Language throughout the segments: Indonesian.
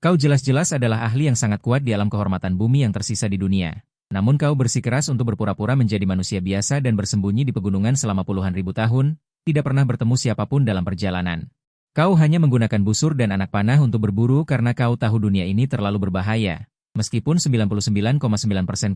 Kau jelas-jelas adalah ahli yang sangat kuat di alam kehormatan bumi yang tersisa di dunia. Namun kau bersikeras untuk berpura-pura menjadi manusia biasa dan bersembunyi di pegunungan selama puluhan ribu tahun, tidak pernah bertemu siapapun dalam perjalanan. Kau hanya menggunakan busur dan anak panah untuk berburu karena kau tahu dunia ini terlalu berbahaya, meskipun 99,9%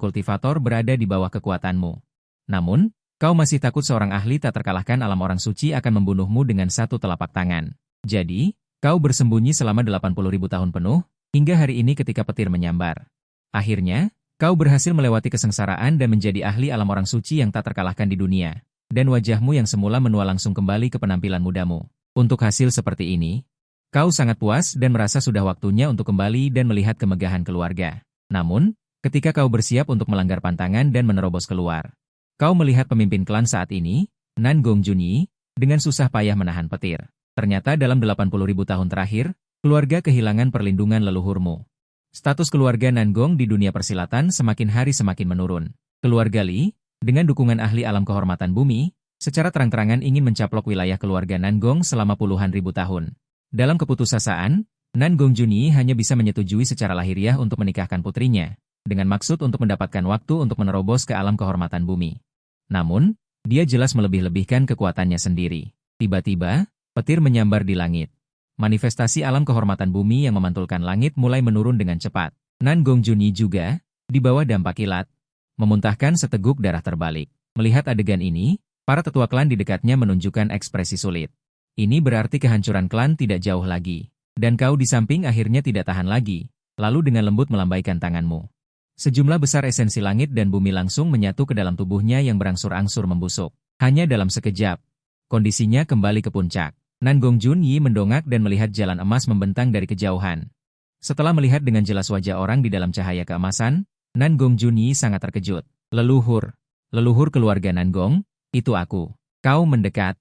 kultivator berada di bawah kekuatanmu. Namun, kau masih takut seorang ahli tak terkalahkan alam orang suci akan membunuhmu dengan satu telapak tangan. Jadi, kau bersembunyi selama 80.000 tahun penuh, hingga hari ini ketika petir menyambar. Akhirnya, kau berhasil melewati kesengsaraan dan menjadi ahli alam orang suci yang tak terkalahkan di dunia. Dan wajahmu yang semula menua langsung kembali ke penampilan mudamu. Untuk hasil seperti ini, kau sangat puas dan merasa sudah waktunya untuk kembali dan melihat kemegahan keluarga. Namun, ketika kau bersiap untuk melanggar pantangan dan menerobos keluar, kau melihat pemimpin klan saat ini, Nan Gong Junyi, dengan susah payah menahan petir. Ternyata dalam 80.000 tahun terakhir, keluarga kehilangan perlindungan leluhurmu. Status keluarga Nangong di dunia persilatan semakin hari semakin menurun. Keluarga Li, dengan dukungan ahli alam kehormatan bumi, secara terang-terangan ingin mencaplok wilayah keluarga Nangong selama puluhan ribu tahun. Dalam keputusasaan, Nangong Junyi hanya bisa menyetujui secara lahiriah untuk menikahkan putrinya, dengan maksud untuk mendapatkan waktu untuk menerobos ke alam kehormatan bumi. Namun, dia jelas melebih-lebihkan kekuatannya sendiri. Tiba-tiba, petir menyambar di langit. Manifestasi alam kehormatan bumi yang memantulkan langit mulai menurun dengan cepat. Nan Gong Junyi juga, di bawah dampak kilat, memuntahkan seteguk darah terbalik. Melihat adegan ini, para tetua klan di dekatnya menunjukkan ekspresi sulit. Ini berarti kehancuran klan tidak jauh lagi. Dan kau di samping akhirnya tidak tahan lagi, lalu dengan lembut melambaikan tanganmu. Sejumlah besar esensi langit dan bumi langsung menyatu ke dalam tubuhnya yang berangsur-angsur membusuk. Hanya dalam sekejap, kondisinya kembali ke puncak. Nan Gong Junyi mendongak dan melihat jalan emas membentang dari kejauhan. Setelah melihat dengan jelas wajah orang di dalam cahaya keemasan, Nan Gong Junyi sangat terkejut. Leluhur keluarga Nan Gong, itu aku. Kau mendekat,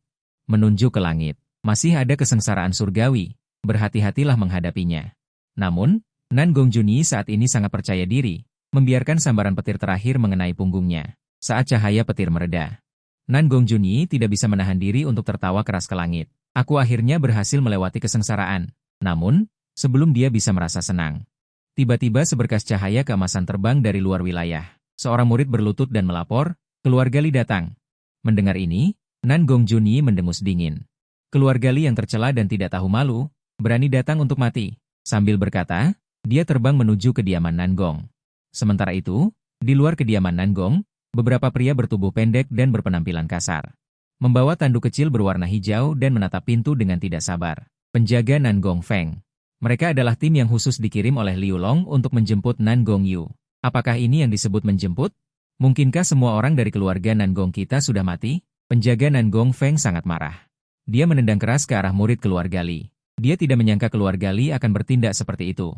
menunjuk ke langit. Masih ada kesengsaraan surgawi, berhati-hatilah menghadapinya. Namun, Nan Gong Junyi saat ini sangat percaya diri, membiarkan sambaran petir terakhir mengenai punggungnya. Saat cahaya petir mereda, Nan Gong Junyi tidak bisa menahan diri untuk tertawa keras ke langit. Aku akhirnya berhasil melewati kesengsaraan. Namun, sebelum dia bisa merasa senang, tiba-tiba seberkas cahaya keemasan terbang dari luar wilayah. Seorang murid berlutut dan melapor, keluarga Li datang. Mendengar ini, Nan Gong Junyi mendengus dingin. Keluarga Li yang tercela dan tidak tahu malu, berani datang untuk mati. Sambil berkata, dia terbang menuju kediaman Nan Gong. Sementara itu, di luar kediaman Nan Gong, beberapa pria bertubuh pendek dan berpenampilan kasar membawa tanduk kecil berwarna hijau dan menatap pintu dengan tidak sabar. Penjaga Nan Gong Feng. Mereka adalah tim yang khusus dikirim oleh Liu Long untuk menjemput Nan Gong Yu. Apakah ini yang disebut menjemput? Mungkinkah semua orang dari keluarga Nan Gong kita sudah mati? Penjaga Nan Gong Feng sangat marah. Dia menendang keras ke arah murid keluarga Li. Dia tidak menyangka keluarga Li akan bertindak seperti itu.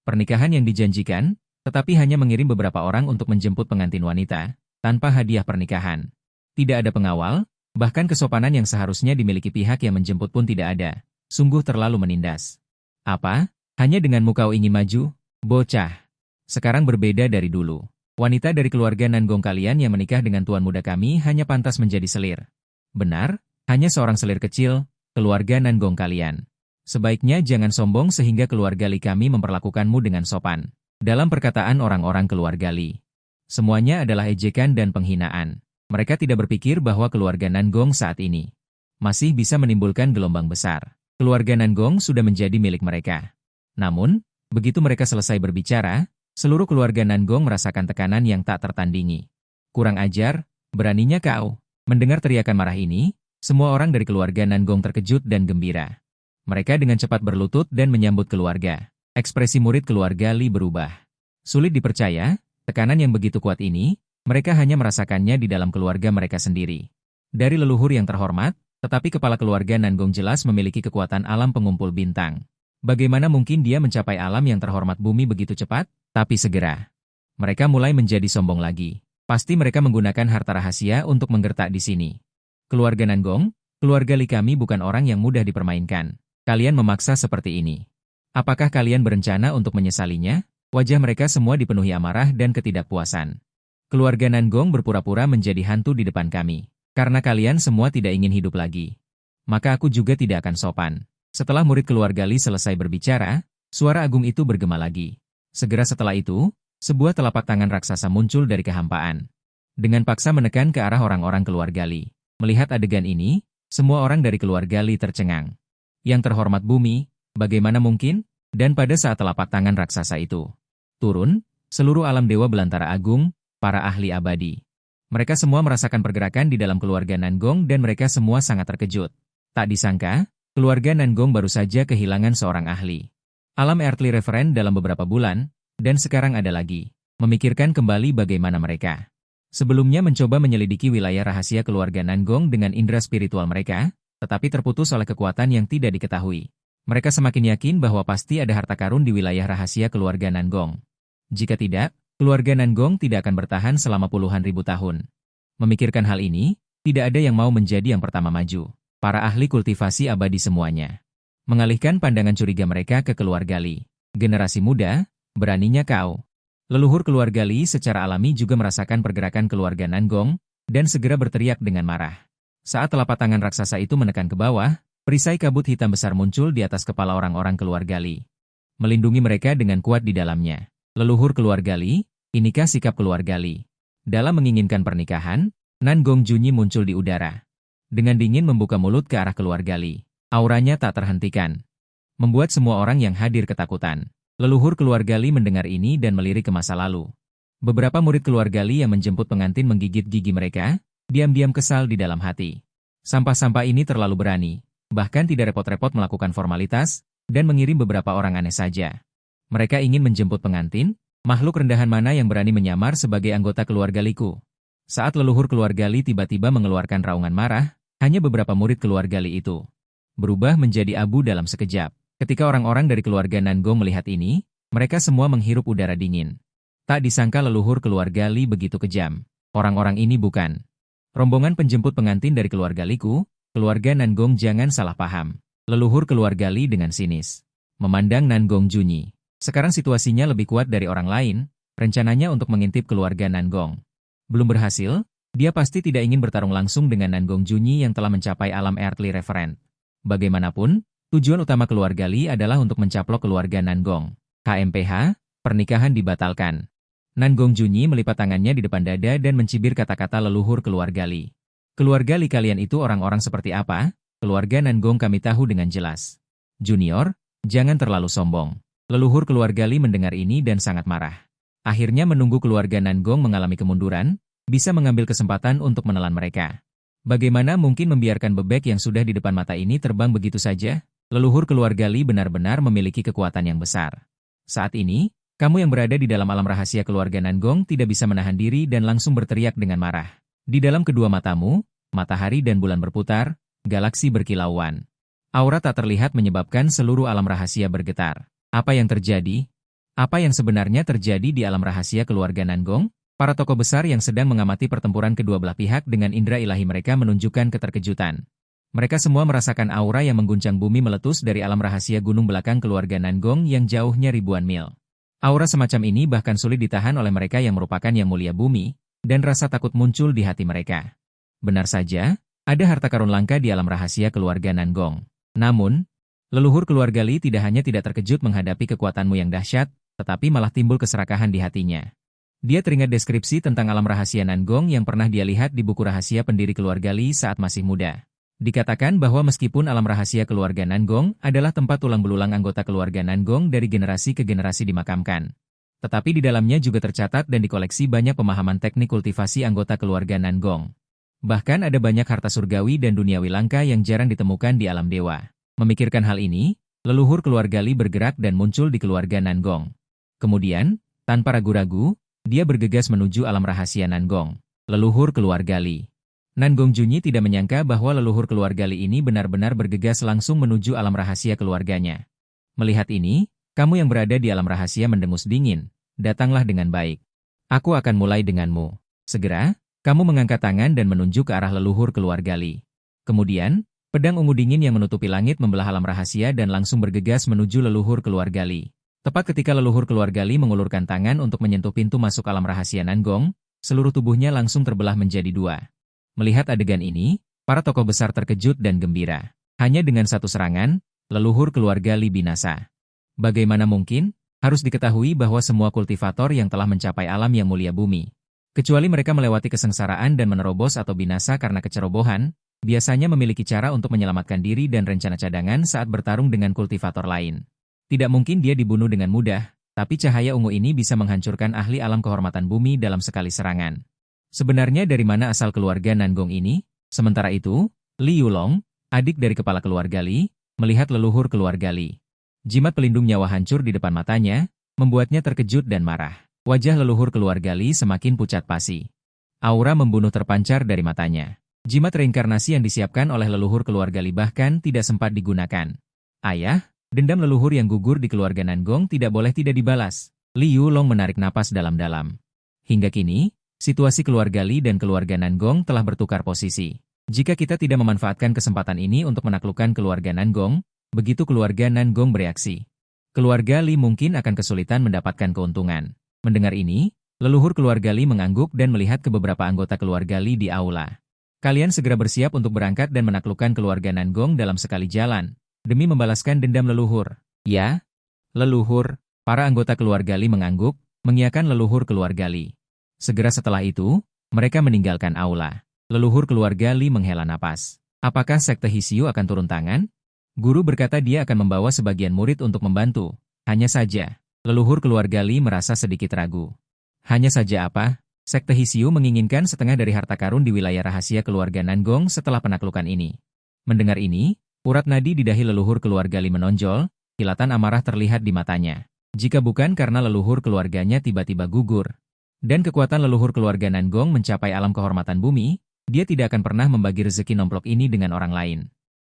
Pernikahan yang dijanjikan, tetapi hanya mengirim beberapa orang untuk menjemput pengantin wanita, tanpa hadiah pernikahan. Tidak ada pengawal, bahkan kesopanan yang seharusnya dimiliki pihak yang menjemput pun tidak ada. Sungguh terlalu menindas. Apa? Hanya denganmu kau ingin maju? Bocah. Sekarang berbeda dari dulu. Wanita dari keluarga Nan Gong kalian yang menikah dengan tuan muda kami hanya pantas menjadi selir. Benar, hanya seorang selir kecil, keluarga Nan Gong kalian. Sebaiknya jangan sombong sehingga keluarga Li kami memperlakukanmu dengan sopan. Dalam perkataan orang-orang keluarga Li, semuanya adalah ejekan dan penghinaan. Mereka tidak berpikir bahwa keluarga Nan Gong saat ini masih bisa menimbulkan gelombang besar. Keluarga Nan Gong sudah menjadi milik mereka. Namun, begitu mereka selesai berbicara, seluruh keluarga Nan Gong merasakan tekanan yang tak tertandingi. Kurang ajar, beraninya kau. Mendengar teriakan marah ini, semua orang dari keluarga Nan Gong terkejut dan gembira. Mereka dengan cepat berlutut dan menyambut keluarga. Ekspresi murid keluarga Li berubah. Sulit dipercaya, tekanan yang begitu kuat ini, mereka hanya merasakannya di dalam keluarga mereka sendiri. Dari leluhur yang terhormat, tetapi kepala keluarga Nan Gong jelas memiliki kekuatan alam pengumpul bintang. Bagaimana mungkin dia mencapai alam yang terhormat bumi begitu cepat? Tapi segera, mereka mulai menjadi sombong lagi. Pasti mereka menggunakan harta rahasia untuk menggertak di sini. Keluarga Nan Gong, keluarga Li kami bukan orang yang mudah dipermainkan. Kalian memaksa seperti ini. Apakah kalian berencana untuk menyesalinya? Wajah mereka semua dipenuhi amarah dan ketidakpuasan. Keluarga Nan Gong berpura-pura menjadi hantu di depan kami. Karena kalian semua tidak ingin hidup lagi. Maka aku juga tidak akan sopan. Setelah murid keluarga Li selesai berbicara, Suara agung itu bergema lagi. Segera setelah itu, sebuah telapak tangan raksasa muncul dari kehampaan. Dengan paksa menekan ke arah orang-orang keluarga Li. Melihat adegan ini, semua orang dari keluarga Li tercengang. Yang terhormat Bumi, bagaimana mungkin? Dan pada saat telapak tangan raksasa itu turun, seluruh alam dewa belantara agung, para ahli abadi. Mereka semua merasakan pergerakan di dalam keluarga Nangong dan mereka semua sangat terkejut. Tak disangka, keluarga Nangong baru saja kehilangan seorang ahli alam earthly referen dalam beberapa bulan, dan sekarang ada lagi. Memikirkan kembali bagaimana mereka sebelumnya mencoba menyelidiki wilayah rahasia keluarga Nangong dengan indera spiritual mereka, tetapi terputus oleh kekuatan yang tidak diketahui. Mereka semakin yakin bahwa pasti ada harta karun di wilayah rahasia keluarga Nangong. Jika tidak, keluarga Nangong tidak akan bertahan selama puluhan ribu tahun. Memikirkan hal ini, tidak ada yang mau menjadi yang pertama maju. Para ahli kultivasi abadi semuanya mengalihkan pandangan curiga mereka ke keluarga Li. Generasi muda, beraninya kau. Leluhur keluarga Li secara alami juga merasakan pergerakan keluarga Nangong, dan segera berteriak dengan marah. Saat telapak tangan raksasa itu menekan ke bawah, perisai kabut hitam besar muncul di atas kepala orang-orang keluarga Li. Melindungi mereka dengan kuat di dalamnya. Leluhur keluarga Li, inikah sikap keluarga Li? Dalam menginginkan pernikahan, Nangong Junyi muncul di udara. Dengan dingin membuka mulut ke arah keluarga Li. Auranya tak terhentikan. Membuat semua orang yang hadir ketakutan. Leluhur keluarga Li mendengar ini dan melirik ke masa lalu. Beberapa murid keluarga Li yang menjemput pengantin menggigit gigi mereka, diam-diam kesal di dalam hati. Sampah-sampah ini terlalu berani, bahkan tidak repot-repot melakukan formalitas, dan mengirim beberapa orang aneh saja. Mereka ingin menjemput pengantin, makhluk rendahan mana yang berani menyamar sebagai anggota keluarga Liku. Saat leluhur keluarga Li tiba-tiba mengeluarkan raungan marah, hanya beberapa murid keluarga Li itu berubah menjadi abu dalam sekejap. Ketika orang-orang dari keluarga Nangong melihat ini, mereka semua menghirup udara dingin. Tak disangka leluhur keluarga Li begitu kejam. Orang-orang ini bukan rombongan penjemput pengantin dari keluarga Liku. Keluarga Nangong jangan salah paham. Leluhur keluarga Li dengan sinis memandang Nangong Junyi. Sekarang situasinya lebih kuat dari orang lain, rencananya untuk mengintip keluarga Nangong. Belum berhasil, dia pasti tidak ingin bertarung langsung dengan Nangong Junyi yang telah mencapai alam earthly referent. Bagaimanapun, tujuan utama keluarga Li adalah untuk mencaplok keluarga Nangong. KMPH, pernikahan dibatalkan. Nangong Junyi melipat tangannya di depan dada dan mencibir kata-kata leluhur keluarga Li. Keluarga Li kalian itu orang-orang seperti apa? Keluarga Nangong kami tahu dengan jelas. Junior, jangan terlalu sombong. Leluhur keluarga Li mendengar ini dan sangat marah. Akhirnya menunggu keluarga Nangong mengalami kemunduran, bisa mengambil kesempatan untuk menelan mereka. Bagaimana mungkin membiarkan bebek yang sudah di depan mata ini terbang begitu saja? Leluhur keluarga Li benar-benar memiliki kekuatan yang besar. Saat ini, kamu yang berada di dalam alam rahasia keluarga Nangong tidak bisa menahan diri dan langsung berteriak dengan marah. Di dalam kedua matamu, matahari dan bulan berputar, galaksi berkilauan. Aura tak terlihat menyebabkan seluruh alam rahasia bergetar. Apa yang terjadi? Apa yang sebenarnya terjadi di alam rahasia keluarga Nangong? Para tokoh besar yang sedang mengamati pertempuran kedua belah pihak dengan indera ilahi mereka menunjukkan keterkejutan. Mereka semua merasakan aura yang mengguncang bumi meletus dari alam rahasia gunung belakang keluarga Nangong yang jauhnya ribuan mil. Aura semacam ini bahkan sulit ditahan oleh mereka yang merupakan yang mulia bumi, dan rasa takut muncul di hati mereka. Benar saja, ada harta karun langka di alam rahasia keluarga Nangong. Namun, leluhur keluarga Li tidak hanya tidak terkejut menghadapi kekuatanmu yang dahsyat, tetapi malah timbul keserakahan di hatinya. Dia teringat deskripsi tentang alam rahasia Nangong yang pernah dia lihat di buku rahasia pendiri keluarga Li saat masih muda. Dikatakan bahwa meskipun alam rahasia keluarga Nangong adalah tempat tulang belulang anggota keluarga Nangong dari generasi ke generasi dimakamkan. Tetapi di dalamnya juga tercatat dan dikoleksi banyak pemahaman teknik kultivasi anggota keluarga Nangong. Bahkan ada banyak harta surgawi dan duniawi langka yang jarang ditemukan di alam dewa. Memikirkan hal ini, leluhur keluarga Li bergerak dan muncul di keluarga Nangong. Kemudian, tanpa ragu-ragu, dia bergegas menuju alam rahasia Nangong. Leluhur keluarga Li. Nangong Junyi tidak menyangka bahwa leluhur keluarga Li ini benar-benar bergegas langsung menuju alam rahasia keluarganya. Melihat ini, kamu yang berada di alam rahasia mendengus dingin. Datanglah dengan baik. Aku akan mulai denganmu. Segera, kamu mengangkat tangan dan menunjuk ke arah leluhur keluarga Li. Kemudian, pedang ungu dingin yang menutupi langit membelah alam rahasia dan langsung bergegas menuju leluhur keluarga Li. Tepat ketika leluhur keluarga Li mengulurkan tangan untuk menyentuh pintu masuk alam rahasia Nangong, seluruh tubuhnya langsung terbelah menjadi dua. Melihat adegan ini, para tokoh besar terkejut dan gembira. Hanya dengan satu serangan, leluhur keluarga Li binasa. Bagaimana mungkin? Harus diketahui bahwa semua kultivator yang telah mencapai alam yang mulia bumi, kecuali mereka melewati kesengsaraan dan menerobos atau binasa karena kecerobohan, biasanya memiliki cara untuk menyelamatkan diri dan rencana cadangan saat bertarung dengan kultivator lain. Tidak mungkin dia dibunuh dengan mudah, tapi cahaya ungu ini bisa menghancurkan ahli alam kehormatan bumi dalam sekali serangan. Sebenarnya dari mana asal keluarga Nangong ini? Sementara itu, Li Yulong, adik dari kepala keluarga Li, melihat leluhur keluarga Li. Jimat pelindung nyawa hancur di depan matanya, membuatnya terkejut dan marah. Wajah leluhur keluarga Li semakin pucat pasi. Aura membunuh terpancar dari matanya. Jimat reinkarnasi yang disiapkan oleh leluhur keluarga Li bahkan tidak sempat digunakan. Ayah, dendam leluhur yang gugur di keluarga Nangong tidak boleh tidak dibalas. Li Yulong menarik napas dalam-dalam. Hingga kini, situasi keluarga Li dan keluarga Nangong telah bertukar posisi. Jika kita tidak memanfaatkan kesempatan ini untuk menaklukkan keluarga Nangong, begitu keluarga Nangong bereaksi, keluarga Li mungkin akan kesulitan mendapatkan keuntungan. Mendengar ini, leluhur keluarga Li mengangguk dan melihat ke beberapa anggota keluarga Li di aula. Kalian segera bersiap untuk berangkat dan menaklukkan keluarga Nangong dalam sekali jalan, demi membalaskan dendam leluhur. Ya, leluhur, para anggota keluarga Li mengangguk, mengiyakan leluhur keluarga Li. Segera setelah itu, mereka meninggalkan aula. Leluhur keluarga Li menghela napas. Apakah sekte Hisiu akan turun tangan? Guru berkata dia akan membawa sebagian murid untuk membantu. Hanya saja, leluhur keluarga Li merasa sedikit ragu. Hanya saja apa? Sekte Hisiu menginginkan setengah dari harta karun di wilayah rahasia keluarga Nangong setelah penaklukan ini. Mendengar ini, urat nadi di dahi leluhur keluarga Li menonjol, kilatan amarah terlihat di matanya. Jika bukan karena leluhur keluarganya tiba-tiba gugur, dan kekuatan leluhur keluarga Nangong mencapai alam kehormatan bumi, dia tidak akan pernah membagi rezeki nomplok ini dengan orang lain.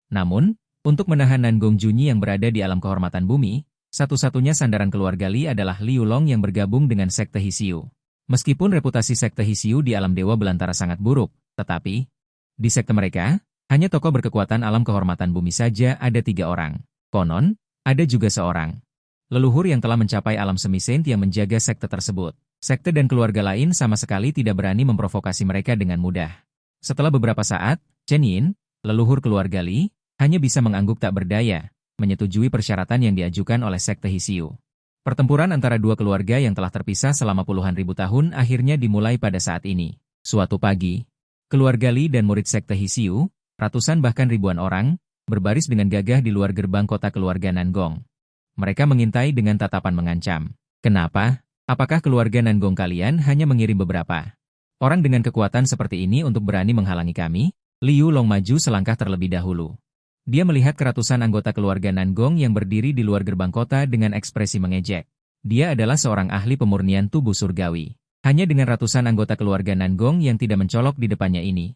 Namun, untuk menahan Nangong Junyi yang berada di alam kehormatan bumi, satu-satunya sandaran keluarga Li adalah Li Yulong yang bergabung dengan sekte Hisiu. Meskipun reputasi sekte Hisiu di alam dewa belantara sangat buruk, tetapi di sekte mereka, hanya tokoh berkekuatan alam kehormatan bumi saja ada 3 orang. Konon, ada juga seorang leluhur yang telah mencapai alam semi-saint yang menjaga sekte tersebut. Sekte dan keluarga lain sama sekali tidak berani memprovokasi mereka dengan mudah. Setelah beberapa saat, Chen Yin, leluhur keluarga Li, hanya bisa mengangguk tak berdaya, menyetujui persyaratan yang diajukan oleh sekte Hisiu. Pertempuran antara dua keluarga yang telah terpisah selama puluhan ribu tahun akhirnya dimulai pada saat ini. Suatu pagi, keluarga Li dan murid sekte Hisiu, ratusan bahkan ribuan orang, berbaris dengan gagah di luar gerbang kota keluarga Nangong. Mereka mengintai dengan tatapan mengancam. Kenapa? Apakah keluarga Nangong kalian hanya mengirim beberapa orang dengan kekuatan seperti ini untuk berani menghalangi kami? Li Yulong maju selangkah terlebih dahulu. Dia melihat keratusan anggota keluarga Nangong yang berdiri di luar gerbang kota dengan ekspresi mengejek. Dia adalah seorang ahli pemurnian tubuh surgawi. Hanya dengan ratusan anggota keluarga Nangong yang tidak mencolok di depannya ini,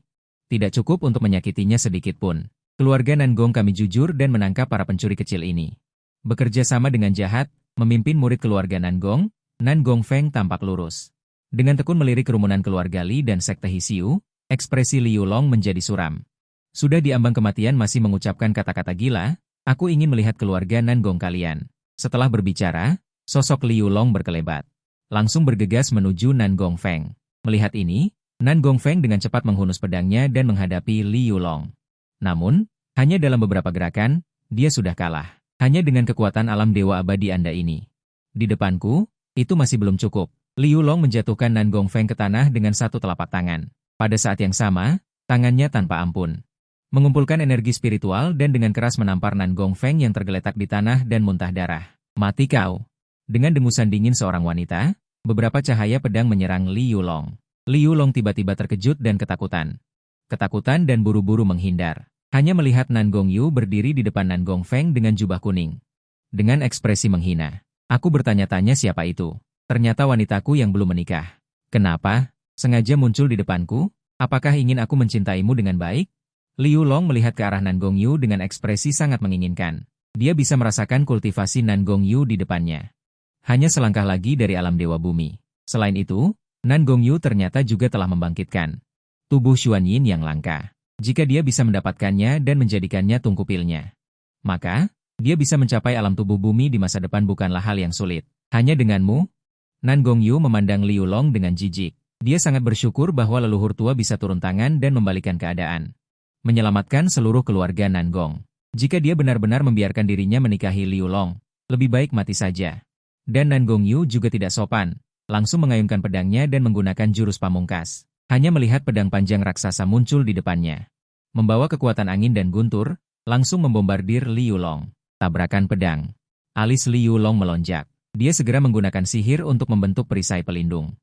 tidak cukup untuk menyakitinya sedikit pun. Keluarga Nangong kami jujur dan menangkap para pencuri kecil ini. Bekerja sama dengan jahat, memimpin murid keluarga Nangong, Nangong Feng tampak lurus. Dengan tekun melirik kerumunan keluarga Li dan sekte Hisiu, ekspresi Li Yulong menjadi suram. Sudah di ambang kematian masih mengucapkan kata-kata gila, aku ingin melihat keluarga Nangong kalian. Setelah berbicara, sosok Li Yulong berkelebat. Langsung bergegas menuju Nangong Feng. Melihat ini, Nangong Feng dengan cepat menghunus pedangnya dan menghadapi Li Yulong. Namun, hanya dalam beberapa gerakan, dia sudah kalah. Hanya dengan kekuatan alam dewa abadi Anda ini. Di depanku, itu masih belum cukup. Li Yulong menjatuhkan Nangong Feng ke tanah dengan satu telapak tangan. Pada saat yang sama, tangannya tanpa ampun mengumpulkan energi spiritual dan dengan keras menampar Nangong Feng yang tergeletak di tanah dan muntah darah. Mati kau! Dengan dengusan dingin seorang wanita, beberapa cahaya pedang menyerang Li Yulong. Li Yulong tiba-tiba terkejut dan ketakutan. Ketakutan dan buru-buru menghindar. Hanya melihat Nangong Yu berdiri di depan Nangong Feng dengan jubah kuning. Dengan ekspresi menghina. Aku bertanya-tanya siapa itu. Ternyata wanitaku yang belum menikah. Kenapa? Sengaja muncul di depanku? Apakah ingin aku mencintaimu dengan baik? Li Yulong melihat ke arah Nangong Yu dengan ekspresi sangat menginginkan. Dia bisa merasakan kultivasi Nangong Yu di depannya. Hanya selangkah lagi dari alam dewa bumi. Selain itu, Nangong Yu ternyata juga telah membangkitkan tubuh Xuan Yin yang langka. Jika dia bisa mendapatkannya dan menjadikannya tungkupilnya, maka dia bisa mencapai alam tubuh bumi di masa depan bukanlah hal yang sulit. Hanya denganmu? Nangong Yu memandang Li Yulong dengan jijik. Dia sangat bersyukur bahwa leluhur tua bisa turun tangan dan membalikan keadaan. Menyelamatkan seluruh keluarga Nangong. Jika dia benar-benar membiarkan dirinya menikahi Li Yulong, lebih baik mati saja. Dan Nan Gongyu juga tidak sopan, langsung mengayunkan pedangnya dan menggunakan jurus pamungkas. Hanya melihat pedang panjang raksasa muncul di depannya. Membawa kekuatan angin dan guntur, langsung membombardir Liu Long. Tabrakan pedang. Alis Liu Long melonjak. Dia segera menggunakan sihir untuk membentuk perisai pelindung.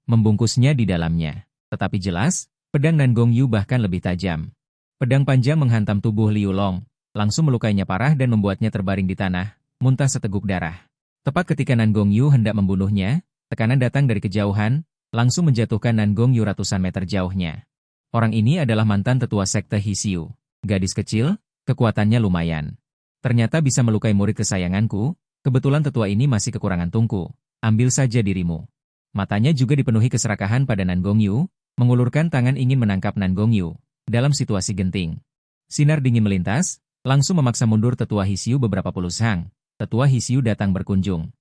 Membungkusnya di dalamnya. Tetapi jelas, pedang Nan Gongyu bahkan lebih tajam. Pedang panjang menghantam tubuh Liu Long, langsung melukainya parah dan membuatnya terbaring di tanah, muntah seteguk darah. Tepat ketika Nan Gongyu hendak membunuhnya, tekanan datang dari kejauhan, langsung menjatuhkan Nan Gongyu ratusan meter jauhnya. Orang ini adalah mantan tetua sekte Hisiu. Gadis kecil, kekuatannya lumayan. Ternyata bisa melukai murid kesayanganku, kebetulan tetua ini masih kekurangan tungku, ambil saja dirimu. Matanya juga dipenuhi keserakahan pada Nan Gongyu, mengulurkan tangan ingin menangkap Nan Gongyu, dalam situasi genting. Sinar dingin melintas, langsung memaksa mundur tetua Hisiu beberapa puluh sang. Tetua Hisiu datang berkunjung.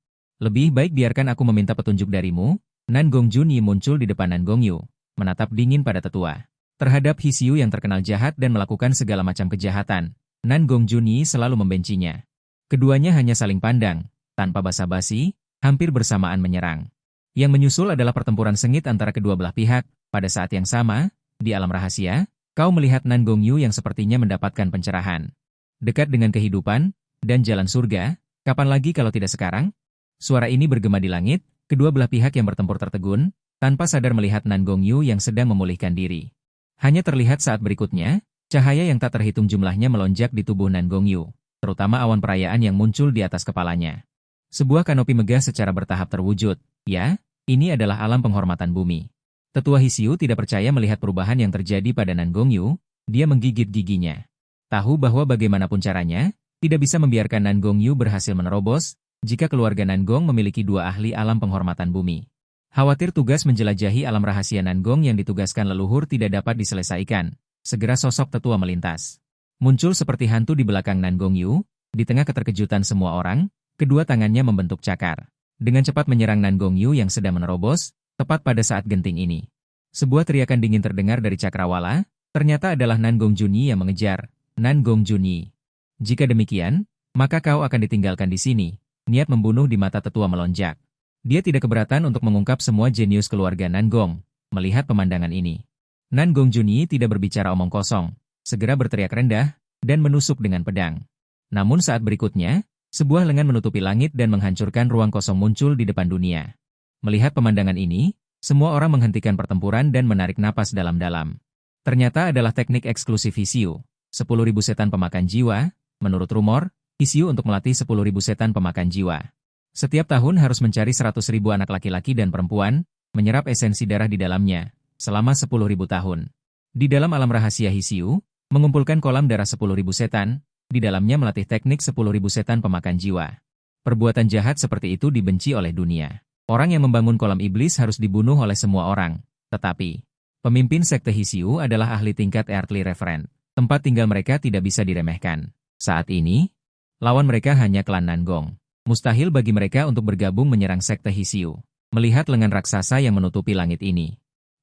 Lebih baik biarkan aku meminta petunjuk darimu. Nan Gongjunyi muncul di depan Nan Gongyu, menatap dingin pada tetua. Terhadap Hisiu yang terkenal jahat dan melakukan segala macam kejahatan, Nan Gongjunyi selalu membencinya. Keduanya hanya saling pandang, tanpa basa-basi, hampir bersamaan menyerang. Yang menyusul adalah pertempuran sengit antara kedua belah pihak. Pada saat yang sama, di alam rahasia, kau melihat Nan Gongyu yang sepertinya mendapatkan pencerahan. Dekat dengan kehidupan dan jalan surga. Kapan lagi kalau tidak sekarang? Suara ini bergema di langit, kedua belah pihak yang bertempur tertegun, tanpa sadar melihat Nan Gongyu yang sedang memulihkan diri. Hanya terlihat saat berikutnya, cahaya yang tak terhitung jumlahnya melonjak di tubuh Nan Gongyu, terutama awan perayaan yang muncul di atas kepalanya. Sebuah kanopi megah secara bertahap terwujud. Ya, ini adalah alam penghormatan bumi. Tetua Hisiu tidak percaya melihat perubahan yang terjadi pada Nan Gongyu, dia menggigit giginya. Tahu bahwa bagaimanapun caranya, tidak bisa membiarkan Nan Gongyu berhasil menerobos, jika keluarga Nan Gong memiliki dua ahli alam penghormatan bumi. Khawatir tugas menjelajahi alam rahasia Nan Gong yang ditugaskan leluhur tidak dapat diselesaikan, segera sosok tetua melintas. Muncul seperti hantu di belakang Nan Gongyu, di tengah keterkejutan semua orang, kedua tangannya membentuk cakar. Dengan cepat menyerang Nan Gongyu yang sedang menerobos, tepat pada saat genting ini. Sebuah teriakan dingin terdengar dari cakrawala, ternyata adalah Nan Gongjunyi yang mengejar. Nan Gongjunyi. Jika demikian, maka kau akan ditinggalkan di sini. Niat membunuh di mata tetua melonjak. Dia tidak keberatan untuk mengungkap semua jenius keluarga Nan Gong. Melihat pemandangan ini, Nan Gongjunyi tidak berbicara omong kosong, segera berteriak rendah, dan menusuk dengan pedang. Namun saat berikutnya, sebuah lengan menutupi langit dan menghancurkan ruang kosong muncul di depan dunia. Melihat pemandangan ini, semua orang menghentikan pertempuran dan menarik napas dalam-dalam. Ternyata adalah teknik eksklusif Hisiu, 10.000 setan pemakan jiwa. Menurut rumor, Hisiu untuk melatih 10.000 setan pemakan jiwa. Setiap tahun harus mencari 100.000 anak laki-laki dan perempuan, menyerap esensi darah di dalamnya, selama 10.000 tahun. Di dalam alam rahasia Hisiu, mengumpulkan kolam darah 10.000 setan, di dalamnya melatih teknik 10.000 setan pemakan jiwa. Perbuatan jahat seperti itu dibenci oleh dunia. Orang yang membangun kolam iblis harus dibunuh oleh semua orang. Tetapi, pemimpin sekte Hisiu adalah ahli tingkat Earthly Referent. Tempat tinggal mereka tidak bisa diremehkan. Saat ini, lawan mereka hanya klan Nan Gong. Mustahil bagi mereka untuk bergabung menyerang sekte Hisiu. Melihat lengan raksasa yang menutupi langit ini,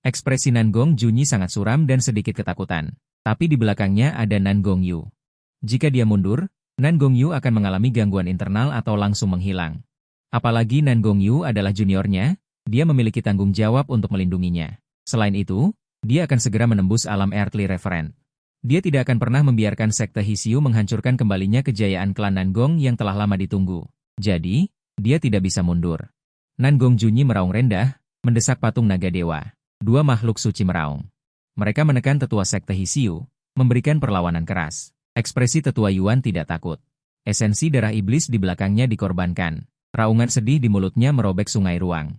ekspresi Nan Gongjunyi sangat suram dan sedikit ketakutan. Tapi di belakangnya ada Nan Gongyu. Jika dia mundur, Nan Gongyu akan mengalami gangguan internal atau langsung menghilang. Apalagi Nan Gongyu adalah juniornya, dia memiliki tanggung jawab untuk melindunginya. Selain itu, dia akan segera menembus alam Earthly Referent. Dia tidak akan pernah membiarkan sekte Hisiu menghancurkan kembalinya kejayaan klan Nan Gong yang telah lama ditunggu. Jadi, dia tidak bisa mundur. Nan Gongjunyi meraung rendah, mendesak patung naga dewa. Dua makhluk suci meraung. Mereka menekan tetua sekte Hisiu, memberikan perlawanan keras. Ekspresi tetua Yuan tidak takut. Esensi darah iblis di belakangnya dikorbankan. Raungan sedih di mulutnya merobek sungai ruang.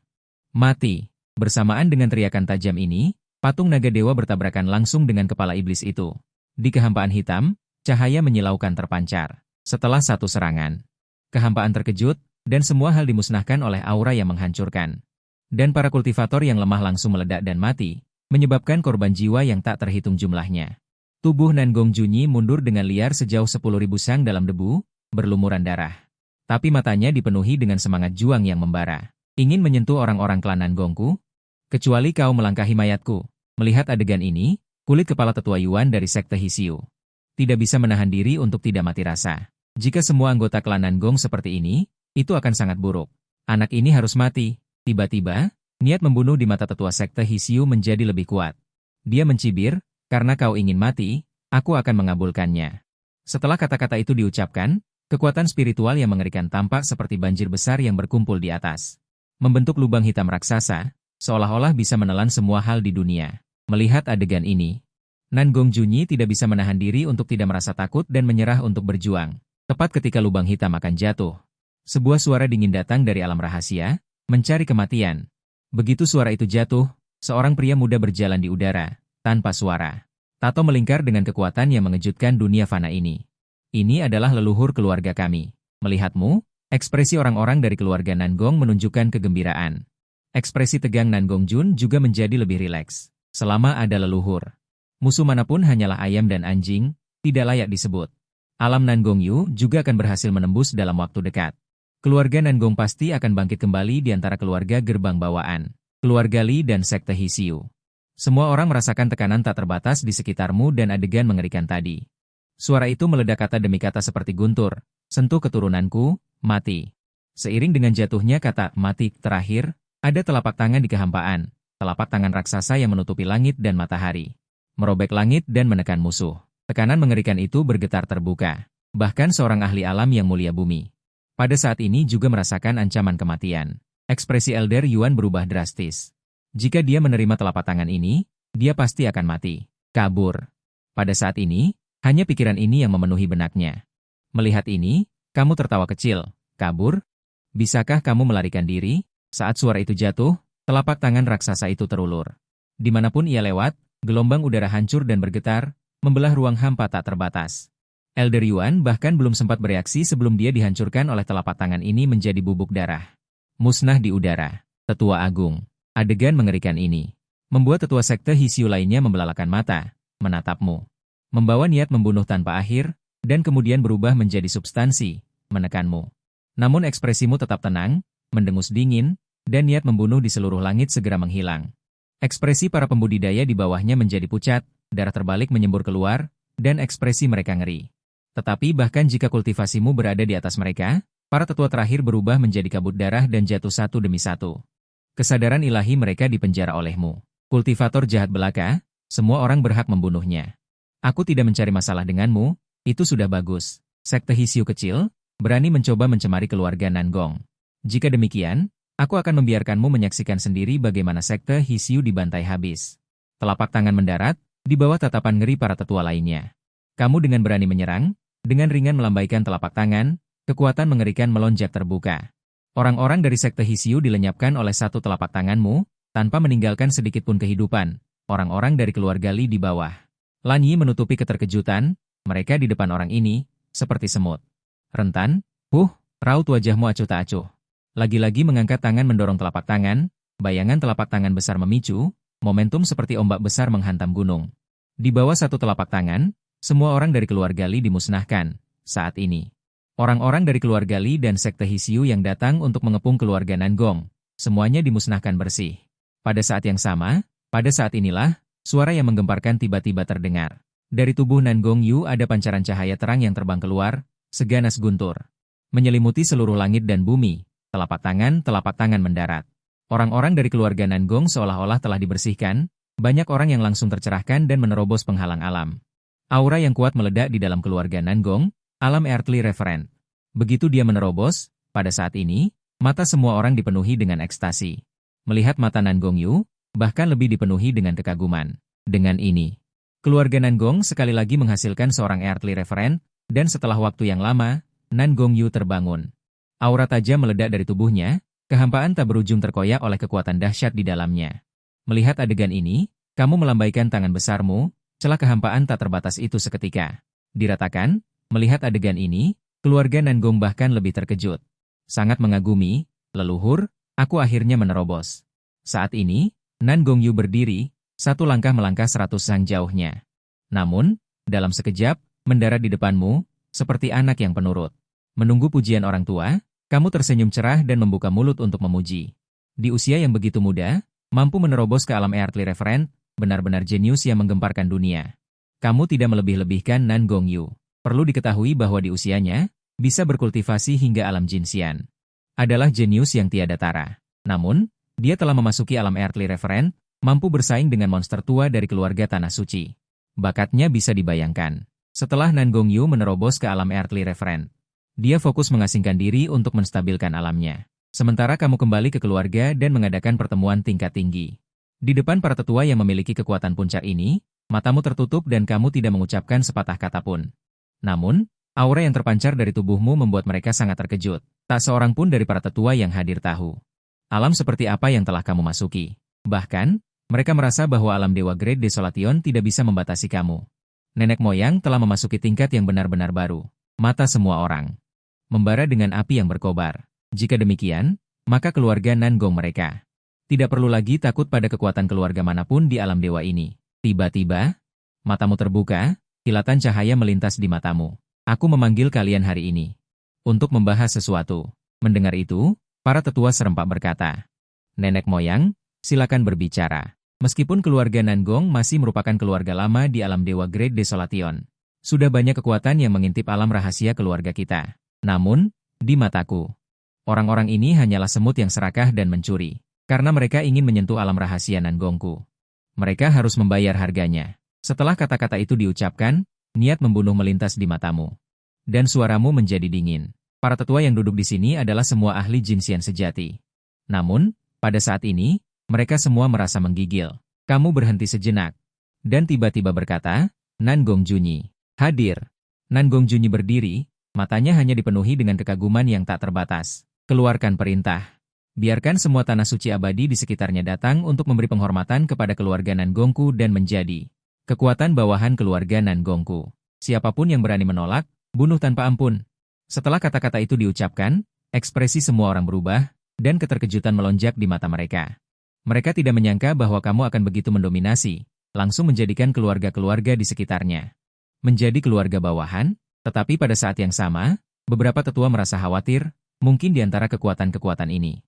Mati. Bersamaan dengan teriakan tajam ini, patung naga dewa bertabrakan langsung dengan kepala iblis itu. Di kehampaan hitam, cahaya menyilaukan terpancar. Setelah satu serangan, kehampaan terkejut, dan semua hal dimusnahkan oleh aura yang menghancurkan. Dan para kultivator yang lemah langsung meledak dan mati, menyebabkan korban jiwa yang tak terhitung jumlahnya. Tubuh Nan Gongjunyi mundur dengan liar sejauh 10.000 sang dalam debu, berlumuran darah. Tapi matanya dipenuhi dengan semangat juang yang membara. Ingin menyentuh orang-orang klan Nan Gongku? Kecuali kau melangkahi mayatku. Melihat adegan ini, kulit kepala tetua Yuan dari sekte Hisiu tidak bisa menahan diri untuk tidak mati rasa. Jika semua anggota klan Nangong seperti ini, itu akan sangat buruk. Anak ini harus mati. Tiba-tiba, niat membunuh di mata tetua sekte Hisiu menjadi lebih kuat. Dia mencibir, karena kau ingin mati, aku akan mengabulkannya. Setelah kata-kata itu diucapkan, kekuatan spiritual yang mengerikan tampak seperti banjir besar yang berkumpul di atas. Membentuk lubang hitam raksasa, seolah-olah bisa menelan semua hal di dunia. Melihat adegan ini, Nangong Junyi tidak bisa menahan diri untuk tidak merasa takut dan menyerah untuk berjuang. Tepat ketika lubang hitam akan jatuh, sebuah suara dingin datang dari alam rahasia, mencari kematian. Begitu suara itu jatuh, seorang pria muda berjalan di udara, tanpa suara. Tato melingkar dengan kekuatan yang mengejutkan dunia fana ini. Ini adalah leluhur keluarga kami. Melihatmu, ekspresi orang-orang dari keluarga Nangong menunjukkan kegembiraan. Ekspresi tegang Nangong Jun juga menjadi lebih rileks. Selama ada leluhur, musuh manapun hanyalah ayam dan anjing, tidak layak disebut. Alam Nangong Yu juga akan berhasil menembus dalam waktu dekat. Keluarga Nangong pasti akan bangkit kembali di antara keluarga gerbang bawaan, keluarga Li dan sekte Hisiu. Semua orang merasakan tekanan tak terbatas di sekitarmu dan adegan mengerikan tadi. Suara itu meledak kata demi kata seperti guntur, sentuh keturunanku, mati. Seiring dengan jatuhnya kata mati terakhir, ada telapak tangan di kehampaan, telapak tangan raksasa yang menutupi langit dan matahari. Merobek langit dan menekan musuh. Tekanan mengerikan itu bergetar terbuka. Bahkan seorang ahli alam yang mulia bumi pada saat ini juga merasakan ancaman kematian. Ekspresi Elder Yuan berubah drastis. Jika dia menerima telapak tangan ini, dia pasti akan mati. Kabur. Pada saat ini, hanya pikiran ini yang memenuhi benaknya. Melihat ini, kamu tertawa kecil. Kabur? Bisakah kamu melarikan diri? Saat suara itu jatuh, telapak tangan raksasa itu terulur. Dimanapun ia lewat, gelombang udara hancur dan bergetar, membelah ruang hampa tak terbatas. Elder Yuan bahkan belum sempat bereaksi sebelum dia dihancurkan oleh telapak tangan ini menjadi bubuk darah. Musnah di udara. Tetua Agung. Adegan mengerikan ini membuat tetua sekte Hisiu lainnya membelalakan mata, menatapmu. Membawa niat membunuh tanpa akhir, dan kemudian berubah menjadi substansi, menekanmu. Namun ekspresimu tetap tenang, mendengus dingin, dan niat membunuh di seluruh langit segera menghilang. Ekspresi para pembudidaya di bawahnya menjadi pucat, darah terbalik menyembur keluar, dan ekspresi mereka ngeri. Tetapi bahkan jika kultivasimu berada di atas mereka, para tetua terakhir berubah menjadi kabut darah dan jatuh satu demi satu. Kesadaran ilahi mereka dipenjara olehmu. Kultivator jahat belaka, semua orang berhak membunuhnya. Aku tidak mencari masalah denganmu, itu sudah bagus. Sekte Hisiu kecil, berani mencoba mencemari keluarga Nangong. Jika demikian, aku akan membiarkanmu menyaksikan sendiri bagaimana sekte Hisiu dibantai habis. Telapak tangan mendarat, di bawah tatapan ngeri para tetua lainnya. Kamu dengan berani menyerang, dengan ringan melambaikan telapak tangan, kekuatan mengerikan melonjak terbuka. Orang-orang dari sekte Hisiu dilenyapkan oleh satu telapak tanganmu, tanpa meninggalkan sedikitpun kehidupan. Orang-orang dari keluarga Li di bawah. Lan Yi menutupi keterkejutan, mereka di depan orang ini, seperti semut. Rentan, raut wajahmu acuh tak acuh. Lagi-lagi mengangkat tangan mendorong telapak tangan, bayangan telapak tangan besar memicu, momentum seperti ombak besar menghantam gunung. Di bawah satu telapak tangan, semua orang dari keluarga Li dimusnahkan. Saat ini, orang-orang dari keluarga Li dan sekte Hisiu yang datang untuk mengepung keluarga Nangong, semuanya dimusnahkan bersih. Pada saat yang sama, pada saat inilah, suara yang menggemparkan tiba-tiba terdengar. Dari tubuh Nangong Yu ada pancaran cahaya terang yang terbang keluar, seganas guntur. Menyelimuti seluruh langit dan bumi, telapak tangan mendarat. Orang-orang dari keluarga Nangong seolah-olah telah dibersihkan, banyak orang yang langsung tercerahkan dan menerobos penghalang alam. Aura yang kuat meledak di dalam keluarga Nangong, alam earthly referent. Begitu dia menerobos, pada saat ini, mata semua orang dipenuhi dengan ekstasi. Melihat mata Nangong Yu, bahkan lebih dipenuhi dengan kekaguman. Dengan ini, keluarga Nangong sekali lagi menghasilkan seorang earthly referent, dan setelah waktu yang lama, Nangong Yu terbangun. Aura tajam meledak dari tubuhnya, kehampaan tak berujung terkoyak oleh kekuatan dahsyat di dalamnya. Melihat adegan ini, kamu melambaikan tangan besarmu, celah kehampaan tak terbatas itu seketika diratakan. Melihat adegan ini, keluarga Nangong bahkan lebih terkejut. Sangat mengagumi, leluhur, aku akhirnya menerobos. Saat ini, Nangong Yu berdiri, satu langkah melangkah 100 sang jauhnya. Namun, dalam sekejap, mendarat di depanmu, seperti anak yang penurut. Menunggu pujian orang tua, kamu tersenyum cerah dan membuka mulut untuk memuji. Di usia yang begitu muda, mampu menerobos ke alam earthly referent, benar-benar jenius yang menggemparkan dunia. Kamu tidak melebih-lebihkan Nangong Yu. Perlu diketahui bahwa di usianya, bisa berkultivasi hingga alam Jinxian. Adalah jenius yang tiada tara. Namun, dia telah memasuki alam Earthly Referent, mampu bersaing dengan monster tua dari keluarga Tanah Suci. Bakatnya bisa dibayangkan. Setelah Nan Gongyu menerobos ke alam Earthly Referent, dia fokus mengasingkan diri untuk menstabilkan alamnya. Sementara kamu kembali ke keluarga dan mengadakan pertemuan tingkat tinggi. Di depan para tetua yang memiliki kekuatan puncak ini, matamu tertutup dan kamu tidak mengucapkan sepatah kata pun. Namun, aura yang terpancar dari tubuhmu membuat mereka sangat terkejut. Tak seorang pun dari para tetua yang hadir tahu alam seperti apa yang telah kamu masuki. Bahkan, mereka merasa bahwa alam Dewa Great Desolation tidak bisa membatasi kamu. Nenek moyang telah memasuki tingkat yang benar-benar baru. Mata semua orang membara dengan api yang berkobar. Jika demikian, maka keluarga Nan Gong mereka tidak perlu lagi takut pada kekuatan keluarga manapun di alam dewa ini. Tiba-tiba, matamu terbuka, kilatan cahaya melintas di matamu. Aku memanggil kalian hari ini untuk membahas sesuatu. Mendengar itu, para tetua serempak berkata, "Nenek moyang, silakan berbicara." Meskipun keluarga Nan Gong masih merupakan keluarga lama di alam Dewa Great Desolation, sudah banyak kekuatan yang mengintip alam rahasia keluarga kita. Namun, di mataku, orang-orang ini hanyalah semut yang serakah dan mencuri, karena mereka ingin menyentuh alam rahasia Nan Gongku. Mereka harus membayar harganya. Setelah kata-kata itu diucapkan, niat membunuh melintas di matamu. Dan suaramu menjadi dingin. Para tetua yang duduk di sini adalah semua ahli Jinxian sejati. Namun, pada saat ini, mereka semua merasa menggigil. Kamu berhenti sejenak. Dan tiba-tiba berkata, Nan Gongjunyi, hadir. Nan Gongjunyi berdiri, matanya hanya dipenuhi dengan kekaguman yang tak terbatas. Keluarkan perintah. Biarkan semua tanah suci abadi di sekitarnya datang untuk memberi penghormatan kepada keluarga Nan Gongku dan menjadi kekuatan bawahan keluarga Nan Gongku. Siapapun yang berani menolak, bunuh tanpa ampun. Setelah kata-kata itu diucapkan, ekspresi semua orang berubah, dan keterkejutan melonjak di mata mereka. Mereka tidak menyangka bahwa kamu akan begitu mendominasi, langsung menjadikan keluarga-keluarga di sekitarnya menjadi keluarga bawahan, tetapi pada saat yang sama, beberapa tetua merasa khawatir, mungkin di antara kekuatan-kekuatan ini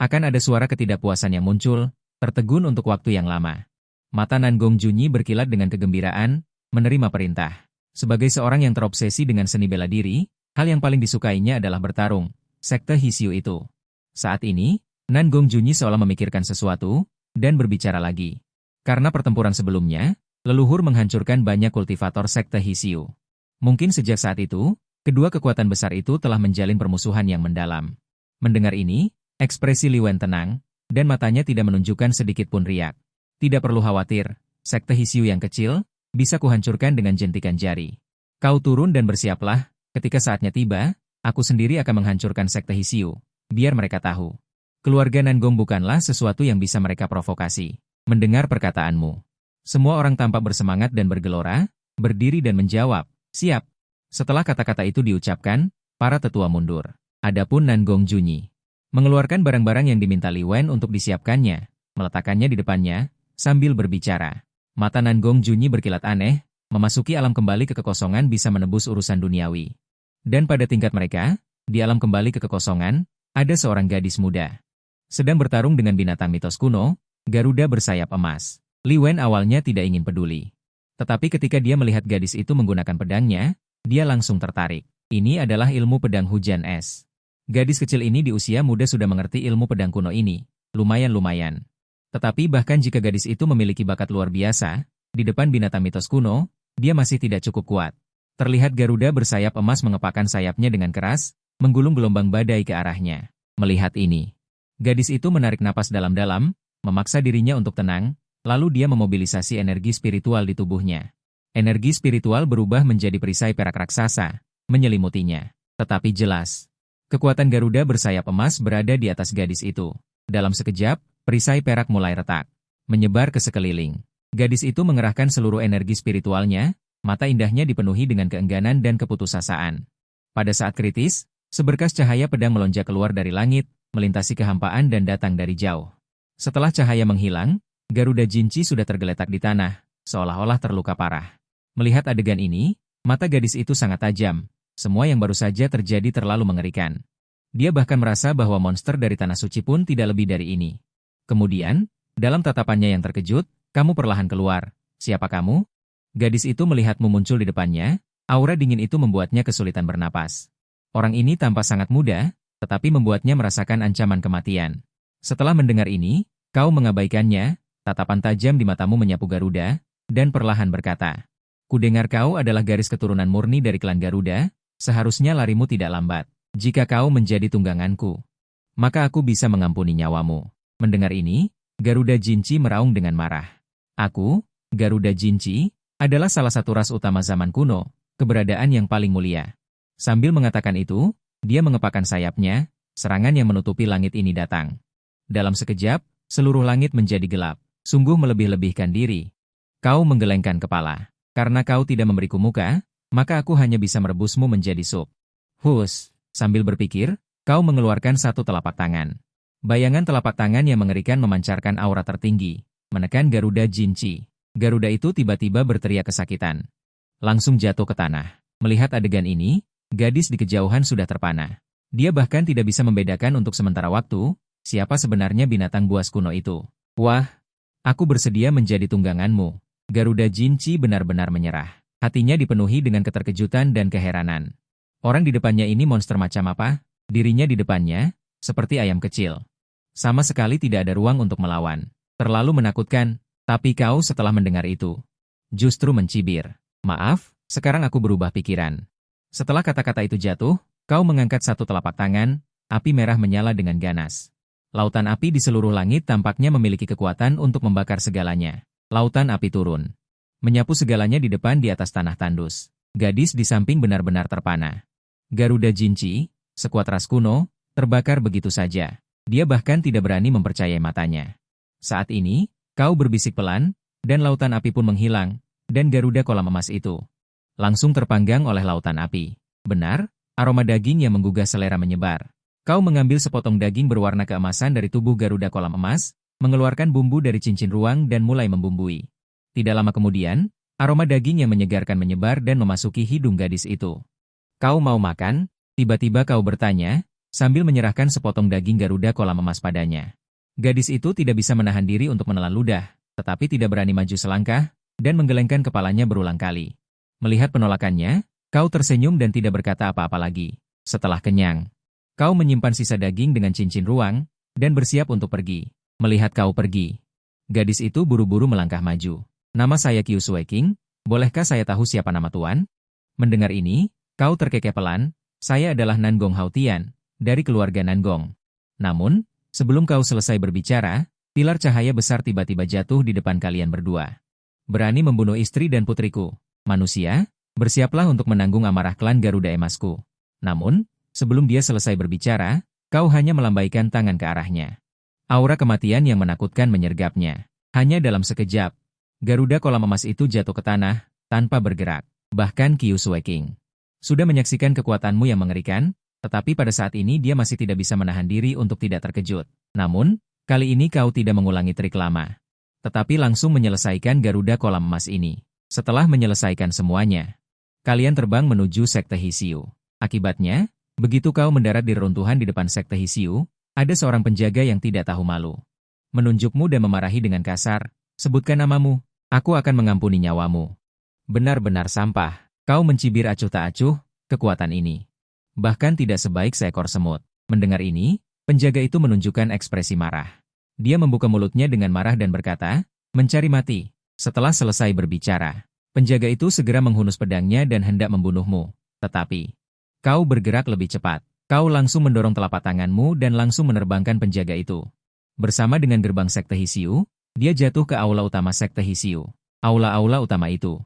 akan ada suara ketidakpuasan yang muncul, tertegun untuk waktu yang lama. Mata Nan Gongjunyi berkilat dengan kegembiraan, menerima perintah. Sebagai seorang yang terobsesi dengan seni bela diri, hal yang paling disukainya adalah bertarung, sekte Hisyu itu. Saat ini, Nan Gongjunyi seolah memikirkan sesuatu, dan berbicara lagi. Karena pertempuran sebelumnya, leluhur menghancurkan banyak kultivator sekte Hisyu. Mungkin sejak saat itu, kedua kekuatan besar itu telah menjalin permusuhan yang mendalam. Mendengar ini, ekspresi Li Wen tenang, dan matanya tidak menunjukkan sedikit pun riak. Tidak perlu khawatir, sekte Hisyu yang kecil, bisa kuhancurkan dengan jentikan jari. Kau turun dan bersiaplah, ketika saatnya tiba, aku sendiri akan menghancurkan sekte Hisyu, biar mereka tahu. Keluarga Nan Gong bukanlah sesuatu yang bisa mereka provokasi. Mendengar perkataanmu, semua orang tampak bersemangat dan bergelora, berdiri dan menjawab, siap. Setelah kata-kata itu diucapkan, para tetua mundur. Adapun Nan Gongjunyi mengeluarkan barang-barang yang diminta Li Wen untuk disiapkannya, meletakkannya di depannya, sambil berbicara. Mata Nan Gongjunyi berkilat aneh, memasuki alam kembali ke kekosongan bisa menebus urusan duniawi. Dan pada tingkat mereka, di alam kembali ke kekosongan, ada seorang gadis muda sedang bertarung dengan binatang mitos kuno, Garuda bersayap emas. Li Wen awalnya tidak ingin peduli. Tetapi ketika dia melihat gadis itu menggunakan pedangnya, dia langsung tertarik. Ini adalah ilmu pedang hujan es. Gadis kecil ini di usia muda sudah mengerti ilmu pedang kuno ini, lumayan-lumayan. Tetapi bahkan jika gadis itu memiliki bakat luar biasa, di depan binatang mitos kuno, dia masih tidak cukup kuat. Terlihat Garuda bersayap emas mengepakkan sayapnya dengan keras, menggulung gelombang badai ke arahnya. Melihat ini, gadis itu menarik napas dalam-dalam, memaksa dirinya untuk tenang, lalu dia memobilisasi energi spiritual di tubuhnya. Energi spiritual berubah menjadi perisai perak raksasa, menyelimutinya. Tetapi jelas, kekuatan Garuda bersayap emas berada di atas gadis itu. Dalam sekejap, perisai perak mulai retak, menyebar ke sekeliling. Gadis itu mengerahkan seluruh energi spiritualnya, mata indahnya dipenuhi dengan keengganan dan keputusasaan. Pada saat kritis, seberkas cahaya pedang melonjak keluar dari langit, melintasi kehampaan dan datang dari jauh. Setelah cahaya menghilang, Garuda Jinchi sudah tergeletak di tanah, seolah-olah terluka parah. Melihat adegan ini, mata gadis itu sangat tajam. Semua yang baru saja terjadi terlalu mengerikan. Dia bahkan merasa bahwa monster dari Tanah Suci pun tidak lebih dari ini. Kemudian, dalam tatapannya yang terkejut, kamu perlahan keluar. Siapa kamu? Gadis itu melihatmu muncul di depannya, aura dingin itu membuatnya kesulitan bernapas. Orang ini tampak sangat muda, tetapi membuatnya merasakan ancaman kematian. Setelah mendengar ini, kau mengabaikannya, tatapan tajam di matamu menyapu Garuda, dan perlahan berkata, "Kudengar kau adalah garis keturunan murni dari klan Garuda, seharusnya larimu tidak lambat. Jika kau menjadi tungganganku, maka aku bisa mengampuni nyawamu." Mendengar ini, Garuda Jinci meraung dengan marah. "Aku, Garuda Jinci, adalah salah satu ras utama zaman kuno, keberadaan yang paling mulia." Sambil mengatakan itu, dia mengepakkan sayapnya, serangan yang menutupi langit ini datang. Dalam sekejap, seluruh langit menjadi gelap, sungguh melebih-lebihkan diri. Kau menggelengkan kepala. Karena kau tidak memberiku muka, maka aku hanya bisa merebusmu menjadi sup. Hus, sambil berpikir, kau mengeluarkan satu telapak tangan. Bayangan telapak tangan yang mengerikan memancarkan aura tertinggi, menekan Garuda Jinci. Garuda itu tiba-tiba berteriak kesakitan. Langsung jatuh ke tanah. Melihat adegan ini, gadis di kejauhan sudah terpana. Dia bahkan tidak bisa membedakan untuk sementara waktu, siapa sebenarnya binatang buas kuno itu. "Wah, aku bersedia menjadi tungganganmu." Garuda Jinci benar-benar menyerah. Hatinya dipenuhi dengan keterkejutan dan keheranan. Orang di depannya ini monster macam apa? Dirinya di depannya, seperti ayam kecil. Sama sekali tidak ada ruang untuk melawan. Terlalu menakutkan, tapi kau setelah mendengar itu, justru mencibir. "Maaf, sekarang aku berubah pikiran." Setelah kata-kata itu jatuh, kau mengangkat satu telapak tangan, api merah menyala dengan ganas. Lautan api di seluruh langit tampaknya memiliki kekuatan untuk membakar segalanya. Lautan api turun, menyapu segalanya di depan di atas tanah tandus. Gadis di samping benar-benar terpana. Garuda Jinci, sekuat ras kuno, terbakar begitu saja. Dia bahkan tidak berani mempercayai matanya. Saat ini, kau berbisik pelan, dan lautan api pun menghilang, dan Garuda kolam emas itu langsung terpanggang oleh lautan api. Benar, aroma daging yang menggugah selera menyebar. Kau mengambil sepotong daging berwarna keemasan dari tubuh Garuda kolam emas, mengeluarkan bumbu dari cincin ruang dan mulai membumbui. Tidak lama kemudian, aroma daging yang menyegarkan menyebar dan memasuki hidung gadis itu. "Kau mau makan?" Tiba-tiba kau bertanya, sambil menyerahkan sepotong daging Garuda kolam emas padanya. Gadis itu tidak bisa menahan diri untuk menelan ludah, tetapi tidak berani maju selangkah, dan menggelengkan kepalanya berulang kali. Melihat penolakannya, kau tersenyum dan tidak berkata apa-apa lagi. Setelah kenyang, kau menyimpan sisa daging dengan cincin ruang, dan bersiap untuk pergi. Melihat kau pergi, gadis itu buru-buru melangkah maju. "Nama saya Qiu Sueking, bolehkah saya tahu siapa nama tuan?" Mendengar ini, kau terkekeh pelan. "Saya adalah Nangong Hautian, dari keluarga Nangong." Namun, sebelum kau selesai berbicara, pilar cahaya besar tiba-tiba jatuh di depan kalian berdua. "Berani membunuh istri dan putriku. Manusia, bersiaplah untuk menanggung amarah klan Garuda Emasku." Namun, sebelum dia selesai berbicara, kau hanya melambaikan tangan ke arahnya. Aura kematian yang menakutkan menyergapnya. Hanya dalam sekejap, Garuda kolam emas itu jatuh ke tanah, tanpa bergerak. Bahkan Qiu Sueking sudah menyaksikan kekuatanmu yang mengerikan, tetapi pada saat ini dia masih tidak bisa menahan diri untuk tidak terkejut. Namun, kali ini kau tidak mengulangi trik lama, tetapi langsung menyelesaikan Garuda kolam emas ini. Setelah menyelesaikan semuanya, kalian terbang menuju sekte Hisiu. Akibatnya, begitu kau mendarat di reruntuhan di depan sekte Hisiu, ada seorang penjaga yang tidak tahu malu. Menunjukmu dan memarahi dengan kasar, "Sebutkan namamu, aku akan mengampuni nyawamu." Benar-benar sampah. Kau mencibir acuh tak acuh, kekuatan ini bahkan tidak sebaik seekor semut. Mendengar ini, penjaga itu menunjukkan ekspresi marah. Dia membuka mulutnya dengan marah dan berkata, "Mencari mati." Setelah selesai berbicara, penjaga itu segera menghunus pedangnya dan hendak membunuhmu. Tetapi, kau bergerak lebih cepat. Kau langsung mendorong telapak tanganmu dan langsung menerbangkan penjaga itu. Bersama dengan gerbang sekte Hisiu, dia jatuh ke aula utama sekte Hisiu. Aula-aula utama itu,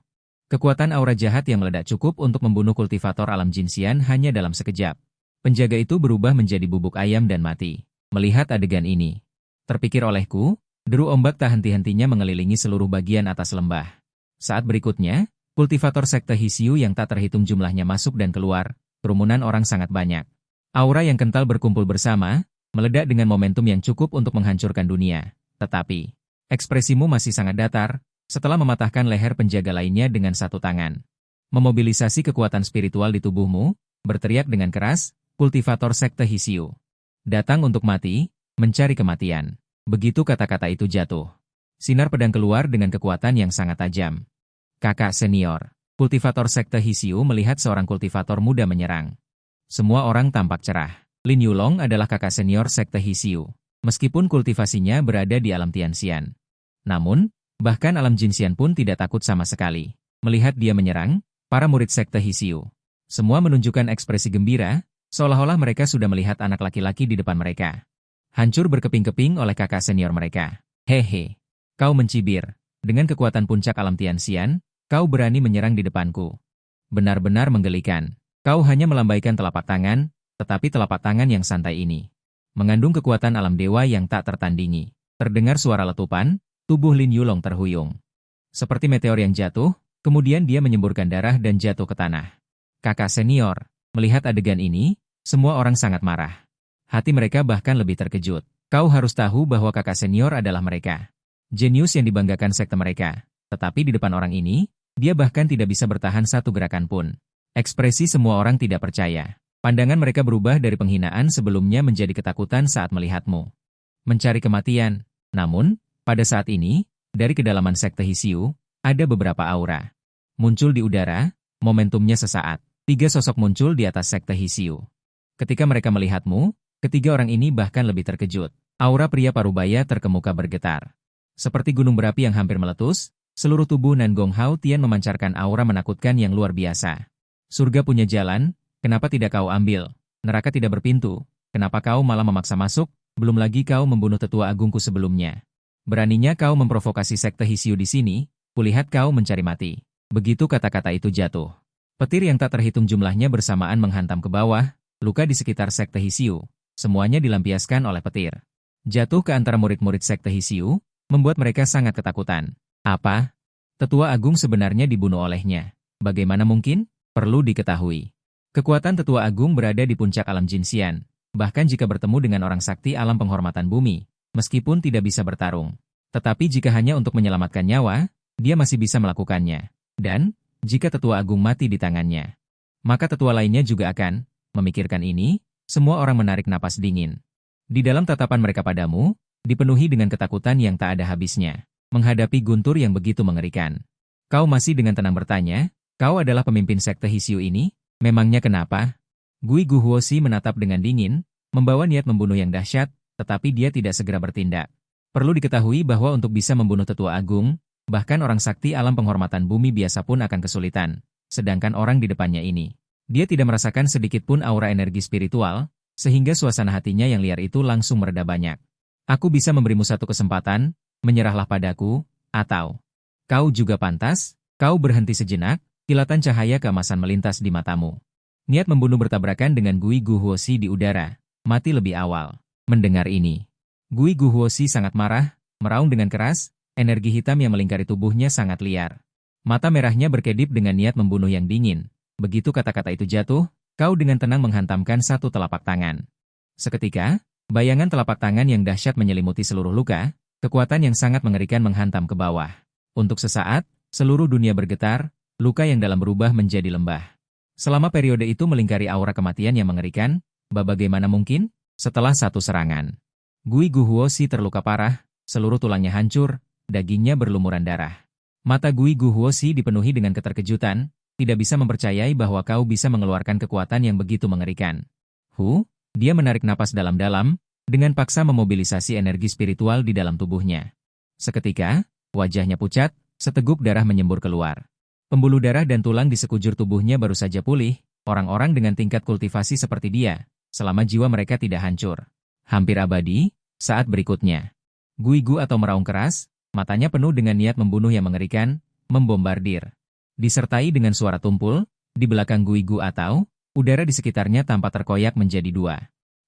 kekuatan aura jahat yang meledak cukup untuk membunuh kultivator alam jinsian hanya dalam sekejap. Penjaga itu berubah menjadi bubuk ayam dan mati. Melihat adegan ini, terpikir olehku, deru ombak tak henti-hentinya mengelilingi seluruh bagian atas lembah. Saat berikutnya, kultivator sekte Hisiu yang tak terhitung jumlahnya masuk dan keluar, kerumunan orang sangat banyak. Aura yang kental berkumpul bersama, meledak dengan momentum yang cukup untuk menghancurkan dunia. Tetapi, ekspresimu masih sangat datar, setelah mematahkan leher penjaga lainnya dengan satu tangan. Memobilisasi kekuatan spiritual di tubuhmu, berteriak dengan keras, "Kultivator sekte Hisiu, datang untuk mati, mencari kematian." Begitu kata-kata itu jatuh, sinar pedang keluar dengan kekuatan yang sangat tajam. "Kakak senior." Kultivator sekte Hisiu melihat seorang kultivator muda menyerang. Semua orang tampak cerah. Lin Yulong adalah kakak senior sekte Hisiu. Meskipun kultivasinya berada di alam Tianxian. Namun, bahkan alam Jinxian pun tidak takut sama sekali. Melihat dia menyerang, para murid sekte Hisiu. Semua menunjukkan ekspresi gembira, seolah-olah mereka sudah melihat anak laki-laki di depan mereka. Hancur berkeping-keping oleh kakak senior mereka. Hehe, kau mencibir. Dengan kekuatan puncak alam Tianxian, kau berani menyerang di depanku. Benar-benar menggelikan. Kau hanya melambaikan telapak tangan, tetapi telapak tangan yang santai ini mengandung kekuatan alam dewa yang tak tertandingi. Terdengar suara letupan, tubuh Lin Yulong terhuyung. Seperti meteor yang jatuh, kemudian dia menyemburkan darah dan jatuh ke tanah. Kakak senior, melihat adegan ini, semua orang sangat marah. Hati mereka bahkan lebih terkejut. Kau harus tahu bahwa kakak senior adalah mereka. Jenius yang dibanggakan sekte mereka. Tetapi di depan orang ini, dia bahkan tidak bisa bertahan satu gerakan pun. Ekspresi semua orang tidak percaya. Pandangan mereka berubah dari penghinaan sebelumnya menjadi ketakutan saat melihatmu. Mencari kematian. Namun, pada saat ini, dari kedalaman sekte Hisiu, ada beberapa aura. Muncul di udara, momentumnya sesaat. 3 sosok muncul di atas sekte Hisiu. Ketika mereka melihatmu, ketiga orang ini bahkan lebih terkejut. Aura pria parubaya terkemuka bergetar. Seperti gunung berapi yang hampir meletus, seluruh tubuh Nan Gong Hao Tian memancarkan aura menakutkan yang luar biasa. Surga punya jalan, kenapa tidak kau ambil? Neraka tidak berpintu, kenapa kau malah memaksa masuk? Belum lagi kau membunuh tetua agungku sebelumnya. Beraninya kau memprovokasi sekte Hisiu di sini, kulihat kau mencari mati. Begitu kata-kata itu jatuh. Petir yang tak terhitung jumlahnya bersamaan menghantam ke bawah, luka di sekitar sekte Hisiu. Semuanya dilampiaskan oleh petir. Jatuh ke antara murid-murid sekte Hisiu, membuat mereka sangat ketakutan. Apa? Tetua Agung sebenarnya dibunuh olehnya. Bagaimana mungkin? Perlu diketahui. Kekuatan Tetua Agung berada di puncak alam Jinxian. Bahkan jika bertemu dengan orang sakti alam penghormatan bumi, meskipun tidak bisa bertarung. Tetapi jika hanya untuk menyelamatkan nyawa, dia masih bisa melakukannya. Dan, jika Tetua Agung mati di tangannya, maka tetua lainnya juga akan. Memikirkan ini, semua orang menarik napas dingin. Di dalam tatapan mereka padamu, dipenuhi dengan ketakutan yang tak ada habisnya. Menghadapi guntur yang begitu mengerikan. Kau masih dengan tenang bertanya, kau adalah pemimpin sekte Hisiu ini? Memangnya kenapa? Gui Gu Huosi menatap dengan dingin, membawa niat membunuh yang dahsyat, tetapi dia tidak segera bertindak. Perlu diketahui bahwa untuk bisa membunuh tetua agung, bahkan orang sakti alam penghormatan bumi biasa pun akan kesulitan. Sedangkan orang di depannya ini, dia tidak merasakan sedikit pun aura energi spiritual, sehingga suasana hatinya yang liar itu langsung mereda banyak. Aku bisa memberimu satu kesempatan, menyerahlah padaku, atau kau juga pantas. Kau berhenti sejenak, kilatan cahaya keemasan melintas di matamu. Niat membunuh bertabrakan dengan Gui Gu Huosi di udara, mati lebih awal. Mendengar ini, Gui Gu Huosi sangat marah, meraung dengan keras, energi hitam yang melingkari tubuhnya sangat liar. Mata merahnya berkedip dengan niat membunuh yang dingin. Begitu kata-kata itu jatuh, kau dengan tenang menghantamkan satu telapak tangan. Seketika, bayangan telapak tangan yang dahsyat menyelimuti seluruh luka, kekuatan yang sangat mengerikan menghantam ke bawah. Untuk sesaat, seluruh dunia bergetar, luka yang dalam berubah menjadi lembah. Selama periode itu melingkari aura kematian yang mengerikan, bagaimana mungkin? Setelah satu serangan, Gui Gu Huosi terluka parah, seluruh tulangnya hancur, dagingnya berlumuran darah. Mata Gui Gu Huosi dipenuhi dengan keterkejutan, tidak bisa mempercayai bahwa kau bisa mengeluarkan kekuatan yang begitu mengerikan. Dia menarik napas dalam-dalam, dengan paksa memobilisasi energi spiritual di dalam tubuhnya. Seketika, wajahnya pucat, seteguk darah menyembur keluar. Pembuluh darah dan tulang di sekujur tubuhnya baru saja pulih, orang-orang dengan tingkat kultivasi seperti dia, selama jiwa mereka tidak hancur. Hampir abadi, saat berikutnya. Gui Gu atau meraung keras, matanya penuh dengan niat membunuh yang mengerikan, membombardir. Disertai dengan suara tumpul, di belakang Gui Gu atau, udara di sekitarnya tampak terkoyak menjadi dua.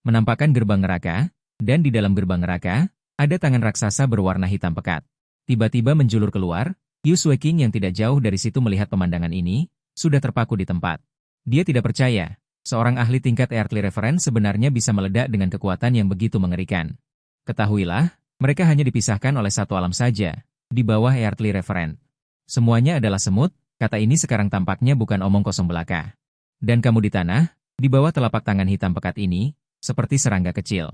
Menampakkan gerbang neraka, dan di dalam gerbang neraka, ada tangan raksasa berwarna hitam pekat. Tiba-tiba menjulur keluar, Yu Sueking yang tidak jauh dari situ melihat pemandangan ini, sudah terpaku di tempat. Dia tidak percaya, seorang ahli tingkat Earthly Reference sebenarnya bisa meledak dengan kekuatan yang begitu mengerikan. Ketahuilah, mereka hanya dipisahkan oleh satu alam saja, di bawah Earthly Reference. Semuanya adalah semut, kata ini sekarang tampaknya bukan omong kosong belaka. Dan kamu di tanah, di bawah telapak tangan hitam pekat ini, seperti serangga kecil.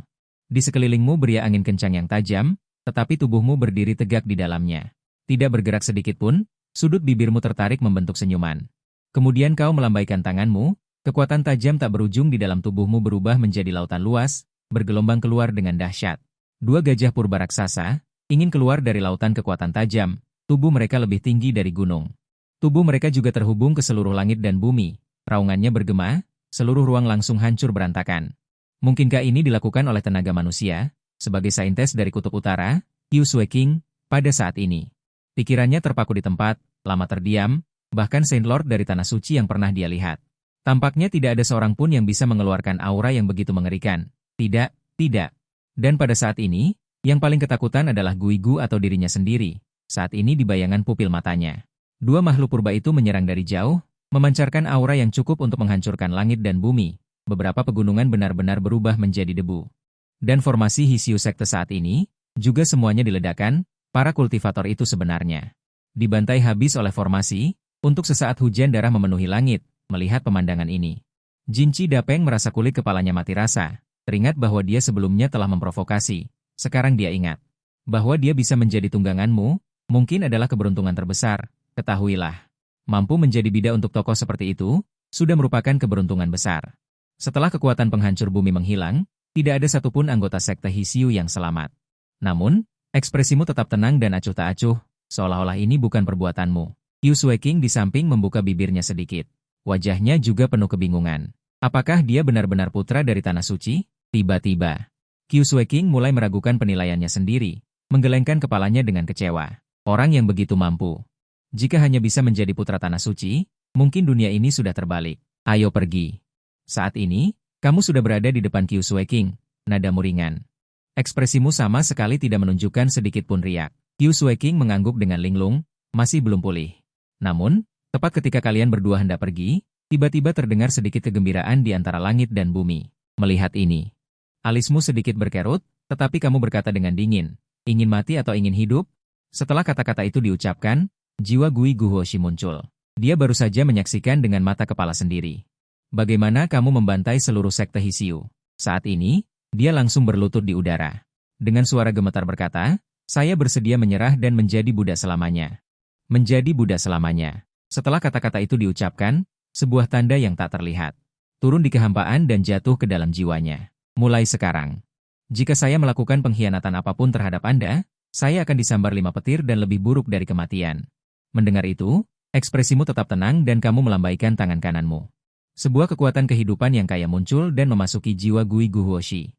Di sekelilingmu beria angin kencang yang tajam, tetapi tubuhmu berdiri tegak di dalamnya. Tidak bergerak sedikit pun, sudut bibirmu tertarik membentuk senyuman. Kemudian kau melambaikan tanganmu, Kekuatan tajam tak berujung di dalam tubuhmu berubah menjadi lautan luas, bergelombang keluar dengan dahsyat. Dua gajah purba raksasa ingin keluar dari lautan kekuatan tajam. Tubuh mereka lebih tinggi dari gunung. Tubuh mereka juga terhubung ke seluruh langit dan bumi. Raungannya bergema, seluruh ruang langsung hancur berantakan. Mungkinkah ini dilakukan oleh tenaga manusia? Sebagai saintis dari Kutub Utara, Qiu Sueking, pada saat ini. Pikirannya terpaku di tempat, lama terdiam, bahkan Saint Lord dari Tanah Suci yang pernah dia lihat. Tampaknya tidak ada seorang pun yang bisa mengeluarkan aura yang begitu mengerikan. Tidak, tidak. Dan pada saat ini, yang paling ketakutan adalah Guigu atau dirinya sendiri. Saat ini di bayangan pupil matanya. Dua makhluk purba itu menyerang dari jauh, memancarkan aura yang cukup untuk menghancurkan langit dan bumi. Beberapa pegunungan benar-benar berubah menjadi debu. Dan formasi Hisyu Sekte saat ini, juga semuanya diledakkan, para kultivator itu sebenarnya dibantai habis oleh formasi, untuk sesaat hujan darah memenuhi langit. Melihat pemandangan ini, Jinchi Dapeng merasa kulit kepalanya mati rasa. Teringat bahwa dia sebelumnya telah memprovokasi. Sekarang dia ingat bahwa dia bisa menjadi tungganganmu, mungkin adalah keberuntungan terbesar. Ketahuilah, mampu menjadi bida untuk tokoh seperti itu, sudah merupakan keberuntungan besar. Setelah kekuatan penghancur bumi menghilang, tidak ada satupun anggota sekte Hisyu yang selamat. Namun, ekspresimu tetap tenang dan acuh tak acuh, seolah-olah ini bukan perbuatanmu. Qiu Sueking di samping membuka bibirnya sedikit. Wajahnya juga penuh kebingungan. Apakah dia benar-benar putra dari Tanah Suci? Tiba-tiba, Qiu Sueking mulai meragukan penilaiannya sendiri, menggelengkan kepalanya dengan kecewa. Orang yang begitu mampu. Jika hanya bisa menjadi putra Tanah Suci, mungkin dunia ini sudah terbalik. Ayo pergi. Saat ini, kamu sudah berada di depan Qiu Sueking, nadamu ringan. Ekspresimu sama sekali tidak menunjukkan sedikit pun riak. Qiu Sueking mengangguk dengan linglung, masih belum pulih. Namun, tepat ketika kalian berdua hendak pergi, tiba-tiba terdengar sedikit kegembiraan di antara langit dan bumi. Melihat ini, alismu sedikit berkerut, tetapi kamu berkata dengan dingin, ingin mati atau ingin hidup? Setelah kata-kata itu diucapkan, jiwa Gui Guhoshi muncul. Dia baru saja menyaksikan dengan mata kepala sendiri. Bagaimana kamu membantai seluruh sekte Hisyu? Saat ini, dia langsung berlutut di udara. Dengan suara gemetar berkata, saya bersedia menyerah dan menjadi budak selamanya. Menjadi budak selamanya. Setelah kata-kata itu diucapkan, sebuah tanda yang tak terlihat turun di kehampaan dan jatuh ke dalam jiwanya. Mulai sekarang, jika saya melakukan pengkhianatan apapun terhadap Anda, saya akan disambar 5 petir dan lebih buruk dari kematian. Mendengar itu, ekspresimu tetap tenang dan kamu melambaikan tangan kananmu. Sebuah kekuatan kehidupan yang kaya muncul dan memasuki jiwa Gui Guhoshi.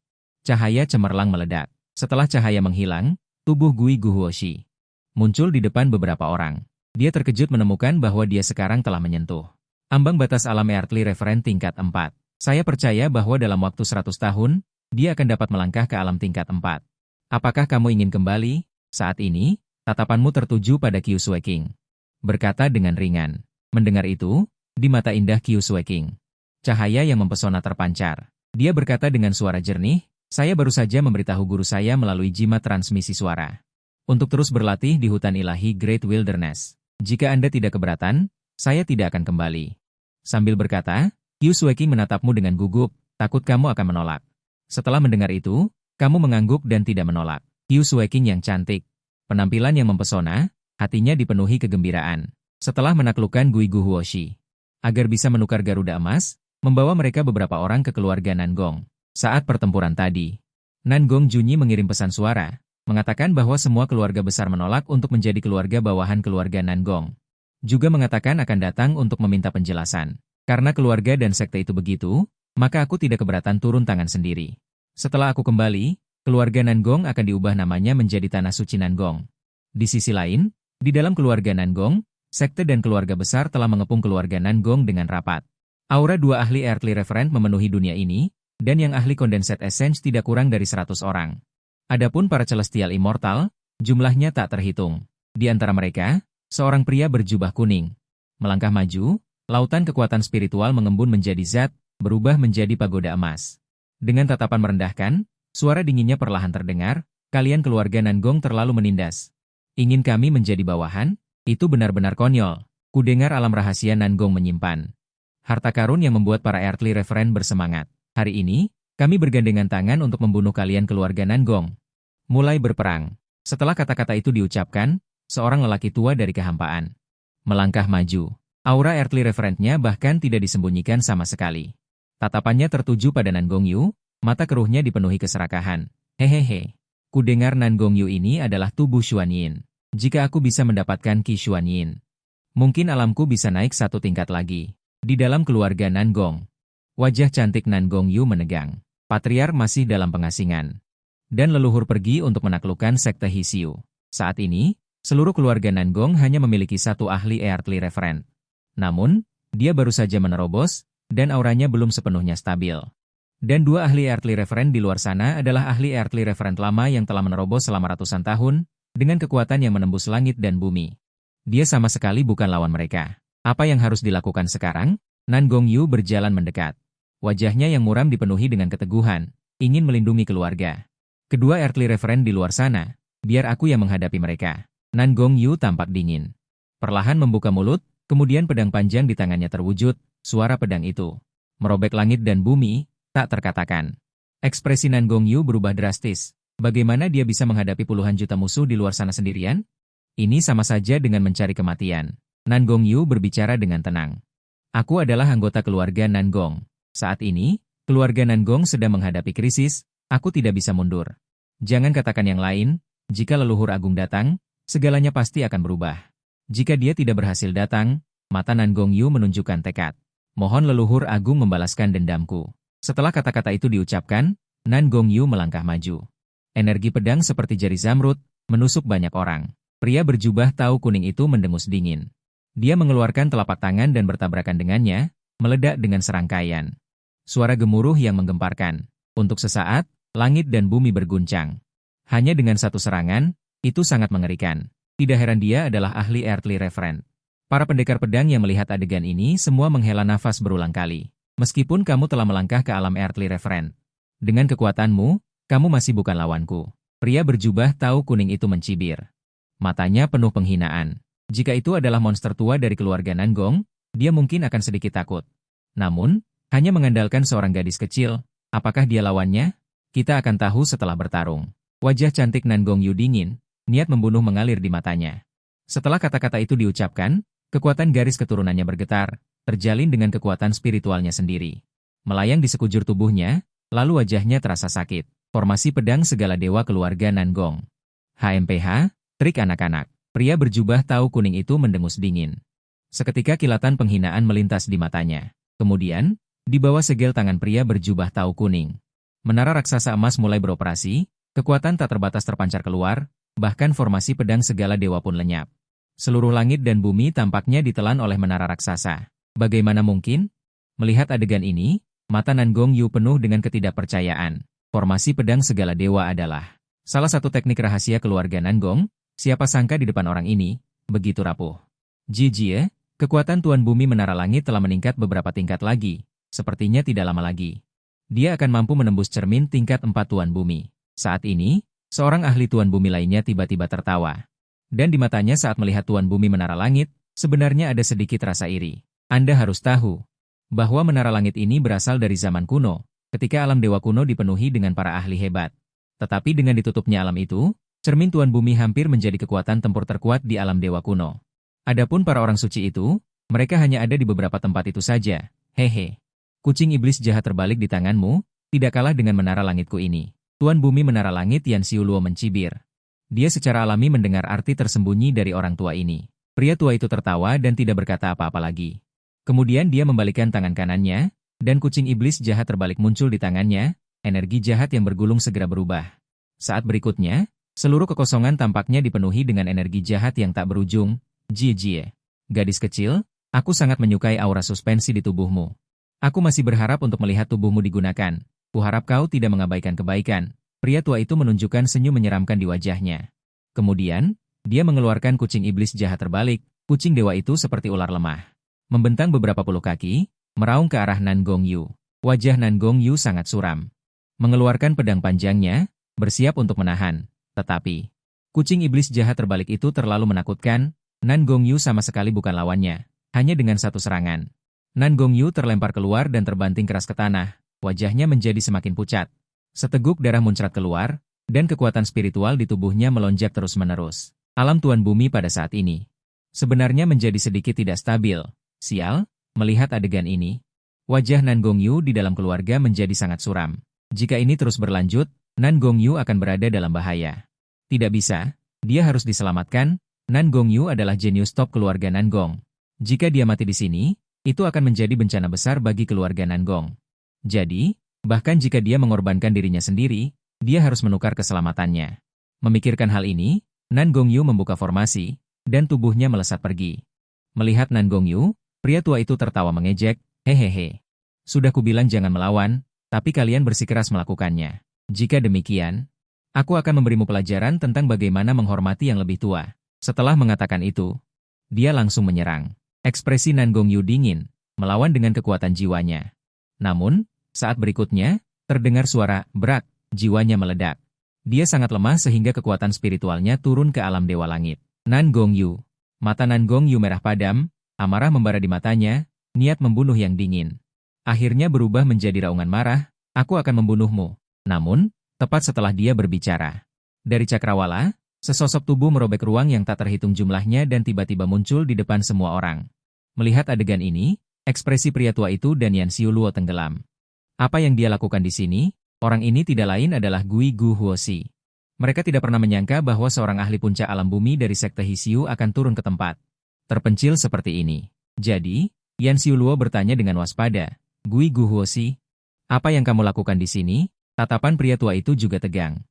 Cahaya cemerlang meledak. Setelah cahaya menghilang, tubuh Gui Guhoshi muncul di depan beberapa orang. Dia terkejut menemukan bahwa dia sekarang telah menyentuh ambang batas alam earthly referent tingkat 4. Saya percaya bahwa dalam waktu 100 tahun, dia akan dapat melangkah ke alam tingkat 4. Apakah kamu ingin kembali? Saat ini, tatapanmu tertuju pada Qiu Sueking. Berkata dengan ringan. Mendengar itu, di mata indah Qiu Sueking, cahaya yang mempesona terpancar. Dia berkata dengan suara jernih, saya baru saja memberitahu guru saya melalui jimat transmisi suara. Untuk terus berlatih di hutan ilahi Great Wilderness. Jika Anda tidak keberatan, saya tidak akan kembali. Sambil berkata, Qiu Sueking menatapmu dengan gugup, takut kamu akan menolak. Setelah mendengar itu, kamu mengangguk dan tidak menolak. Qiu Sueking yang cantik, penampilan yang mempesona, hatinya dipenuhi kegembiraan. Setelah menaklukkan Gui Guhoshi, agar bisa menukar Garuda emas, membawa mereka beberapa orang ke keluarga Nangong. Saat pertempuran tadi, Nangong Junyi mengirim pesan suara, mengatakan bahwa semua keluarga besar menolak untuk menjadi keluarga bawahan keluarga Nangong. Juga mengatakan akan datang untuk meminta penjelasan. Karena keluarga dan sekte itu begitu, maka aku tidak keberatan turun tangan sendiri. Setelah aku kembali, keluarga Nangong akan diubah namanya menjadi Tanah Suci Nangong. Di sisi lain, di dalam keluarga Nangong, sekte dan keluarga besar telah mengepung keluarga Nangong dengan rapat. Aura 2 ahli earthly referent memenuhi dunia ini, dan yang ahli condensed essence tidak kurang dari 100 orang. Adapun para celestial immortal, jumlahnya tak terhitung. Di antara mereka, seorang pria berjubah kuning melangkah maju, lautan kekuatan spiritual mengembun menjadi zat, berubah menjadi pagoda emas. Dengan tatapan merendahkan, suara dinginnya perlahan terdengar, kalian keluarga Nangong terlalu menindas. Ingin kami menjadi bawahan? Itu benar-benar konyol. Kudengar alam rahasia Nangong menyimpan harta karun yang membuat para earthly referent bersemangat. Hari ini, kami bergandengan tangan untuk membunuh kalian keluarga Nangong. Mulai berperang. Setelah kata-kata itu diucapkan, seorang lelaki tua dari kehampaan melangkah maju. Aura earthly referentnya bahkan tidak disembunyikan sama sekali. Tatapannya tertuju pada Nan Gongyu, mata keruhnya dipenuhi keserakahan. Hehehe. Ku dengar Nan Gongyu ini adalah tubuh Xuanyin. Jika aku bisa mendapatkan Qi Xuanyin, mungkin alamku bisa naik satu tingkat lagi. Di dalam keluarga Nan Gong, wajah cantik Nan Gongyu menegang. Patriark masih dalam pengasingan. Dan leluhur pergi untuk menaklukkan sekte Hisiu. Saat ini, seluruh keluarga Nan Gong hanya memiliki satu ahli earthly referent. Namun, dia baru saja menerobos, dan auranya belum sepenuhnya stabil. Dan dua ahli earthly referent di luar sana adalah ahli earthly referent lama yang telah menerobos selama ratusan tahun, dengan kekuatan yang menembus langit dan bumi. Dia sama sekali bukan lawan mereka. Apa yang harus dilakukan sekarang? Nan Gongyu berjalan mendekat. Wajahnya yang muram dipenuhi dengan keteguhan, ingin melindungi keluarga. Kedua earthly referent di luar sana, biar aku yang menghadapi mereka. Nan Gongyu tampak dingin. Perlahan membuka mulut, kemudian pedang panjang di tangannya terwujud, suara pedang itu merobek langit dan bumi, tak terkatakan. Ekspresi Nan Gongyu berubah drastis. Bagaimana dia bisa menghadapi puluhan juta musuh di luar sana sendirian? Ini sama saja dengan mencari kematian. Nan Gongyu berbicara dengan tenang. Aku adalah anggota keluarga Nan Gong. Saat ini, keluarga Nan Gong sedang menghadapi krisis, aku tidak bisa mundur. Jangan katakan yang lain, jika leluhur agung datang, segalanya pasti akan berubah. Jika dia tidak berhasil datang, mata Nan Gongyu menunjukkan tekad. Mohon leluhur agung membalaskan dendamku. Setelah kata-kata itu diucapkan, Nan Gongyu melangkah maju. Energi pedang seperti jari zamrud, menusuk banyak orang. Pria berjubah tahu kuning itu mendengus dingin. Dia mengeluarkan telapak tangan dan bertabrakan dengannya, meledak dengan serangkaian suara gemuruh yang menggemparkan. Untuk sesaat, langit dan bumi berguncang. Hanya dengan satu serangan, itu sangat mengerikan. Tidak heran dia adalah ahli earthly referent. Para pendekar pedang yang melihat adegan ini semua menghela nafas berulang kali. Meskipun kamu telah melangkah ke alam earthly referent, dengan kekuatanmu, kamu masih bukan lawanku. Pria berjubah tahu kuning itu mencibir. Matanya penuh penghinaan. Jika itu adalah monster tua dari keluarga Nan Gong, dia mungkin akan sedikit takut. Namun, hanya mengandalkan seorang gadis kecil, apakah dia lawannya? Kita akan tahu setelah bertarung. Wajah cantik Nan Gongyu dingin, niat membunuh mengalir di matanya. Setelah kata-kata itu diucapkan, kekuatan garis keturunannya bergetar, terjalin dengan kekuatan spiritualnya sendiri. Melayang di sekujur tubuhnya, lalu wajahnya terasa sakit. Formasi pedang segala dewa keluarga Nan Gong. HMPH, trik anak-anak. Pria berjubah tahu kuning itu mendengus dingin. Seketika kilatan penghinaan melintas di matanya. Kemudian, di bawah segel tangan pria berjubah tahu kuning, menara raksasa emas mulai beroperasi, kekuatan tak terbatas terpancar keluar, bahkan formasi pedang segala dewa pun lenyap. Seluruh langit dan bumi tampaknya ditelan oleh menara raksasa. Bagaimana mungkin? Melihat adegan ini, mata Nan Gongyu penuh dengan ketidakpercayaan. Formasi pedang segala dewa adalah salah satu teknik rahasia keluarga Nan Gong. Siapa sangka di depan orang ini, begitu rapuh. Jijie, kekuatan Tuan Bumi Menara Langit telah meningkat beberapa tingkat lagi. Sepertinya tidak lama lagi dia akan mampu menembus cermin tingkat 4 Tuan Bumi. Saat ini, seorang ahli Tuan Bumi lainnya tiba-tiba tertawa. Dan di matanya saat melihat Tuan Bumi Menara Langit, sebenarnya ada sedikit rasa iri. Anda harus tahu bahwa Menara Langit ini berasal dari zaman kuno, ketika alam dewa kuno dipenuhi dengan para ahli hebat. Tetapi dengan ditutupnya alam itu, cermin Tuan Bumi hampir menjadi kekuatan tempur terkuat di alam dewa kuno. Adapun para orang suci itu, mereka hanya ada di beberapa tempat itu saja. Hehe. Kucing iblis jahat terbalik di tanganmu, tidak kalah dengan menara langitku ini. Tuan Bumi Menara Langit Yan Xiuluo mencibir. Dia secara alami mendengar arti tersembunyi dari orang tua ini. Pria tua itu tertawa dan tidak berkata apa-apa lagi. Kemudian dia membalikkan tangan kanannya, dan kucing iblis jahat terbalik muncul di tangannya, energi jahat yang bergulung segera berubah. Saat berikutnya, seluruh kekosongan tampaknya dipenuhi dengan energi jahat yang tak berujung. Jie. Gadis kecil, aku sangat menyukai aura suspensi di tubuhmu. Aku masih berharap untuk melihat tubuhmu digunakan. Kuharap kau tidak mengabaikan kebaikan. Pria tua itu menunjukkan senyum menyeramkan di wajahnya. Kemudian, dia mengeluarkan kucing iblis jahat terbalik. Kucing dewa itu seperti ular lemah. Membentang beberapa puluh kaki, meraung ke arah Nan Gongyu. Wajah Nan Gongyu sangat suram. Mengeluarkan pedang panjangnya, bersiap untuk menahan. Tetapi, kucing iblis jahat terbalik itu terlalu menakutkan. Nan Gongyu sama sekali bukan lawannya. Hanya dengan satu serangan, Nan Gongyu terlempar keluar dan terbanting keras ke tanah. Wajahnya menjadi semakin pucat. Seteguk darah muncrat keluar, dan kekuatan spiritual di tubuhnya melonjak terus-menerus. Alam Tuan Bumi pada saat ini sebenarnya menjadi sedikit tidak stabil. Sial, melihat adegan ini, wajah Nan Gongyu di dalam keluarga menjadi sangat suram. Jika ini terus berlanjut, Nan Gongyu akan berada dalam bahaya. Tidak bisa, dia harus diselamatkan. Nan Gongyu adalah jenius top keluarga Nangong. Jika dia mati di sini, itu akan menjadi bencana besar bagi keluarga Nangong. Jadi, bahkan jika dia mengorbankan dirinya sendiri, dia harus menukar keselamatannya. Memikirkan hal ini, Nan Gongyu membuka formasi, dan tubuhnya melesat pergi. Melihat Nan Gongyu, pria tua itu tertawa mengejek, hehehe. Sudah kubilang jangan melawan, tapi kalian bersikeras melakukannya. Jika demikian, aku akan memberimu pelajaran tentang bagaimana menghormati yang lebih tua. Setelah mengatakan itu, dia langsung menyerang. Ekspresi Nan Gongyu dingin, melawan dengan kekuatan jiwanya. Namun, saat berikutnya, terdengar suara, brak, jiwanya meledak. Dia sangat lemah sehingga kekuatan spiritualnya turun ke alam dewa langit. Nan Gongyu. Mata Nan Gongyu merah padam, amarah membara di matanya, niat membunuh yang dingin. Akhirnya berubah menjadi raungan marah, aku akan membunuhmu. Namun, tepat setelah dia berbicara, dari cakrawala, sesosok tubuh merobek ruang yang tak terhitung jumlahnya dan tiba-tiba muncul di depan semua orang. Melihat adegan ini, ekspresi pria tua itu dan Yan Xiuluo tenggelam. Apa yang dia lakukan di sini? Orang ini tidak lain adalah Gui Gu Huoshi. Mereka tidak pernah menyangka bahwa seorang ahli puncak alam bumi dari sekte Hisiu akan turun ke tempat terpencil seperti ini. Jadi, Yan Xiuluo bertanya dengan waspada, Gui Gu Huoshi, apa yang kamu lakukan di sini? Tatapan pria tua itu juga tegang.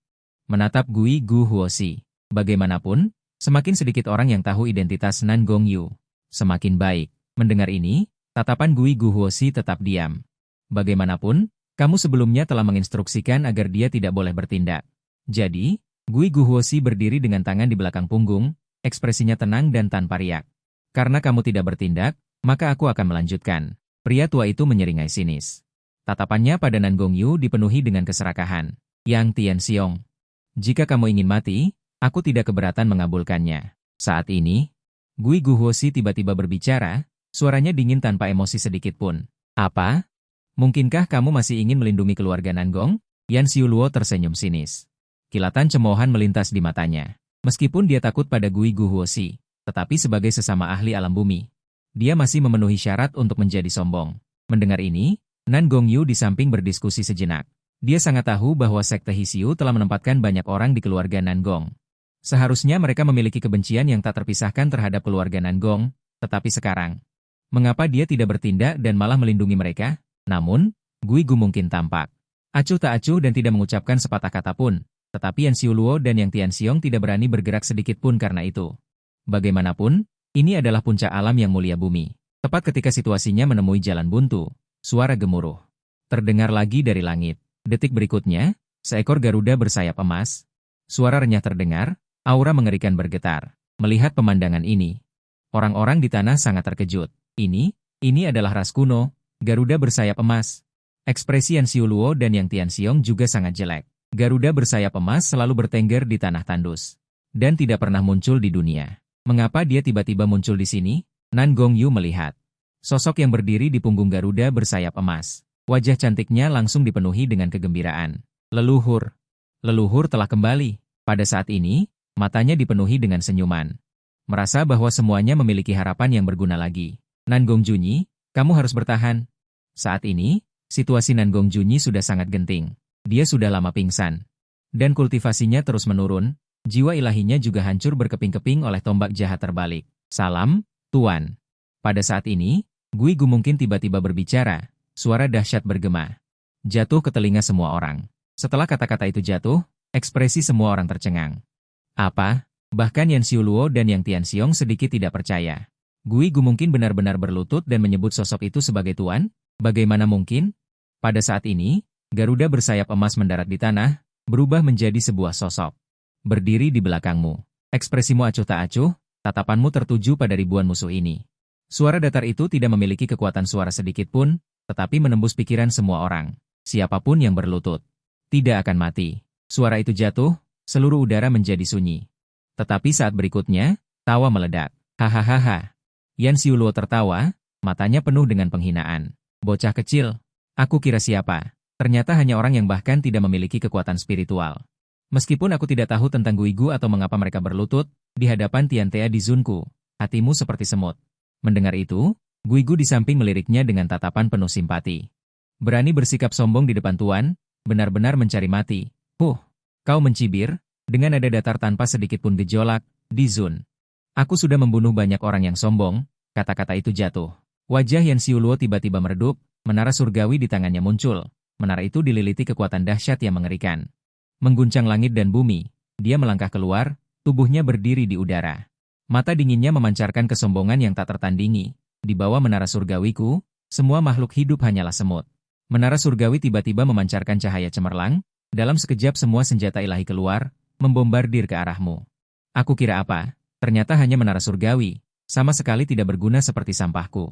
Menatap Gui Gu Huoshi. Bagaimanapun, semakin sedikit orang yang tahu identitas Nan Gongyu, semakin baik. Mendengar ini, tatapan Gui Gu Huoshi tetap diam. Bagaimanapun, kamu sebelumnya telah menginstruksikan agar dia tidak boleh bertindak. Jadi, Gui Gu Huoshi berdiri dengan tangan di belakang punggung, ekspresinya tenang dan tanpa riak. Karena kamu tidak bertindak, maka aku akan melanjutkan. Pria tua itu menyeringai sinis. Tatapannya pada Nan Gongyu dipenuhi dengan keserakahan. Yang Tianxiong, jika kamu ingin mati, aku tidak keberatan mengabulkannya. Saat ini, Gui Gu Huoshi tiba-tiba berbicara, suaranya dingin tanpa emosi sedikit pun. Apa? Mungkinkah kamu masih ingin melindungi keluarga Nangong? Yan Xiuluo tersenyum sinis. Kilatan cemoohan melintas di matanya. Meskipun dia takut pada Gui Gu Huoshi, tetapi sebagai sesama ahli alam bumi, dia masih memenuhi syarat untuk menjadi sombong. Mendengar ini, Nan Gongyu di samping berdiskusi sejenak. Dia sangat tahu bahwa sekte Hisiu telah menempatkan banyak orang di keluarga Nangong. Seharusnya mereka memiliki kebencian yang tak terpisahkan terhadap keluarga Nangong, tetapi sekarang, mengapa dia tidak bertindak dan malah melindungi mereka? Namun, Gui Gu mungkin tampak acuh tak acuh dan tidak mengucapkan sepatah kata pun, tetapi Yan Xiuluo dan Yang Tianxiong tidak berani bergerak sedikit pun karena itu. Bagaimanapun, ini adalah puncak alam yang mulia bumi. Tepat ketika situasinya menemui jalan buntu, suara gemuruh terdengar lagi dari langit. Detik berikutnya, seekor Garuda bersayap emas. Suara renyah terdengar, aura mengerikan bergetar. Melihat pemandangan ini, orang-orang di tanah sangat terkejut. Ini adalah ras kuno, Garuda bersayap emas. Ekspresi Yan Xiuluo dan Yang Tianxiong juga sangat jelek. Garuda bersayap emas selalu bertengger di tanah tandus, dan tidak pernah muncul di dunia. Mengapa dia tiba-tiba muncul di sini? Nan Gongyu melihat sosok yang berdiri di punggung Garuda bersayap emas. Wajah cantiknya langsung dipenuhi dengan kegembiraan. Leluhur telah kembali. Pada saat ini, matanya dipenuhi dengan senyuman. Merasa bahwa semuanya memiliki harapan yang berguna lagi. Nan Gongjunyi, kamu harus bertahan. Saat ini, situasi Nan Gongjunyi sudah sangat genting. Dia sudah lama pingsan. Dan kultivasinya terus menurun, jiwa ilahinya juga hancur berkeping-keping oleh tombak jahat terbalik. Salam, Tuan. Pada saat ini, Gui Gu mungkin tiba-tiba berbicara. Suara dahsyat bergema. Jatuh ke telinga semua orang. Setelah kata-kata itu jatuh, ekspresi semua orang tercengang. Apa? Bahkan Yan Xiuluo dan Yang Tianxiong sedikit tidak percaya. Gui Gu mungkin benar-benar berlutut dan menyebut sosok itu sebagai tuan? Bagaimana mungkin? Pada saat ini, Garuda bersayap emas mendarat di tanah, berubah menjadi sebuah sosok. Berdiri di belakangmu. Ekspresimu acuh tak acuh, tatapanmu tertuju pada ribuan musuh ini. Suara datar itu tidak memiliki kekuatan suara sedikit pun, tetapi menembus pikiran semua orang. Siapapun yang berlutut tidak akan mati. Suara itu jatuh, seluruh udara menjadi sunyi. Tetapi saat berikutnya, tawa meledak. Hahaha. Yan Xiuluo tertawa, matanya penuh dengan penghinaan. Bocah kecil, aku kira siapa? Ternyata hanya orang yang bahkan tidak memiliki kekuatan spiritual. Meskipun aku tidak tahu tentang Gui Gu atau mengapa mereka berlutut, di hadapan Tiantea di Zunku, hatimu seperti semut. Mendengar itu, Guigu di samping meliriknya dengan tatapan penuh simpati. Berani bersikap sombong di depan Tuan, benar-benar mencari mati. Kau mencibir, dengan nada datar tanpa sedikit pun gejolak, Di Zun. Aku sudah membunuh banyak orang yang sombong, kata-kata itu jatuh. Wajah Yan Xiuluo tiba-tiba meredup, menara surgawi di tangannya muncul. Menara itu dililiti kekuatan dahsyat yang mengerikan. Mengguncang langit dan bumi, dia melangkah keluar, tubuhnya berdiri di udara. Mata dinginnya memancarkan kesombongan yang tak tertandingi. Di bawah menara surgawiku, semua makhluk hidup hanyalah semut. Menara surgawi tiba-tiba memancarkan cahaya cemerlang, dalam sekejap semua senjata ilahi keluar, membombardir ke arahmu. Aku kira apa? Ternyata hanya menara surgawi, sama sekali tidak berguna seperti sampahku.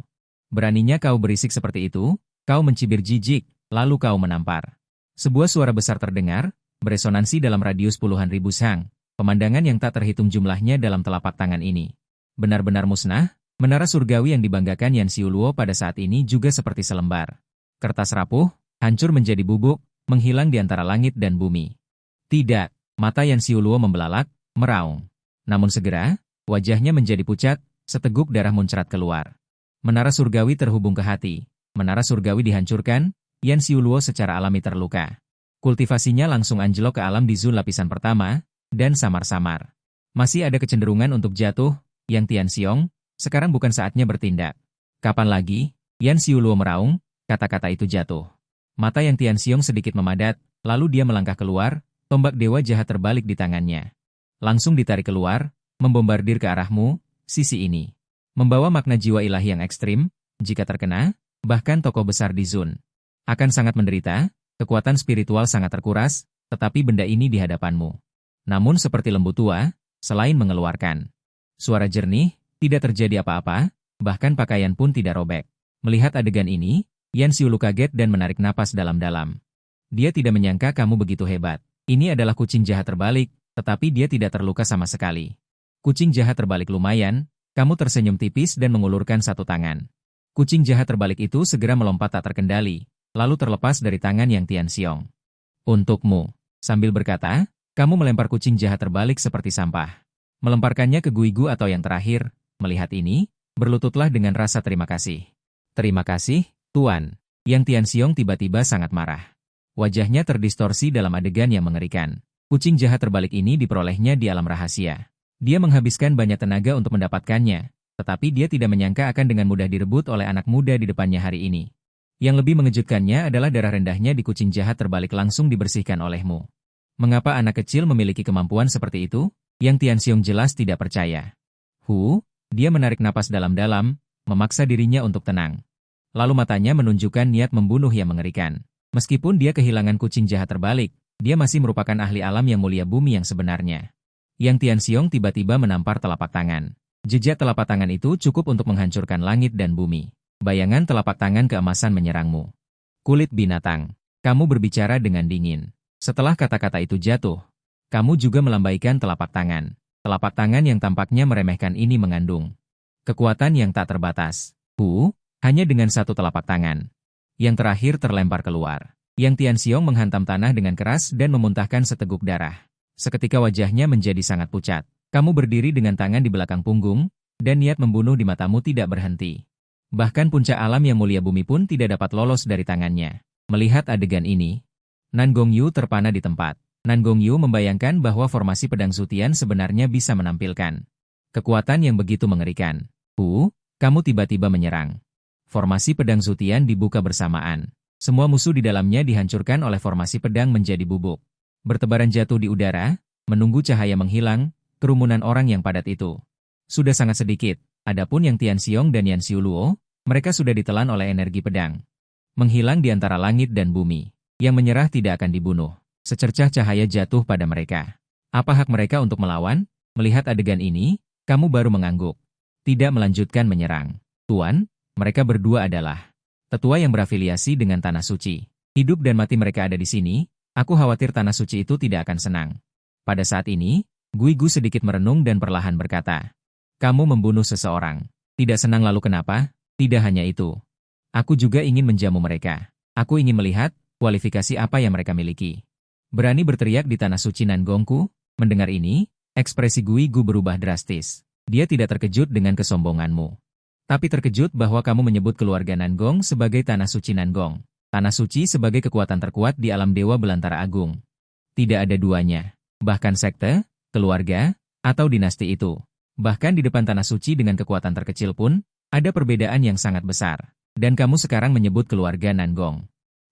Beraninya kau berisik seperti itu, kau mencibir jijik, lalu kau menampar. Sebuah suara besar terdengar, beresonansi dalam radius puluhan ribu sang, pemandangan yang tak terhitung jumlahnya dalam telapak tangan ini. Benar-benar musnah, menara surgawi yang dibanggakan Yan Xiuluo pada saat ini juga seperti selembar kertas rapuh, hancur menjadi bubuk, menghilang di antara langit dan bumi. Tidak, mata Yan Xiuluo membelalak, meraung. Namun segera, wajahnya menjadi pucat, seteguk darah muncrat keluar. Menara surgawi terhubung ke hati. Menara surgawi dihancurkan, Yan Xiuluo secara alami terluka. Kultivasinya langsung anjlok ke alam di Zun lapisan pertama, dan samar-samar. Masih ada kecenderungan untuk jatuh, Yang Tianxiong, sekarang bukan saatnya bertindak. Kapan lagi? Yan Xiuluo meraung, kata-kata itu jatuh. Mata Yang Tianxiong sedikit memadat, lalu dia melangkah keluar, tombak dewa jahat terbalik di tangannya. Langsung ditarik keluar, membombardir ke arahmu, sisi ini. Membawa makna jiwa ilahi yang ekstrim, jika terkena, bahkan tokoh besar di Zun akan sangat menderita, kekuatan spiritual sangat terkuras, tetapi benda ini di hadapanmu. Namun seperti lembu tua, selain mengeluarkan suara jernih, tidak terjadi apa-apa, bahkan pakaian pun tidak robek. Melihat adegan ini, Yan Xiuluo kaget dan menarik napas dalam-dalam. Dia tidak menyangka kamu begitu hebat. Ini adalah kucing jahat terbalik, tetapi dia tidak terluka sama sekali. Kucing jahat terbalik lumayan, kamu tersenyum tipis dan mengulurkan satu tangan. Kucing jahat terbalik itu segera melompat tak terkendali, lalu terlepas dari tangan Yang Tianxiong. Untukmu, sambil berkata, kamu melempar kucing jahat terbalik seperti sampah. Melemparkannya ke Guigu atau yang terakhir, melihat ini, berlututlah dengan rasa terima kasih. Terima kasih, Tuan. Yang Tianxiong tiba-tiba sangat marah. Wajahnya terdistorsi dalam adegan yang mengerikan. Kucing jahat terbalik ini diperolehnya di alam rahasia. Dia menghabiskan banyak tenaga untuk mendapatkannya, tetapi dia tidak menyangka akan dengan mudah direbut oleh anak muda di depannya hari ini. Yang lebih mengejutkannya adalah darah rendahnya di kucing jahat terbalik langsung dibersihkan olehmu. Mengapa anak kecil memiliki kemampuan seperti itu? Yang Tianxiong jelas tidak percaya. Dia menarik napas dalam-dalam, memaksa dirinya untuk tenang. Lalu matanya menunjukkan niat membunuh yang mengerikan. Meskipun dia kehilangan kucing jahat terbalik, dia masih merupakan ahli alam yang mulia bumi yang sebenarnya. Yang Tianxiong tiba-tiba menampar telapak tangan. Jejak telapak tangan itu cukup untuk menghancurkan langit dan bumi. Bayangan telapak tangan keemasan menyerangmu. Kulit binatang, kamu berbicara dengan dingin. Setelah kata-kata itu jatuh, kamu juga melambaikan telapak tangan. Telapak tangan yang tampaknya meremehkan ini mengandung kekuatan yang tak terbatas. Hanya dengan satu telapak tangan. Yang terakhir terlempar keluar. Yang Tianxiong menghantam tanah dengan keras dan memuntahkan seteguk darah. Seketika wajahnya menjadi sangat pucat. Kamu berdiri dengan tangan di belakang punggung, dan niat membunuh di matamu tidak berhenti. Bahkan puncak alam yang mulia bumi pun tidak dapat lolos dari tangannya. Melihat adegan ini, Nan Gongyu terpana di tempat. Nan Gongyu membayangkan bahwa formasi pedang Zutian sebenarnya bisa menampilkan kekuatan yang begitu mengerikan. Kamu tiba-tiba menyerang. Formasi pedang Zutian dibuka bersamaan. Semua musuh di dalamnya dihancurkan oleh formasi pedang menjadi bubuk. Bertebaran jatuh di udara, menunggu cahaya menghilang, kerumunan orang yang padat itu sudah sangat sedikit. Adapun Yang Tianxiong dan Yan Xiuluo, mereka sudah ditelan oleh energi pedang. Menghilang di antara langit dan bumi. Yang menyerah tidak akan dibunuh. Secercah cahaya jatuh pada mereka. Apa hak mereka untuk melawan? Melihat adegan ini, kamu baru mengangguk. Tidak melanjutkan menyerang. Tuan, mereka berdua adalah tetua yang berafiliasi dengan Tanah Suci. Hidup dan mati mereka ada di sini, aku khawatir Tanah Suci itu tidak akan senang. Pada saat ini, Guigu sedikit merenung dan perlahan berkata, kamu membunuh seseorang. Tidak senang lalu kenapa? Tidak hanya itu. Aku juga ingin menjamu mereka. Aku ingin melihat kualifikasi apa yang mereka miliki. Berani berteriak di Tanah Suci Nan Gongku? Mendengar ini, ekspresi Guigu berubah drastis. Dia tidak terkejut dengan kesombonganmu. Tapi terkejut bahwa kamu menyebut keluarga Nangong sebagai tanah suci Nangong. Tanah suci sebagai kekuatan terkuat di alam Dewa Belantara Agung. Tidak ada duanya. Bahkan sekte, keluarga, atau dinasti itu. Bahkan di depan tanah suci dengan kekuatan terkecil pun, ada perbedaan yang sangat besar. Dan kamu sekarang menyebut keluarga Nangong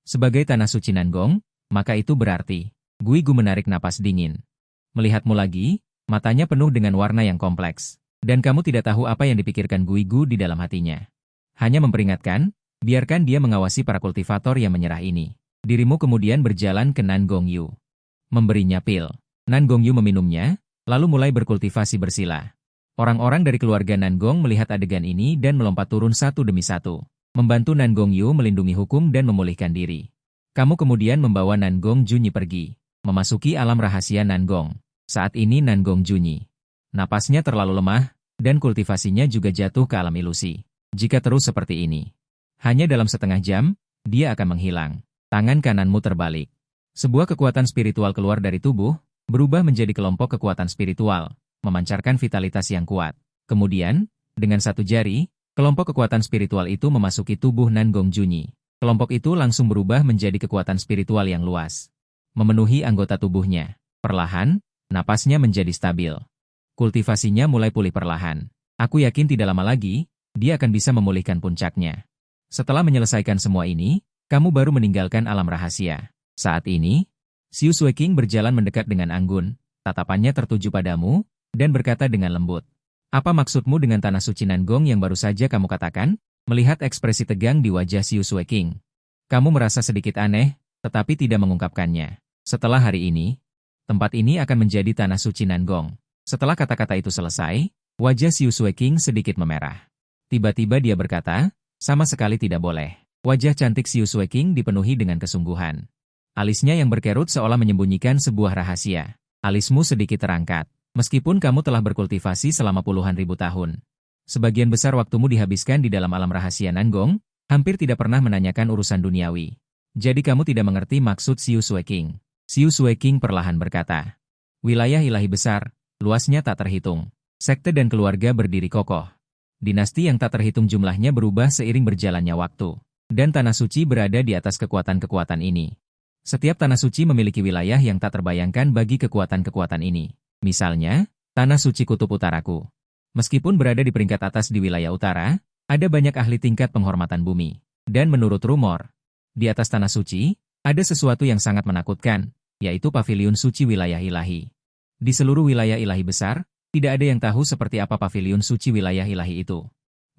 sebagai tanah suci Nangong, maka itu berarti, Gui Gu menarik napas dingin. Melihatmu lagi, matanya penuh dengan warna yang kompleks. Dan kamu tidak tahu apa yang dipikirkan Gui Gu di dalam hatinya. Hanya memperingatkan, biarkan dia mengawasi para kultivator yang menyerah ini. Dirimu kemudian berjalan ke Nangong Yu. Memberinya pil. Nangong Yu meminumnya, lalu mulai berkultivasi bersila. Orang-orang dari keluarga Nangong melihat adegan ini dan melompat turun satu demi satu. Membantu Nangong Yu melindungi hukum dan memulihkan diri. Kamu kemudian membawa Nangong Junyi pergi. Memasuki alam rahasia Nangong. Saat ini Nangong Junyi. Napasnya terlalu lemah, dan kultivasinya juga jatuh ke alam ilusi. Jika terus seperti ini, hanya dalam setengah jam, dia akan menghilang. Tangan kananmu terbalik. Sebuah kekuatan spiritual keluar dari tubuh, berubah menjadi kelompok kekuatan spiritual, memancarkan vitalitas yang kuat. Kemudian, dengan satu jari, kelompok kekuatan spiritual itu memasuki tubuh Nangong Junyi. Kelompok itu langsung berubah menjadi kekuatan spiritual yang luas. Memenuhi anggota tubuhnya. Perlahan, napasnya menjadi stabil. Kultivasinya mulai pulih perlahan. Aku yakin tidak lama lagi, dia akan bisa memulihkan puncaknya. Setelah menyelesaikan semua ini, kamu baru meninggalkan alam rahasia. Saat ini, Xiu Sueking berjalan mendekat dengan anggun, tatapannya tertuju padamu, dan berkata dengan lembut. Apa maksudmu dengan tanah suci Nangong yang baru saja kamu katakan? Melihat ekspresi tegang di wajah Xiu Sueking. Kamu merasa sedikit aneh, tetapi tidak mengungkapkannya. Setelah hari ini, tempat ini akan menjadi tanah suci Nangong. Setelah kata-kata itu selesai, wajah Xiu Sueking sedikit memerah. Tiba-tiba dia berkata, sama sekali tidak boleh. Wajah cantik Xiu Sueking dipenuhi dengan kesungguhan. Alisnya yang berkerut seolah menyembunyikan sebuah rahasia. Alismu sedikit terangkat, meskipun kamu telah berkultivasi selama puluhan ribu tahun. Sebagian besar waktumu dihabiskan di dalam alam rahasia Nangong, hampir tidak pernah menanyakan urusan duniawi. Jadi kamu tidak mengerti maksud Xiu Sueking. Xiu Sueking perlahan berkata, wilayah ilahi besar, luasnya tak terhitung. Sekte dan keluarga berdiri kokoh. Dinasti yang tak terhitung jumlahnya berubah seiring berjalannya waktu. Dan tanah suci berada di atas kekuatan-kekuatan ini. Setiap tanah suci memiliki wilayah yang tak terbayangkan bagi kekuatan-kekuatan ini. Misalnya, tanah suci kutub utaraku. Meskipun berada di peringkat atas di wilayah utara, ada banyak ahli tingkat penghormatan bumi. Dan menurut rumor, di atas tanah suci, ada sesuatu yang sangat menakutkan, yaitu paviliun suci wilayah ilahi. Di seluruh wilayah ilahi besar, tidak ada yang tahu seperti apa paviliun suci wilayah ilahi itu.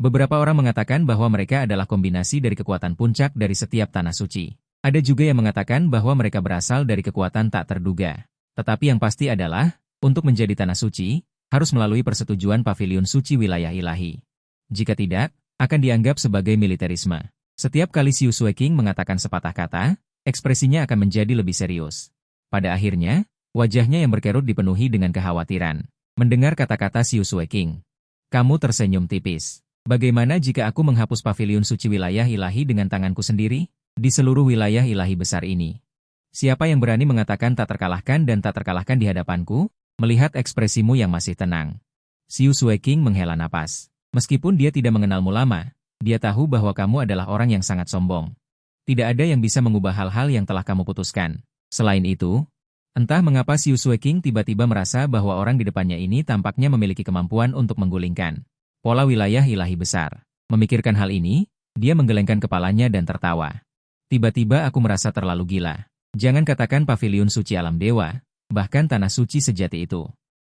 Beberapa orang mengatakan bahwa mereka adalah kombinasi dari kekuatan puncak dari setiap tanah suci. Ada juga yang mengatakan bahwa mereka berasal dari kekuatan tak terduga. Tetapi yang pasti adalah, untuk menjadi tanah suci, harus melalui persetujuan paviliun suci wilayah ilahi. Jika tidak, akan dianggap sebagai militerisme. Setiap kali Xiu Sueking mengatakan sepatah kata, ekspresinya akan menjadi lebih serius. Pada akhirnya, wajahnya yang berkerut dipenuhi dengan kekhawatiran. Mendengar kata-kata Xiu Sueking, kamu tersenyum tipis. Bagaimana jika aku menghapus paviliun suci wilayah ilahi dengan tanganku sendiri? Di seluruh wilayah ilahi besar ini. Siapa yang berani mengatakan tak terkalahkan dan tak terkalahkan di hadapanku? Melihat ekspresimu yang masih tenang. Xiu Sueking menghela napas. Meskipun dia tidak mengenalmu lama, dia tahu bahwa kamu adalah orang yang sangat sombong. Tidak ada yang bisa mengubah hal-hal yang telah kamu putuskan. Selain itu, entah mengapa Xiu Sueking tiba-tiba merasa bahwa orang di depannya ini tampaknya memiliki kemampuan untuk menggulingkan pola wilayah ilahi besar. Memikirkan hal ini, dia menggelengkan kepalanya dan tertawa. Tiba-tiba aku merasa terlalu gila. Jangan katakan paviliun suci alam dewa, bahkan tanah suci sejati itu.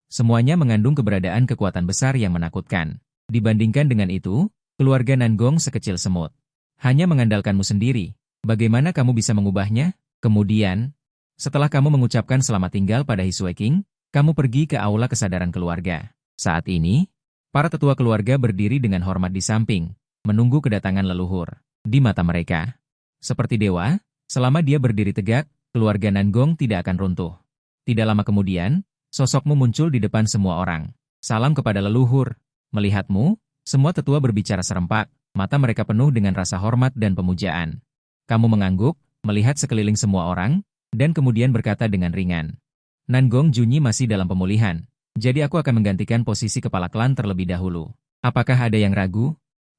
Semuanya mengandung keberadaan kekuatan besar yang menakutkan. Dibandingkan dengan itu, keluarga Nangong sekecil semut. Hanya mengandalkanmu sendiri. Bagaimana kamu bisa mengubahnya? Kemudian, setelah kamu mengucapkan selamat tinggal pada Xiu Sueking, kamu pergi ke aula kesadaran keluarga. Saat ini, para tetua keluarga berdiri dengan hormat di samping, menunggu kedatangan leluhur. Di mata mereka, seperti dewa, selama dia berdiri tegak, keluarga Nangong tidak akan runtuh. Tidak lama kemudian, sosokmu muncul di depan semua orang. Salam kepada leluhur. Melihatmu, semua tetua berbicara serempak, mata mereka penuh dengan rasa hormat dan pemujaan. Kamu mengangguk, melihat sekeliling semua orang, dan kemudian berkata dengan ringan. Nangong Junyi masih dalam pemulihan. Jadi aku akan menggantikan posisi kepala klan terlebih dahulu. Apakah ada yang ragu?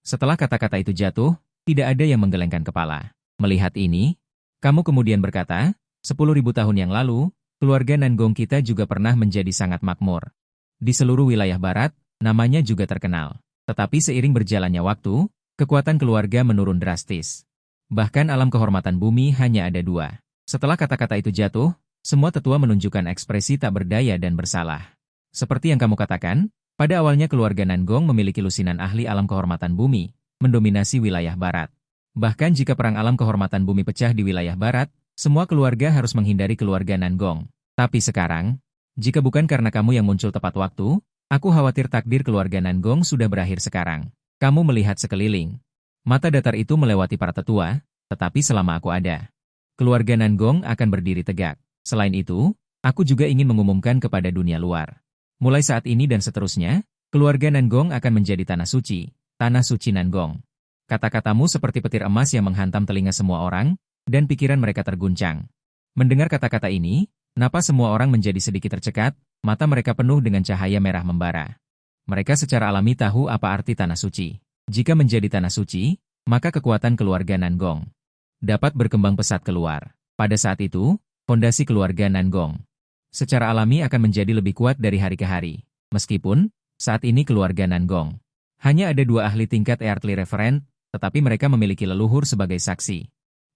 Setelah kata-kata itu jatuh, tidak ada yang menggelengkan kepala. Melihat ini, kamu kemudian berkata, 10.000 tahun yang lalu, keluarga Nangong kita juga pernah menjadi sangat makmur. Di seluruh wilayah barat, namanya juga terkenal. Tetapi seiring berjalannya waktu, kekuatan keluarga menurun drastis. Bahkan alam kehormatan bumi hanya ada 2. Setelah kata-kata itu jatuh, semua tetua menunjukkan ekspresi tak berdaya dan bersalah. Seperti yang kamu katakan, pada awalnya keluarga Nangong memiliki lusinan ahli alam kehormatan bumi, mendominasi wilayah barat. Bahkan jika perang alam kehormatan bumi pecah di wilayah barat, semua keluarga harus menghindari keluarga Nangong. Tapi sekarang, jika bukan karena kamu yang muncul tepat waktu, aku khawatir takdir keluarga Nangong sudah berakhir sekarang. Kamu melihat sekeliling. Mata datar itu melewati para tetua, tetapi selama aku ada, keluarga Nangong akan berdiri tegak. Selain itu, aku juga ingin mengumumkan kepada dunia luar. Mulai saat ini dan seterusnya, keluarga Nangong akan menjadi tanah suci Nangong. Kata-katamu seperti petir emas yang menghantam telinga semua orang, dan pikiran mereka terguncang. Mendengar kata-kata ini, napas semua orang menjadi sedikit tercekat, mata mereka penuh dengan cahaya merah membara. Mereka secara alami tahu apa arti tanah suci. Jika menjadi tanah suci, maka kekuatan keluarga Nangong dapat berkembang pesat keluar. Pada saat itu, fondasi keluarga Nangong secara alami akan menjadi lebih kuat dari hari ke hari. Meskipun, saat ini keluarga Nangong hanya ada 2 ahli tingkat Earthly Referent, tetapi mereka memiliki leluhur sebagai saksi.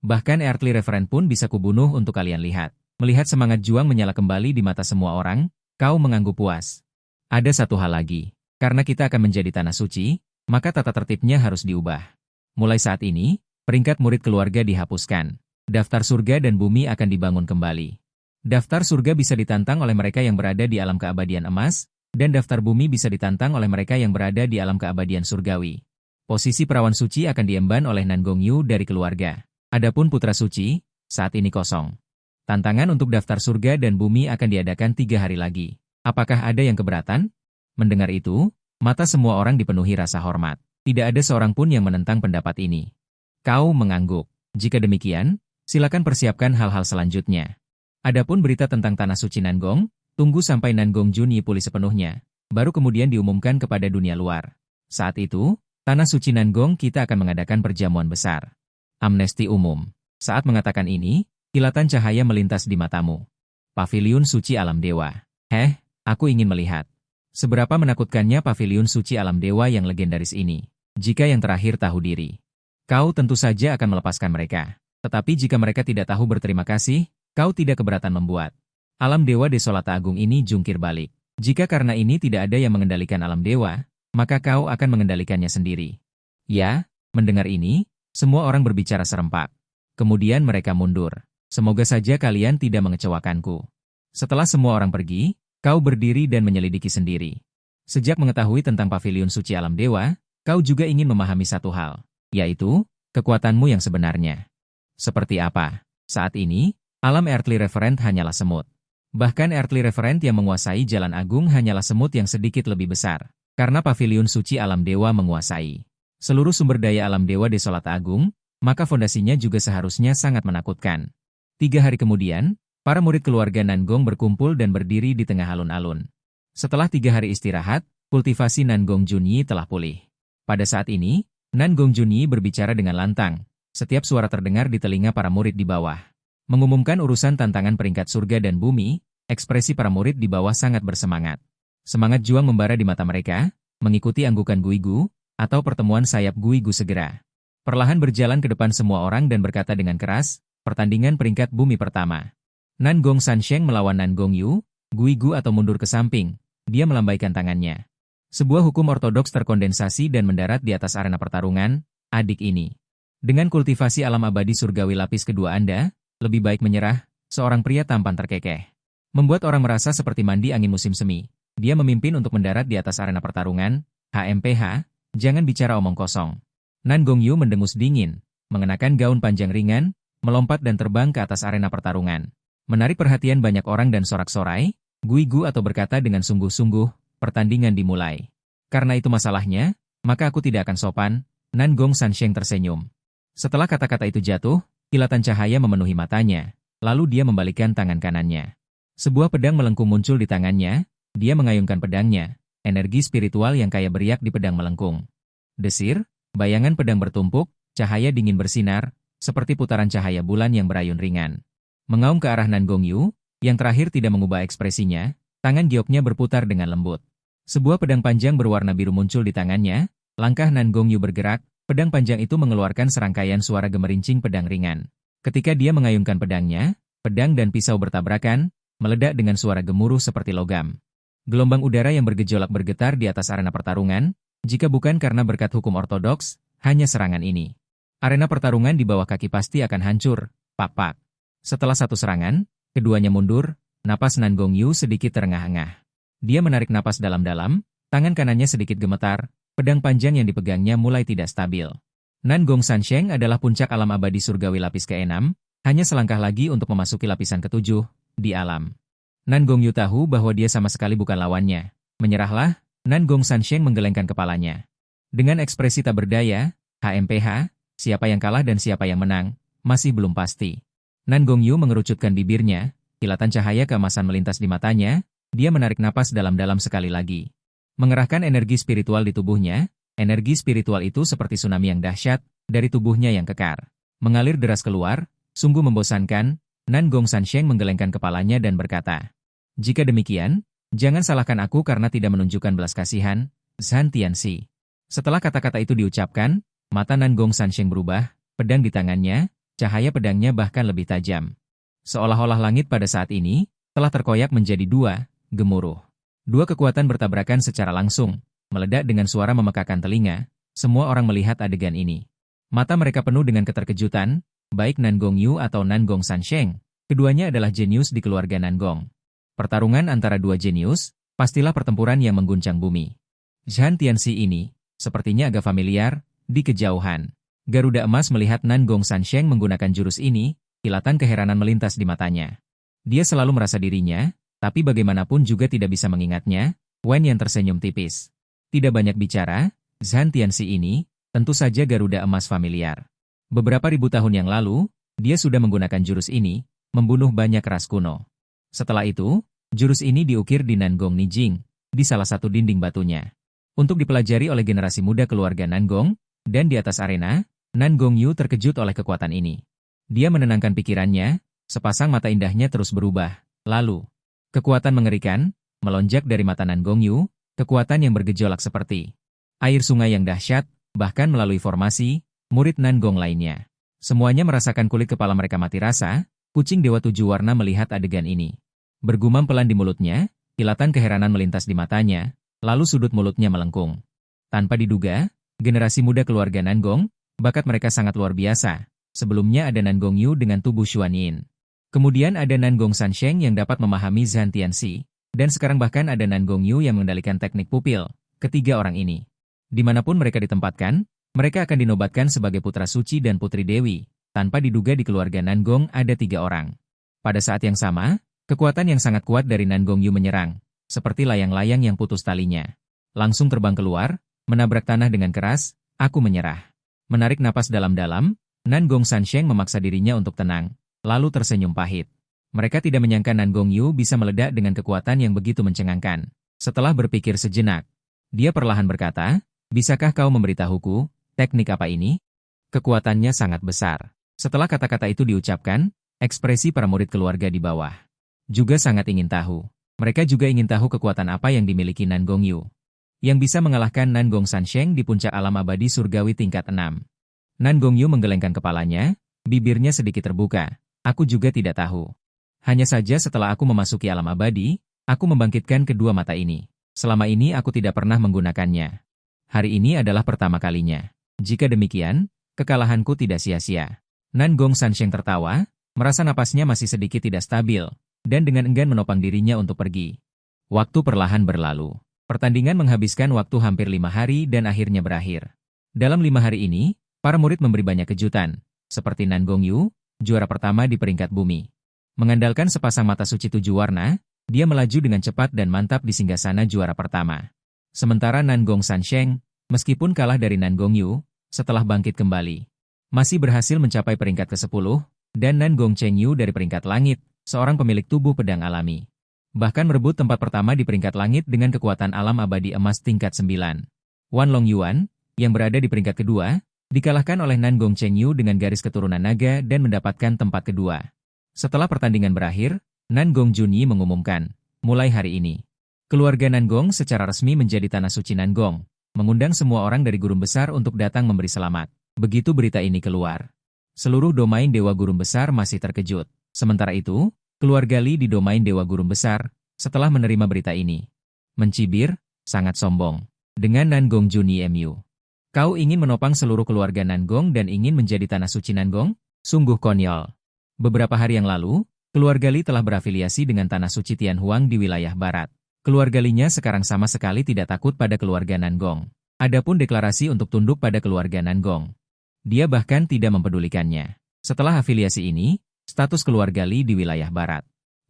Bahkan Earthly Referent pun bisa kubunuh untuk kalian lihat. Melihat semangat juang menyala kembali di mata semua orang, kau mengangguk puas. Ada satu hal lagi. Karena kita akan menjadi tanah suci, maka tata tertibnya harus diubah. Mulai saat ini, peringkat murid keluarga dihapuskan. Daftar surga dan bumi akan dibangun kembali. Daftar surga bisa ditantang oleh mereka yang berada di alam keabadian emas, dan daftar bumi bisa ditantang oleh mereka yang berada di alam keabadian surgawi. Posisi perawan suci akan diemban oleh Nangong Yu dari keluarga. Adapun putra suci, saat ini kosong. Tantangan untuk daftar surga dan bumi akan diadakan 3 hari lagi. Apakah ada yang keberatan? Mendengar itu, mata semua orang dipenuhi rasa hormat. Tidak ada seorang pun yang menentang pendapat ini. Kau mengangguk. Jika demikian, silakan persiapkan hal-hal selanjutnya. Adapun berita tentang tanah suci Nangong, tunggu sampai Nangong Junyi pulih sepenuhnya, baru kemudian diumumkan kepada dunia luar. Saat itu, tanah suci Nangong kita akan mengadakan perjamuan besar. Amnesti umum. Saat mengatakan ini, kilatan cahaya melintas di matamu. Paviliun suci alam dewa. Aku ingin melihat. Seberapa menakutkannya paviliun suci alam dewa yang legendaris ini. Jika yang terakhir tahu diri, kau tentu saja akan melepaskan mereka. Tetapi jika mereka tidak tahu berterima kasih, kau tidak keberatan membuat alam dewa Desolata Agung ini jungkir balik. Jika karena ini tidak ada yang mengendalikan alam dewa, maka kau akan mengendalikannya sendiri. Ya, mendengar ini, semua orang berbicara serempak. Kemudian mereka mundur. Semoga saja kalian tidak mengecewakanku. Setelah semua orang pergi, kau berdiri dan menyelidiki sendiri. Sejak mengetahui tentang paviliun suci alam dewa, kau juga ingin memahami satu hal, yaitu kekuatanmu yang sebenarnya. Seperti apa? Saat ini, alam Earthly Referent hanyalah semut. Bahkan Earthly Referent yang menguasai Jalan Agung hanyalah semut yang sedikit lebih besar. Karena paviliun suci alam dewa menguasai seluruh sumber daya alam dewa Desolata Agung, maka fondasinya juga seharusnya sangat menakutkan. 3 hari kemudian, para murid keluarga Nangong berkumpul dan berdiri di tengah alun-alun. Setelah 3 hari istirahat, kultivasi Nangong Junyi telah pulih. Pada saat ini, Nangong Junyi berbicara dengan lantang. Setiap suara terdengar di telinga para murid di bawah. Mengumumkan urusan tantangan peringkat surga dan bumi, ekspresi para murid di bawah sangat bersemangat. Semangat juang membara di mata mereka, mengikuti anggukan Guigu, atau pertemuan sayap Guigu segera. Perlahan berjalan ke depan semua orang dan berkata dengan keras, pertandingan peringkat bumi pertama. Nangong Sansheng melawan Nangong Yu, Guigu atau mundur ke samping, dia melambaikan tangannya. Sebuah hukum ortodoks terkondensasi dan mendarat di atas arena pertarungan, adik ini. Dengan kultivasi alam abadi surgawi lapis kedua Anda, lebih baik menyerah, seorang pria tampan terkekeh. Membuat orang merasa seperti mandi angin musim semi. Dia memimpin untuk mendarat di atas arena pertarungan, HMPH, jangan bicara omong kosong. Nangong Yu mendengus dingin, mengenakan gaun panjang ringan, melompat dan terbang ke atas arena pertarungan. Menarik perhatian banyak orang dan sorak-sorai, Guigu atau berkata dengan sungguh-sungguh, pertandingan dimulai. Karena itu masalahnya, maka aku tidak akan sopan, Nangong Sansheng tersenyum. Setelah kata-kata itu jatuh, kilatan cahaya memenuhi matanya, lalu dia membalikkan tangan kanannya. Sebuah pedang melengkung muncul di tangannya, dia mengayunkan pedangnya, energi spiritual yang kaya beriak di pedang melengkung. Desir, Bayangan pedang bertumpuk, cahaya dingin bersinar, seperti putaran cahaya bulan yang berayun ringan. Mengaum ke arah Nan Gongyu, yang terakhir tidak mengubah ekspresinya, tangan gioknya berputar dengan lembut. Sebuah pedang panjang berwarna biru muncul di tangannya, langkah Nan Gongyu bergerak, pedang panjang itu mengeluarkan serangkaian suara gemerincing pedang ringan. Ketika dia mengayunkan pedangnya, pedang dan pisau bertabrakan, meledak dengan suara gemuruh seperti logam. Gelombang udara yang bergejolak bergetar di atas arena pertarungan, jika bukan karena berkat hukum ortodoks, hanya serangan ini. Arena pertarungan di bawah kaki pasti akan hancur, pak-pak. Setelah satu serangan, keduanya mundur, napas Nan Gongyu sedikit terengah-engah. Dia menarik napas dalam-dalam, tangan kanannya sedikit gemetar, pedang panjang yang dipegangnya mulai tidak stabil. Nan Gong Sansheng adalah puncak alam abadi surgawi lapis ke-6, hanya selangkah lagi untuk memasuki lapisan ke-7, di alam. Nan Gongyu tahu bahwa dia sama sekali bukan lawannya. Menyerahlah, Nan Gong Sansheng menggelengkan kepalanya. Dengan ekspresi tak berdaya, HMPH, siapa yang kalah dan siapa yang menang, masih belum pasti. Nan Gongyu mengerucutkan bibirnya, kilatan cahaya keemasan melintas di matanya, dia menarik napas dalam-dalam sekali lagi. Mengerahkan energi spiritual di tubuhnya, energi spiritual itu seperti tsunami yang dahsyat, dari tubuhnya yang kekar. Mengalir deras keluar, sungguh membosankan, Nan Gong Sansheng menggelengkan kepalanya dan berkata, "Jika demikian, jangan salahkan aku karena tidak menunjukkan belas kasihan, Zhan Tianxi." Setelah kata-kata itu diucapkan, mata Nan Gong Sansheng berubah, pedang di tangannya, cahaya pedangnya bahkan lebih tajam. Seolah-olah langit pada saat ini, telah terkoyak menjadi dua, gemuruh. Dua kekuatan bertabrakan secara langsung, meledak dengan suara memekakan telinga, semua orang melihat adegan ini. Mata mereka penuh dengan keterkejutan, baik Nan Gongyu atau Nan Gong Sansheng, keduanya adalah jenius di keluarga Nan Gong. Pertarungan antara dua jenius, pastilah pertempuran yang mengguncang bumi. Zhan Tianxi ini, sepertinya agak familiar, di kejauhan. Garuda Emas melihat Nan Gong Sansheng menggunakan jurus ini, kilatan keheranan melintas di matanya. Dia selalu merasa dirinya, tapi bagaimanapun juga tidak bisa mengingatnya, Wen yang tersenyum tipis. Tidak banyak bicara, Zhan Tianxi ini, tentu saja Garuda Emas familiar. Beberapa ribu tahun yang lalu, dia sudah menggunakan jurus ini, membunuh banyak ras kuno. Setelah itu, jurus ini diukir di Nan Gong Nijing, di salah satu dinding batunya. Untuk dipelajari oleh generasi muda keluarga Nan Gong, dan di atas arena, Nan Gongyu terkejut oleh kekuatan ini. Dia menenangkan pikirannya, sepasang mata indahnya terus berubah. Lalu, kekuatan mengerikan, melonjak dari mata Nan Gongyu, kekuatan yang bergejolak seperti air sungai yang dahsyat, bahkan melalui formasi, murid Nan Gong lainnya. Semuanya merasakan kulit kepala mereka mati rasa, kucing Dewa Tujuh Warna melihat adegan ini. Bergumam pelan di mulutnya, kilatan keheranan melintas di matanya, lalu sudut mulutnya melengkung. Tanpa diduga, generasi muda keluarga Nan Gong, bakat mereka sangat luar biasa. Sebelumnya ada Nan Gongyu dengan tubuh Xuanyin. Kemudian ada Nan Gong Sansheng yang dapat memahami Zhan Tianxi, dan sekarang bahkan ada Nan Gongyu yang mengendalikan teknik pupil. Ketiga orang ini, dimanapun mereka ditempatkan, mereka akan dinobatkan sebagai putra suci dan putri dewi. Tanpa diduga di keluarga Nan Gong ada 3 orang. Pada saat yang sama, kekuatan yang sangat kuat dari Nan Gongyu menyerang, seperti layang-layang yang putus talinya. Langsung terbang keluar, menabrak tanah dengan keras, aku menyerah. Menarik napas dalam-dalam, Nan Gong Sansheng memaksa dirinya untuk tenang, lalu tersenyum pahit. Mereka tidak menyangka Nan Gongyu bisa meledak dengan kekuatan yang begitu mencengangkan. Setelah berpikir sejenak, dia perlahan berkata, "Bisakah kau memberitahuku, teknik apa ini?" Kekuatannya sangat besar. Setelah kata-kata itu diucapkan, ekspresi para murid keluarga di bawah juga sangat ingin tahu. Mereka juga ingin tahu kekuatan apa yang dimiliki Nan Gongyu, yang bisa mengalahkan Nan Gong Sansheng di puncak alam abadi surgawi tingkat 6. Nan Gongyu menggelengkan kepalanya, bibirnya sedikit terbuka. Aku juga tidak tahu. Hanya saja setelah aku memasuki alam abadi, aku membangkitkan kedua mata ini. Selama ini aku tidak pernah menggunakannya. Hari ini adalah pertama kalinya. Jika demikian, kekalahanku tidak sia-sia. Nan Gong Sansheng tertawa, merasa napasnya masih sedikit tidak stabil, dan dengan enggan menopang dirinya untuk pergi. Waktu perlahan berlalu. Pertandingan menghabiskan waktu hampir 5 hari dan akhirnya berakhir. Dalam 5 hari ini, para murid memberi banyak kejutan, seperti Nan Gongyu, juara pertama di peringkat bumi. Mengandalkan sepasang mata suci 7 warna, dia melaju dengan cepat dan mantap di singgasana juara pertama. Sementara Nan Gong Sansheng, meskipun kalah dari Nan Gongyu, setelah bangkit kembali, masih berhasil mencapai peringkat ke-10, dan Nan Gong Chengyu dari peringkat langit, seorang pemilik tubuh pedang alami. Bahkan merebut tempat pertama di peringkat langit dengan kekuatan alam abadi emas tingkat 9. Wan Long Yuan, yang berada di peringkat kedua, dikalahkan oleh Nan Gong Chengyu dengan garis keturunan naga dan mendapatkan tempat kedua. Setelah pertandingan berakhir, Nan Gong Junyi mengumumkan, mulai hari ini, keluarga Nan Gong secara resmi menjadi tanah suci Nan Gong, mengundang semua orang dari gurun besar untuk datang memberi selamat. Begitu berita ini keluar, seluruh domain Dewa Gurun Besar masih terkejut. Sementara itu, keluarga Li di domain Dewa Gurun Besar, setelah menerima berita ini, mencibir, sangat sombong, dengan Nan Gong Junyi MU. Kau ingin menopang seluruh keluarga Nan Gong dan ingin menjadi tanah suci Nan Gong? Sungguh konyol. Beberapa hari yang lalu, keluarga Li telah berafiliasi dengan tanah suci Tianhuang di wilayah barat. Keluarga Li-nya sekarang sama sekali tidak takut pada keluarga Nan Gong. Adapun deklarasi untuk tunduk pada keluarga Nan Gong, dia bahkan tidak mempedulikannya. Setelah afiliasi ini, status keluarga Li di wilayah barat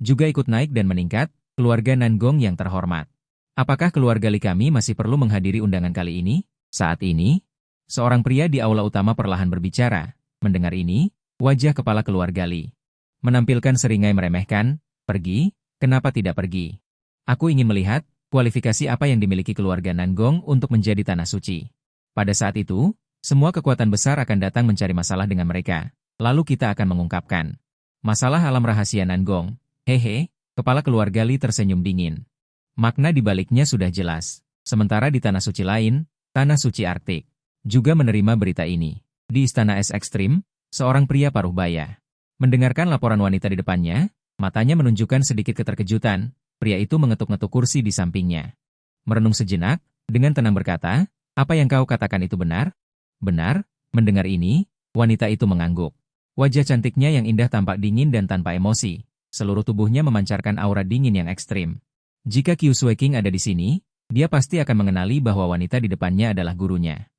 juga ikut naik dan meningkat, keluarga Nan Gong yang terhormat. Apakah keluarga Li kami masih perlu menghadiri undangan kali ini? Saat ini, seorang pria di aula utama perlahan berbicara. Mendengar ini, wajah kepala keluarga Li menampilkan seringai meremehkan, pergi, kenapa tidak pergi? Aku ingin melihat kualifikasi apa yang dimiliki keluarga Nan Gong untuk menjadi tanah suci. Pada saat itu, semua kekuatan besar akan datang mencari masalah dengan mereka. Lalu kita akan mengungkapkan masalah alam rahasia Nan Gong. Hehe, kepala keluarga Li tersenyum dingin. Makna di baliknya sudah jelas. Sementara di tanah suci lain, tanah suci Arktik, juga menerima berita ini. Di istana es ekstrim, seorang pria paruh baya mendengarkan laporan wanita di depannya, matanya menunjukkan sedikit keterkejutan. Pria itu mengetuk-ngetuk kursi di sampingnya. Merenung sejenak, dengan tenang berkata, apa yang kau katakan itu benar? Benar, mendengar ini, wanita itu mengangguk. Wajah cantiknya yang indah tampak dingin dan tanpa emosi. Seluruh tubuhnya memancarkan aura dingin yang ekstrim. Jika Qiu Sueking ada di sini, dia pasti akan mengenali bahwa wanita di depannya adalah gurunya,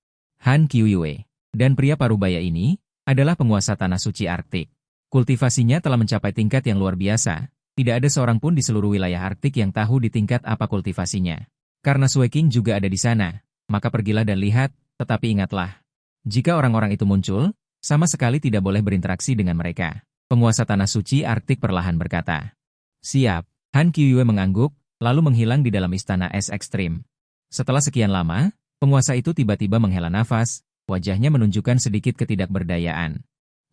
Han Qiuyue. Dan pria parubaya ini adalah penguasa tanah suci Arktik. Kultivasinya telah mencapai tingkat yang luar biasa. Tidak ada seorang pun di seluruh wilayah Arktik yang tahu di tingkat apa kultivasinya. Karena Sueking juga ada di sana, maka pergilah dan lihat, tetapi ingatlah, jika orang-orang itu muncul, sama sekali tidak boleh berinteraksi dengan mereka. Penguasa tanah suci Arktik perlahan berkata. Siap. Han Qiuyue mengangguk, lalu menghilang di dalam istana es ekstrim. Setelah sekian lama, penguasa itu tiba-tiba menghela nafas, wajahnya menunjukkan sedikit ketidakberdayaan.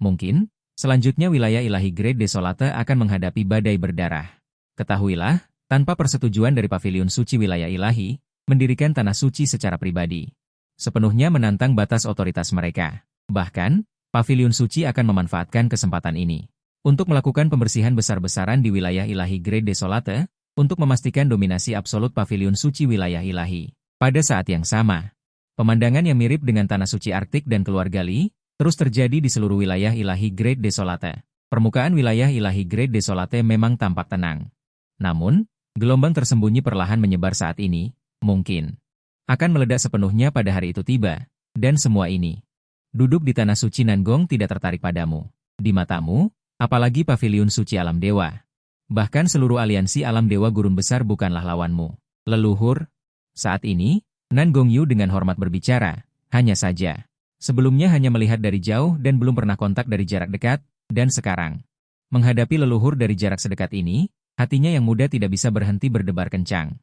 Mungkin, selanjutnya wilayah ilahi Great Desolate akan menghadapi badai berdarah. Ketahuilah, tanpa persetujuan dari pavilion suci wilayah ilahi, mendirikan tanah suci secara pribadi sepenuhnya menantang batas otoritas mereka. Bahkan, pavilion suci akan memanfaatkan kesempatan ini untuk melakukan pembersihan besar-besaran di wilayah ilahi Great Desolate, untuk memastikan dominasi absolut pavilion suci wilayah ilahi. Pada saat yang sama, pemandangan yang mirip dengan tanah suci Arktik dan keluarga Li terus terjadi di seluruh wilayah ilahi Great Desolate. Permukaan wilayah ilahi Great Desolate memang tampak tenang. Namun, gelombang tersembunyi perlahan menyebar saat ini, mungkin akan meledak sepenuhnya pada hari itu tiba. Dan semua ini, duduk di tanah suci Nan Gong tidak tertarik padamu. Di matamu, apalagi pavilion suci alam dewa. Bahkan seluruh aliansi alam dewa gurun besar bukanlah lawanmu. Leluhur, saat ini, Nan Gong Yu dengan hormat berbicara, hanya saja sebelumnya hanya melihat dari jauh dan belum pernah kontak dari jarak dekat, dan sekarang, menghadapi leluhur dari jarak sedekat ini, hatinya yang muda tidak bisa berhenti berdebar kencang.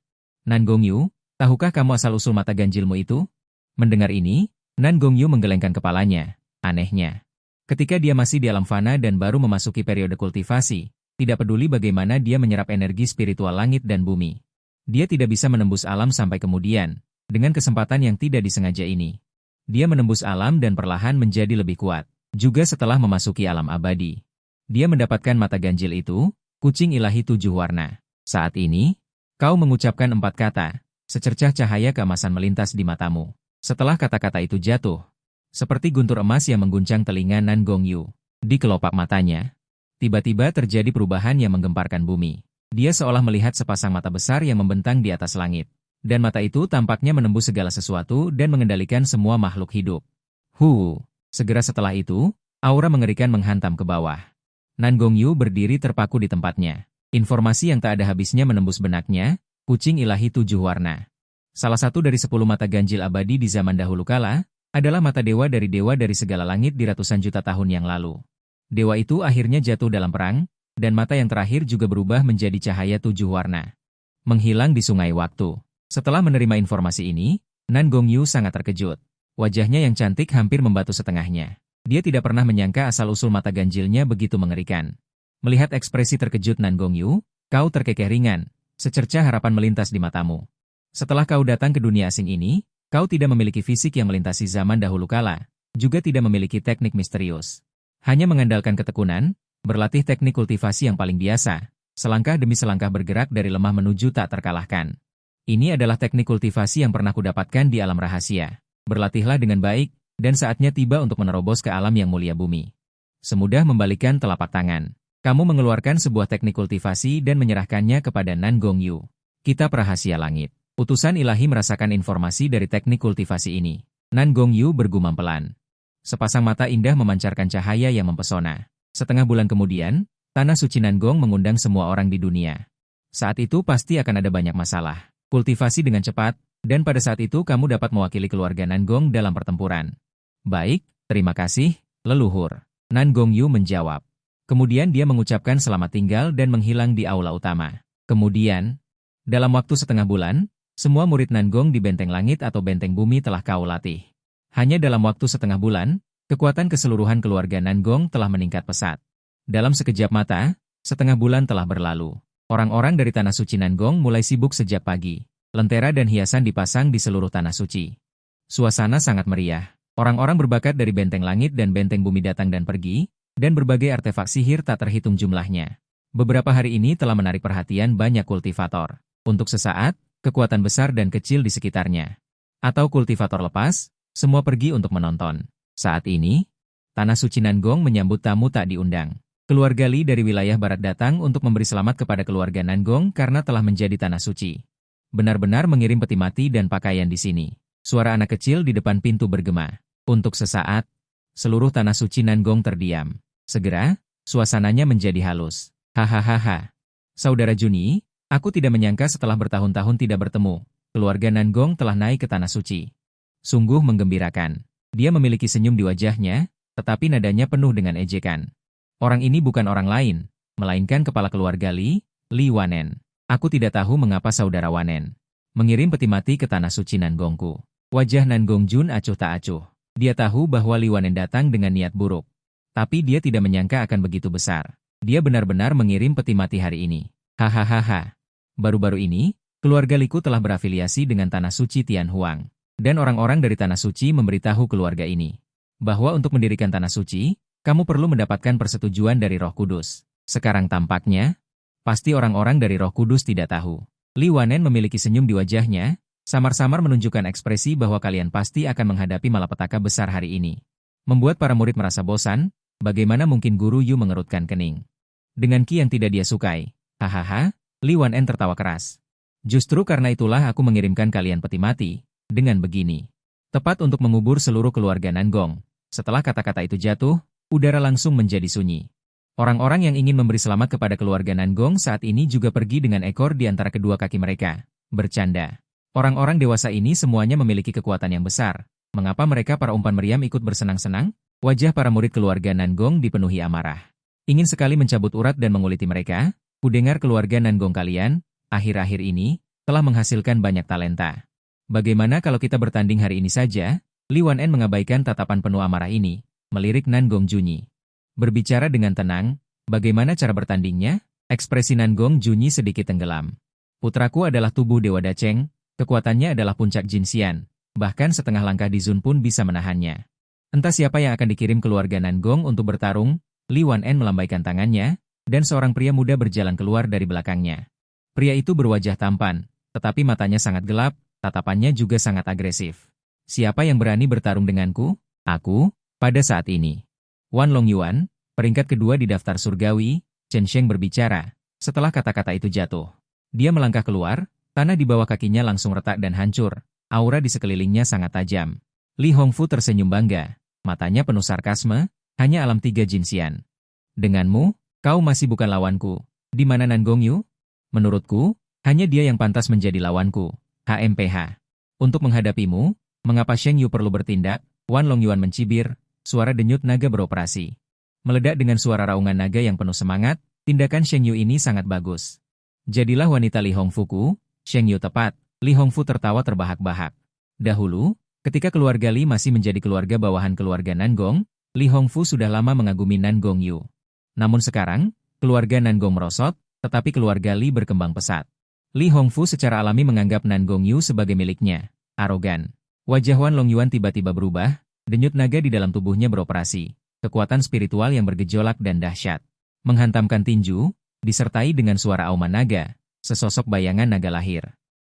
Nan Gong Yu, tahukah kamu asal-usul mata ganjilmu itu? Mendengar ini, Nan Gong Yu menggelengkan kepalanya. Anehnya, ketika dia masih di alam fana dan baru memasuki periode kultivasi, tidak peduli bagaimana dia menyerap energi spiritual langit dan bumi, dia tidak bisa menembus alam sampai kemudian, dengan kesempatan yang tidak disengaja ini. Dia menembus alam dan perlahan menjadi lebih kuat. Juga setelah memasuki alam abadi, dia mendapatkan mata ganjil itu, kucing ilahi 7 warna. Saat ini, kau mengucapkan 4 kata, secercah cahaya keemasan melintas di matamu. Setelah kata-kata itu jatuh, seperti guntur emas yang mengguncang telinga Nan Gong Yu, di kelopak matanya, tiba-tiba terjadi perubahan yang menggemparkan bumi. Dia seolah melihat sepasang mata besar yang membentang di atas langit. Dan mata itu tampaknya menembus segala sesuatu dan mengendalikan semua makhluk hidup. Segera setelah itu, aura mengerikan menghantam ke bawah. Nan Gong Yu berdiri terpaku di tempatnya. Informasi yang tak ada habisnya menembus benaknya, kucing ilahi 7 warna. Salah satu dari 10 mata ganjil abadi di zaman dahulu kala, adalah mata dewa dari segala langit di ratusan juta tahun yang lalu. Dewa itu akhirnya jatuh dalam perang, dan mata yang terakhir juga berubah menjadi cahaya 7 warna. Menghilang di sungai waktu. Setelah menerima informasi ini, Nan Gong Yu sangat terkejut. Wajahnya yang cantik hampir membatu setengahnya. Dia tidak pernah menyangka asal-usul mata ganjilnya begitu mengerikan. Melihat ekspresi terkejut Nan Gongyu, kau terkekeh ringan. Secercah harapan melintas di matamu. Setelah kau datang ke dunia asing ini, kau tidak memiliki fisik yang melintasi zaman dahulu kala, juga tidak memiliki teknik misterius. Hanya mengandalkan ketekunan, berlatih teknik kultivasi yang paling biasa, selangkah demi selangkah bergerak dari lemah menuju tak terkalahkan. Ini adalah teknik kultivasi yang pernah kudapatkan di alam rahasia. Berlatihlah dengan baik, dan saatnya tiba untuk menerobos ke alam yang mulia bumi. Semudah membalikkan telapak tangan. Kamu mengeluarkan sebuah teknik kultivasi dan menyerahkannya kepada Nan Gongyu. Kitab Rahasia Langit. Utusan ilahi merasakan informasi dari teknik kultivasi ini. Nan Gongyu bergumam pelan. Sepasang mata indah memancarkan cahaya yang mempesona. Setengah bulan kemudian, Tanah Suci Nangong mengundang semua orang di dunia. Saat itu pasti akan ada banyak masalah. Kultivasi dengan cepat, dan pada saat itu kamu dapat mewakili keluarga Nangong dalam pertempuran. Baik, terima kasih, leluhur. Nan Gongyu menjawab. Kemudian dia mengucapkan selamat tinggal dan menghilang di aula utama. Kemudian, dalam waktu setengah bulan, semua murid Nangong di Benteng Langit atau Benteng Bumi telah kau latih. Hanya dalam waktu setengah bulan, kekuatan keseluruhan keluarga Nangong telah meningkat pesat. Dalam sekejap mata, setengah bulan telah berlalu. Orang-orang dari Tanah Suci Nangong mulai sibuk sejak pagi. Lentera dan hiasan dipasang di seluruh Tanah Suci. Suasana sangat meriah. Orang-orang berbakat dari Benteng Langit dan Benteng Bumi datang dan pergi, dan berbagai artefak sihir tak terhitung jumlahnya. Beberapa hari ini telah menarik perhatian banyak kultivator. Untuk sesaat, kekuatan besar dan kecil di sekitarnya. Atau kultivator lepas, semua pergi untuk menonton. Saat ini, Tanah Suci Nangong menyambut tamu tak diundang. Keluarga Li dari wilayah barat datang untuk memberi selamat kepada keluarga Nangong karena telah menjadi Tanah Suci. Benar-benar mengirim peti mati dan pakaian di sini. Suara anak kecil di depan pintu bergema. Untuk sesaat, seluruh Tanah Suci Nangong terdiam. Segera, suasananya menjadi halus. Hahaha. Saudara Juni, aku tidak menyangka setelah bertahun-tahun tidak bertemu, keluarga Nangong telah naik ke Tanah Suci. Sungguh menggembirakan. Dia memiliki senyum di wajahnya, tetapi nadanya penuh dengan ejekan. Orang ini bukan orang lain, melainkan kepala keluarga Li, Li Wanen. Aku tidak tahu mengapa saudara Wanen mengirim peti mati ke Tanah Suci Nangongku. Wajah Nangong Jun acuh tak acuh. Dia tahu bahwa Li Wanen datang dengan niat buruk. Tapi dia tidak menyangka akan begitu besar. Dia benar-benar mengirim peti mati hari ini. Hahaha. Baru-baru ini, keluarga Liku telah berafiliasi dengan Tanah Suci Tianhuang. Dan orang-orang dari Tanah Suci memberitahu keluarga ini bahwa untuk mendirikan Tanah Suci, kamu perlu mendapatkan persetujuan dari Roh Kudus. Sekarang tampaknya, pasti orang-orang dari Roh Kudus tidak tahu. Li Wanen memiliki senyum di wajahnya, samar-samar menunjukkan ekspresi bahwa kalian pasti akan menghadapi malapetaka besar hari ini. Membuat para murid merasa bosan. Bagaimana mungkin Guru Yu mengerutkan kening? Dengan ki yang tidak dia sukai. Hahaha, Li Wanen tertawa keras. Justru karena itulah aku mengirimkan kalian peti mati. Dengan begini. Tepat untuk mengubur seluruh keluarga Nangong. Setelah kata-kata itu jatuh, udara langsung menjadi sunyi. Orang-orang yang ingin memberi selamat kepada keluarga Nangong saat ini juga pergi dengan ekor di antara kedua kaki mereka. Bercanda. Orang-orang dewasa ini semuanya memiliki kekuatan yang besar. Mengapa mereka para umpan meriam ikut bersenang-senang? Wajah para murid keluarga Nangong dipenuhi amarah. Ingin sekali mencabut urat dan menguliti mereka. Kudengar keluarga Nangong kalian, akhir-akhir ini, telah menghasilkan banyak talenta. Bagaimana kalau kita bertanding hari ini saja? Li Wanen mengabaikan tatapan penuh amarah ini, melirik Nangong Junyi. Berbicara dengan tenang, bagaimana cara bertandingnya? Ekspresi Nangong Junyi sedikit tenggelam. Putraku adalah tubuh Dewa Daceng, kekuatannya adalah puncak Jin Xian, bahkan setengah langkah di Zun pun bisa menahannya. Entah siapa yang akan dikirim keluarga Nangong untuk bertarung, Li Wanen melambaikan tangannya, dan seorang pria muda berjalan keluar dari belakangnya. Pria itu berwajah tampan, tetapi matanya sangat gelap, tatapannya juga sangat agresif. Siapa yang berani bertarung denganku? Aku, pada saat ini. Wan Longyuan, peringkat kedua di daftar surgawi, Chen Sheng berbicara, setelah kata-kata itu jatuh. Dia melangkah keluar, tanah di bawah kakinya langsung retak dan hancur, aura di sekelilingnya sangat tajam. Li Hongfu tersenyum bangga, matanya penuh sarkasme, hanya alam 3 Jin Xian. Denganmu, kau masih bukan lawanku. Di mana Nan Gongyu? Menurutku, hanya dia yang pantas menjadi lawanku. HMPH. Untuk menghadapimu, mengapa Sheng Yu perlu bertindak? Wan Longyuan mencibir, suara denyut naga beroperasi. Meledak dengan suara raungan naga yang penuh semangat, tindakan Sheng Yu ini sangat bagus. Jadilah wanita Li Hongfuku, Sheng Yu tepat. Li Hongfu tertawa terbahak-bahak. Dahulu, Ketika keluarga Li masih menjadi keluarga bawahan keluarga Nangong, Li Hongfu sudah lama mengagumi Nangong Yu. Namun sekarang, keluarga Nangong merosot, tetapi keluarga Li berkembang pesat. Li Hongfu secara alami menganggap Nangong Yu sebagai miliknya. Arogan. Wajah Wan Longyuan tiba-tiba berubah, denyut naga di dalam tubuhnya beroperasi. Kekuatan spiritual yang bergejolak dan dahsyat. Menghantamkan tinju, disertai dengan suara auman naga, sesosok bayangan naga lahir.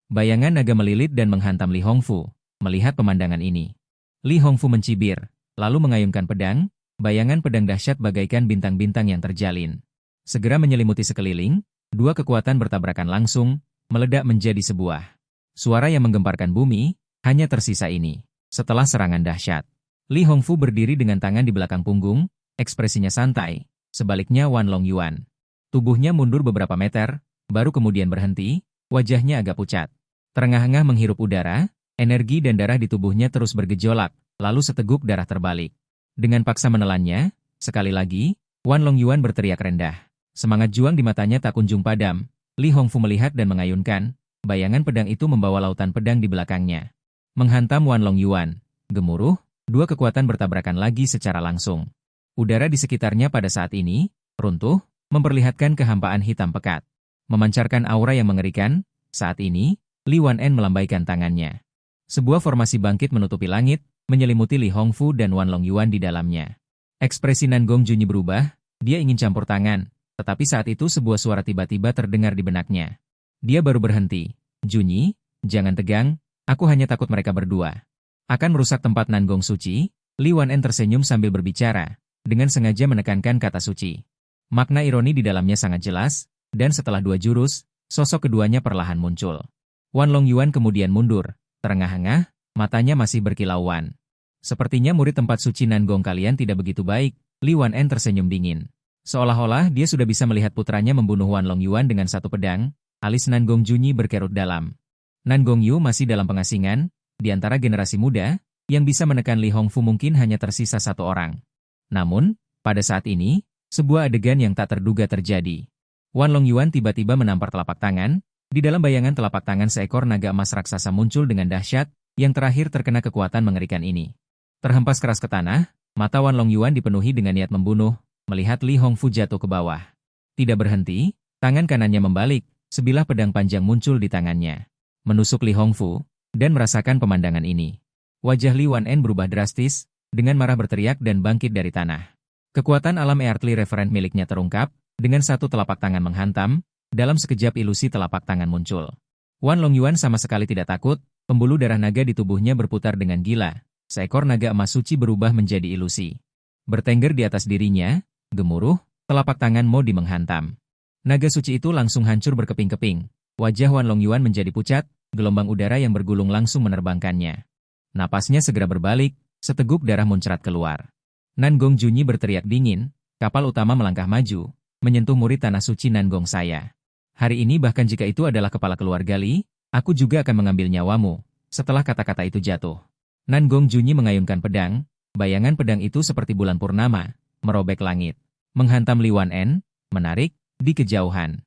Bayangan naga melilit dan menghantam Li Hongfu. Melihat pemandangan ini, Li Hongfu mencibir, lalu mengayunkan pedang, bayangan pedang dahsyat bagaikan bintang-bintang yang terjalin. Segera menyelimuti sekeliling, dua kekuatan bertabrakan langsung, meledak menjadi sebuah suara yang menggemparkan bumi. Hanya tersisa ini. Setelah serangan dahsyat, Li Hongfu berdiri dengan tangan di belakang punggung, ekspresinya santai. Sebaliknya Wan Longyuan, tubuhnya mundur beberapa meter, baru kemudian berhenti, wajahnya agak pucat. Terengah-engah menghirup udara, energi dan darah di tubuhnya terus bergejolak, lalu seteguk darah terbalik. Dengan paksa menelannya, sekali lagi, Wan Longyuan berteriak rendah. Semangat juang di matanya tak kunjung padam. Li Hongfu melihat dan mengayunkan, bayangan pedang itu membawa lautan pedang di belakangnya. Menghantam Wan Longyuan. Gemuruh, dua kekuatan bertabrakan lagi secara langsung. Udara di sekitarnya pada saat ini, runtuh, memperlihatkan kehampaan hitam pekat. Memancarkan aura yang mengerikan, saat ini, Li Wanen melambaikan tangannya. Sebuah formasi bangkit menutupi langit, menyelimuti Li Hongfu dan Wan Longyuan di dalamnya. Ekspresi Nangong Junyi berubah, dia ingin campur tangan, tetapi saat itu sebuah suara tiba-tiba terdengar di benaknya. Dia baru berhenti. Junyi, jangan tegang. Aku hanya takut mereka berdua akan merusak tempat Nangong suci. Li Wanen tersenyum sambil berbicara, dengan sengaja menekankan kata suci. Makna ironi di dalamnya sangat jelas, dan setelah dua jurus, sosok keduanya perlahan muncul. Wan Longyuan kemudian mundur, terengah-engah, matanya masih berkilauan. Sepertinya murid tempat suci Nangong kalian tidak begitu baik. Li Wanen tersenyum dingin. Seolah-olah dia sudah bisa melihat putranya membunuh Wan Longyuan dengan satu pedang. Alis Nangong Junyi berkerut dalam. Nangong Yu masih dalam pengasingan, di antara generasi muda, yang bisa menekan Li Hongfu mungkin hanya tersisa satu orang. Namun, pada saat ini, sebuah adegan yang tak terduga terjadi. Wan Longyuan tiba-tiba menampar telapak tangan, di dalam bayangan telapak tangan seekor naga emas raksasa muncul dengan dahsyat, yang terakhir terkena kekuatan mengerikan ini. Terhempas keras ke tanah, mata Wan Longyuan dipenuhi dengan niat membunuh, melihat Li Hongfu jatuh ke bawah. Tidak berhenti, tangan kanannya membalik, sebilah pedang panjang muncul di tangannya. Menusuk Li Hongfu, dan merasakan pemandangan ini. Wajah Li Wanen berubah drastis, dengan marah berteriak dan bangkit dari tanah. Kekuatan alam earthly referent miliknya terungkap, dengan satu telapak tangan menghantam, dalam sekejap ilusi telapak tangan muncul. Wan Longyuan sama sekali tidak takut, pembuluh darah naga di tubuhnya berputar dengan gila, seekor naga emas suci berubah menjadi ilusi. Bertengger di atas dirinya, gemuruh, telapak tangan mau menghantam. Naga suci itu langsung hancur berkeping-keping. Wajah Wan Longyuan menjadi pucat, gelombang udara yang bergulung langsung menerbangkannya. Napasnya segera berbalik, seteguk darah muncrat keluar. Nangong Junyi berteriak dingin, kapal utama melangkah maju, menyentuh murid tanah suci Nangong saya. Hari ini bahkan jika itu adalah kepala keluarga Li, aku juga akan mengambil nyawamu. Setelah kata-kata itu jatuh, Nangong Junyi mengayunkan pedang, bayangan pedang itu seperti bulan purnama, merobek langit, menghantam Li Wanen, menarik, di kejauhan.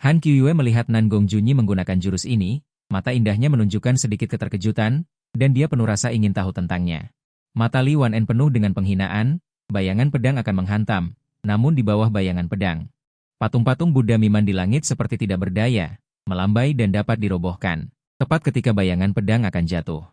Han Qiuyue melihat Nangong Junyi menggunakan jurus ini, mata indahnya menunjukkan sedikit keterkejutan, dan dia penuh rasa ingin tahu tentangnya. Mata Li Wanen penuh dengan penghinaan, bayangan pedang akan menghantam, namun di bawah bayangan pedang. Patung-patung Buddha Miman di langit seperti tidak berdaya, melambai dan dapat dirobohkan, tepat ketika bayangan pedang akan jatuh.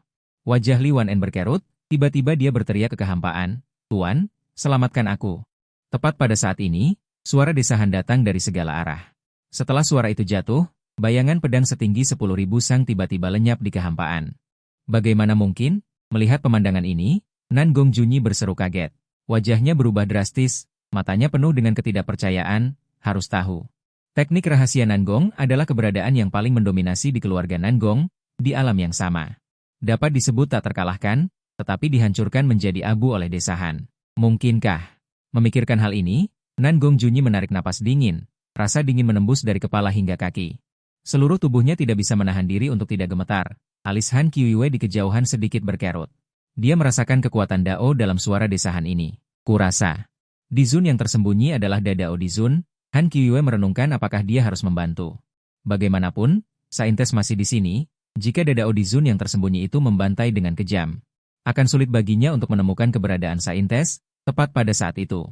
Wajah Li Wanen berkerut, tiba-tiba dia berteriak kehampaan, "Tuan, selamatkan aku." Tepat pada saat ini, suara desahan datang dari segala arah. Setelah suara itu jatuh, bayangan pedang setinggi 10.000 sang tiba-tiba lenyap di kehampaan. Bagaimana mungkin? Melihat pemandangan ini, Nangong Junyi berseru kaget. Wajahnya berubah drastis, matanya penuh dengan ketidakpercayaan, harus tahu. Teknik rahasia Nangong adalah keberadaan yang paling mendominasi di keluarga Nangong, di alam yang sama. Dapat disebut tak terkalahkan, tetapi dihancurkan menjadi abu oleh desahan. Mungkinkah? Memikirkan hal ini, Nangong Junyi menarik napas dingin. Rasa dingin menembus dari kepala hingga kaki. Seluruh tubuhnya tidak bisa menahan diri untuk tidak gemetar. Alis Han Qiuyue di kejauhan sedikit berkerut. Dia merasakan kekuatan Dao dalam suara desahan ini. Kurasa. Di Zun yang tersembunyi adalah Dadao di Zun. Han Qiuyue merenungkan apakah dia harus membantu. Bagaimanapun, Saintes masih di sini. Jika Dadao di Zun yang tersembunyi itu membantai dengan kejam, Akan sulit baginya untuk menemukan keberadaan saintes, tepat pada saat itu.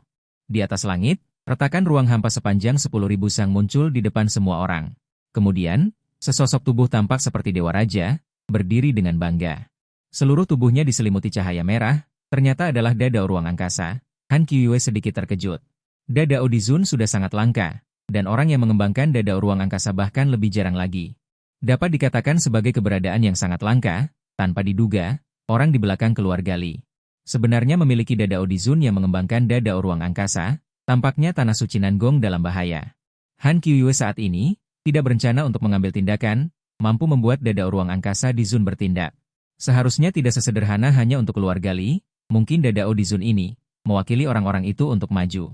Di atas langit, retakan ruang hampa sepanjang 10.000 sang muncul di depan semua orang. Kemudian, sesosok tubuh tampak seperti Dewa Raja, berdiri dengan bangga. Seluruh tubuhnya diselimuti cahaya merah, ternyata adalah Dadao ruang angkasa. Han Qiuwei sedikit terkejut. Dadao di Zun sudah sangat langka, dan orang yang mengembangkan Dadao ruang angkasa bahkan lebih jarang lagi. Dapat dikatakan sebagai keberadaan yang sangat langka, tanpa diduga, orang di belakang keluarga Li sebenarnya memiliki Dadao di Zun yang mengembangkan Dadao ruang angkasa, tampaknya tanah suci Nangong dalam bahaya. Han Qiuwei saat ini tidak berencana untuk mengambil tindakan, mampu membuat Dadao ruang angkasa di Zun bertindak. Seharusnya tidak sesederhana hanya untuk keluarga Li, mungkin Dadao di Zun ini mewakili orang-orang itu untuk maju.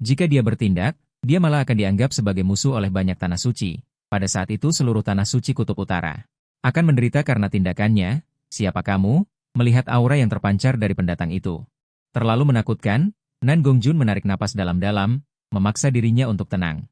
Jika dia bertindak, dia malah akan dianggap sebagai musuh oleh banyak tanah suci. Pada saat itu seluruh tanah suci Kutub Utara akan menderita karena tindakannya. Siapa kamu? Melihat aura yang terpancar dari pendatang itu terlalu menakutkan, Nan Gongjun menarik napas dalam-dalam, memaksa dirinya untuk tenang.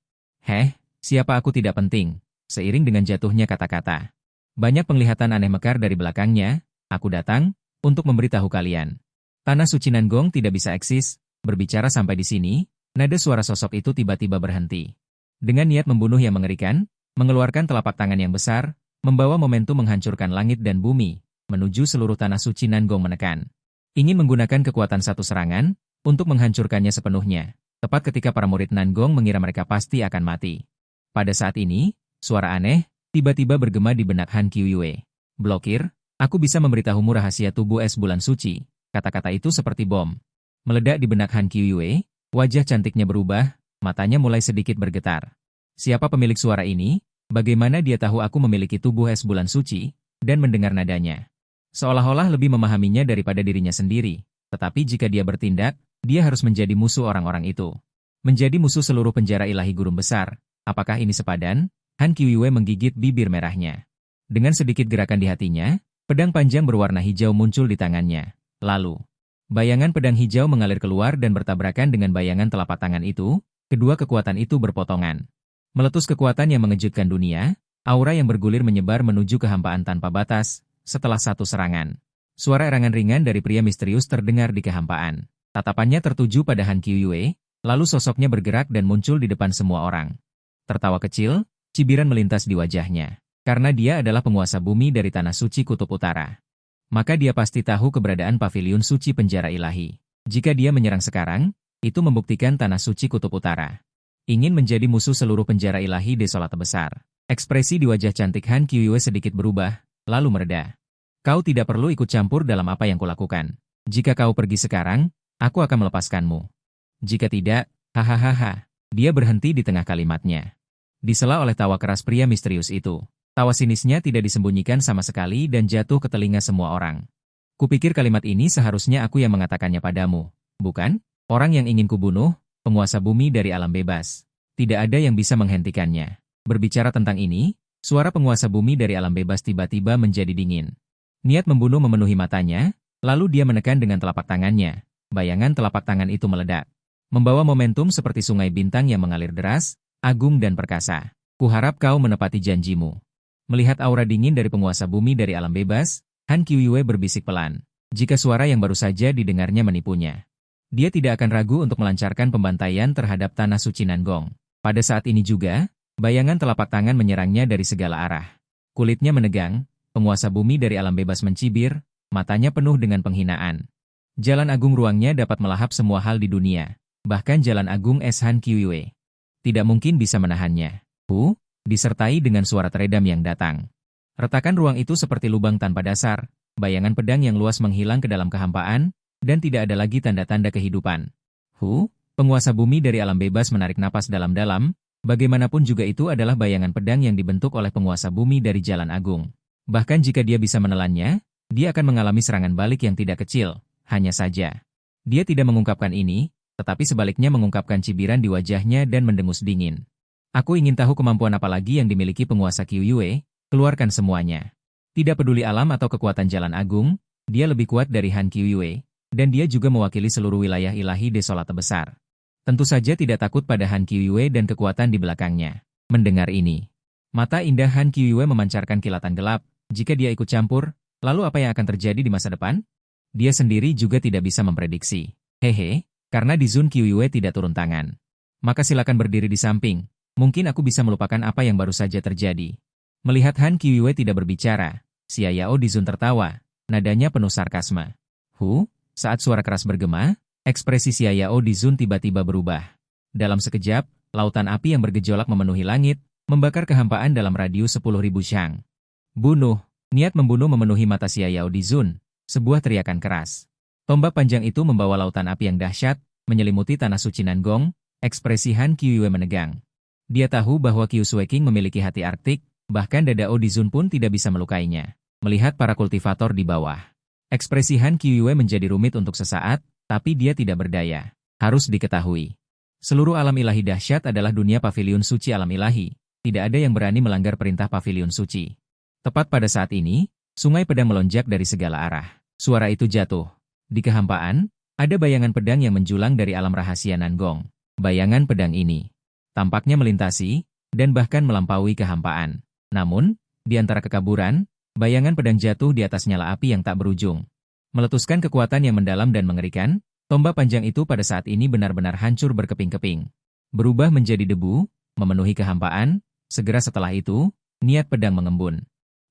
Siapa aku tidak penting. Seiring dengan jatuhnya kata-kata, banyak penglihatan aneh mekar dari belakangnya. Aku datang untuk memberitahu kalian. Tanah suci Nangong tidak bisa eksis. Berbicara sampai di sini, nada suara sosok itu tiba-tiba berhenti. Dengan niat membunuh yang mengerikan, mengeluarkan telapak tangan yang besar, membawa momentum menghancurkan langit dan bumi, menuju seluruh tanah suci Nangong menekan. Ingin menggunakan kekuatan satu serangan, untuk menghancurkannya sepenuhnya, tepat ketika para murid Nangong mengira mereka pasti akan mati. Pada saat ini, suara aneh, tiba-tiba bergema di benak Han Qiuwei. Blokir, aku bisa memberitahumu rahasia tubuh es bulan suci. Kata-kata itu seperti bom. Meledak di benak Han Qiuwei, wajah cantiknya berubah, matanya mulai sedikit bergetar. Siapa pemilik suara ini? Bagaimana dia tahu aku memiliki tubuh es bulan suci, dan mendengar nadanya? Seolah-olah lebih memahaminya daripada dirinya sendiri. Tetapi jika dia bertindak, dia harus menjadi musuh orang-orang itu. Menjadi musuh seluruh penjara ilahi gurun besar. Apakah ini sepadan? Han Qiuwei menggigit bibir merahnya. Dengan sedikit gerakan di hatinya, pedang panjang berwarna hijau muncul di tangannya. Lalu, bayangan pedang hijau mengalir keluar dan bertabrakan dengan bayangan telapak tangan itu. Kedua kekuatan itu berpotongan. Meletus kekuatan yang mengejutkan dunia, aura yang bergulir menyebar menuju kehampaan tanpa batas. Setelah satu serangan, suara erangan ringan dari pria misterius terdengar di kehampaan. Tatapannya tertuju pada Han Qiuwei, lalu sosoknya bergerak dan muncul di depan semua orang. Tertawa kecil, cibiran melintas di wajahnya. Karena dia adalah penguasa bumi dari tanah suci Kutub Utara, maka dia pasti tahu keberadaan paviliun suci penjara ilahi. Jika dia menyerang sekarang, itu membuktikan tanah suci Kutub Utara ingin menjadi musuh seluruh penjara ilahi desolat besar. Ekspresi di wajah cantik Han Qiuwei sedikit berubah, lalu mereda. Kau tidak perlu ikut campur dalam apa yang kulakukan. Jika kau pergi sekarang, aku akan melepaskanmu. Jika tidak, hahaha. Dia berhenti di tengah kalimatnya. Disela oleh tawa keras pria misterius itu. Tawa sinisnya tidak disembunyikan sama sekali dan jatuh ke telinga semua orang. Kupikir kalimat ini seharusnya aku yang mengatakannya padamu, bukan? Orang yang ingin kubunuh, penguasa bumi dari alam bebas. Tidak ada yang bisa menghentikannya. Berbicara tentang ini, suara penguasa bumi dari alam bebas tiba-tiba menjadi dingin. Niat membunuh memenuhi matanya, lalu dia menekan dengan telapak tangannya. Bayangan telapak tangan itu meledak. Membawa momentum seperti sungai bintang yang mengalir deras, agung dan perkasa. Kuharap kau menepati janjimu. Melihat aura dingin dari penguasa bumi dari alam bebas, Han Qiuwei berbisik pelan. Jika suara yang baru saja didengarnya menipunya, dia tidak akan ragu untuk melancarkan pembantaian terhadap tanah suci Nangong. Pada saat ini juga, bayangan telapak tangan menyerangnya dari segala arah. Kulitnya menegang, penguasa bumi dari alam bebas mencibir, matanya penuh dengan penghinaan. Jalan agung ruangnya dapat melahap semua hal di dunia, bahkan jalan agung es Han Qiuwei tidak mungkin bisa menahannya. Disertai dengan suara teredam yang datang. Retakan ruang itu seperti lubang tanpa dasar, bayangan pedang yang luas menghilang ke dalam kehampaan, dan tidak ada lagi tanda-tanda kehidupan. Penguasa bumi dari alam bebas menarik napas dalam-dalam, bagaimanapun juga itu adalah bayangan pedang yang dibentuk oleh penguasa bumi dari Jalan Agung. Bahkan jika dia bisa menelannya, dia akan mengalami serangan balik yang tidak kecil, hanya saja. Dia tidak mengungkapkan ini, tetapi sebaliknya mengungkapkan cibiran di wajahnya dan mendengus dingin. Aku ingin tahu kemampuan apa lagi yang dimiliki penguasa Qiuwei, keluarkan semuanya. Tidak peduli alam atau kekuatan Jalan Agung, dia lebih kuat dari Han Qiuwei. Dan dia juga mewakili seluruh wilayah ilahi desolat besar. Tentu saja tidak takut pada Han Qiuwei dan kekuatan di belakangnya. Mendengar ini, mata indah Han Qiuwei memancarkan kilatan gelap. Jika dia ikut campur, lalu apa yang akan terjadi di masa depan? Dia sendiri juga tidak bisa memprediksi. Hehe, karena di Zun Qiuiwei tidak turun tangan. Maka silakan berdiri di samping. Mungkin aku bisa melupakan apa yang baru saja terjadi. Melihat Han Qiuiwei tidak berbicara, Xia Yao di Zun tertawa. Nadanya penuh sarkasme. Saat suara keras bergema, ekspresi Xia Yao di Zun tiba-tiba berubah. Dalam sekejap, lautan api yang bergejolak memenuhi langit, membakar kehampaan dalam radius 10.000 syang. Bunuh, niat membunuh memenuhi mata Xia Yao di Zun. Sebuah teriakan keras. Tombak panjang itu membawa lautan api yang dahsyat, menyelimuti tanah suci Nangong. Ekspresi Han Qiuiwei menegang. Dia tahu bahwa Qiu Sueking memiliki hati arktik, bahkan Dadao di Zun pun tidak bisa melukainya. Melihat para kultivator di bawah, ekspresi Han Qiuiwei menjadi rumit untuk sesaat, tapi dia tidak berdaya. Harus diketahui, seluruh alam ilahi dahsyat adalah dunia paviliun suci alam ilahi. Tidak ada yang berani melanggar perintah paviliun suci. Tepat pada saat ini, sungai pedang melonjak dari segala arah. Suara itu jatuh. Di kehampaan, ada bayangan pedang yang menjulang dari alam rahasia Nangong. Bayangan pedang ini tampaknya melintasi, dan bahkan melampaui kehampaan. Namun, di antara kekaburan, bayangan pedang jatuh di atas nyala api yang tak berujung. Meletuskan kekuatan yang mendalam dan mengerikan, tombak panjang itu pada saat ini benar-benar hancur berkeping-keping. Berubah menjadi debu, memenuhi kehampaan, segera setelah itu, niat pedang mengembun.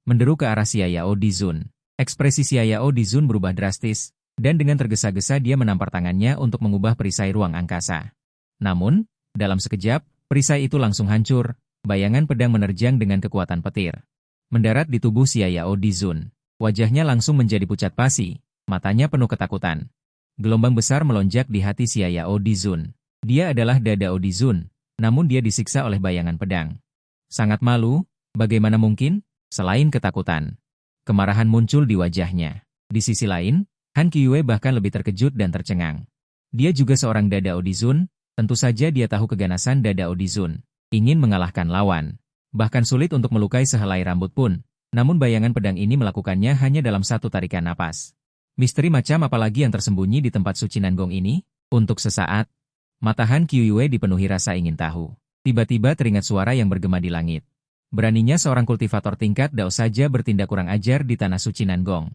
Menderu ke arah Xia Yao di Zun. Ekspresi Xia Yao di Zun berubah drastis, dan dengan tergesa-gesa dia menampar tangannya untuk mengubah perisai ruang angkasa. Namun, dalam sekejap, perisai itu langsung hancur, bayangan pedang menerjang dengan kekuatan petir. Mendarat di tubuh Xia Yao di Zun. Wajahnya langsung menjadi pucat pasi, matanya penuh ketakutan. Gelombang besar melonjak di hati Xia Yao di Zun. Dia adalah Dadao di Zun, namun dia disiksa oleh bayangan pedang. Sangat malu, bagaimana mungkin? Selain ketakutan, kemarahan muncul di wajahnya. Di sisi lain, Han Qiuiwei bahkan lebih terkejut dan tercengang. Dia juga seorang Dadao di Zun, tentu saja dia tahu keganasan Dadao di Zun. Ingin mengalahkan lawan. Bahkan sulit untuk melukai sehelai rambut pun, namun bayangan pedang ini melakukannya hanya dalam satu tarikan napas. Misteri macam apa lagi yang tersembunyi di tempat suci Nangong ini? Untuk sesaat, mata Han Qiuiwei dipenuhi rasa ingin tahu. Tiba-tiba teringat suara yang bergema di langit. Beraninya seorang kultivator tingkat Dao saja bertindak kurang ajar di tanah suci Nangong.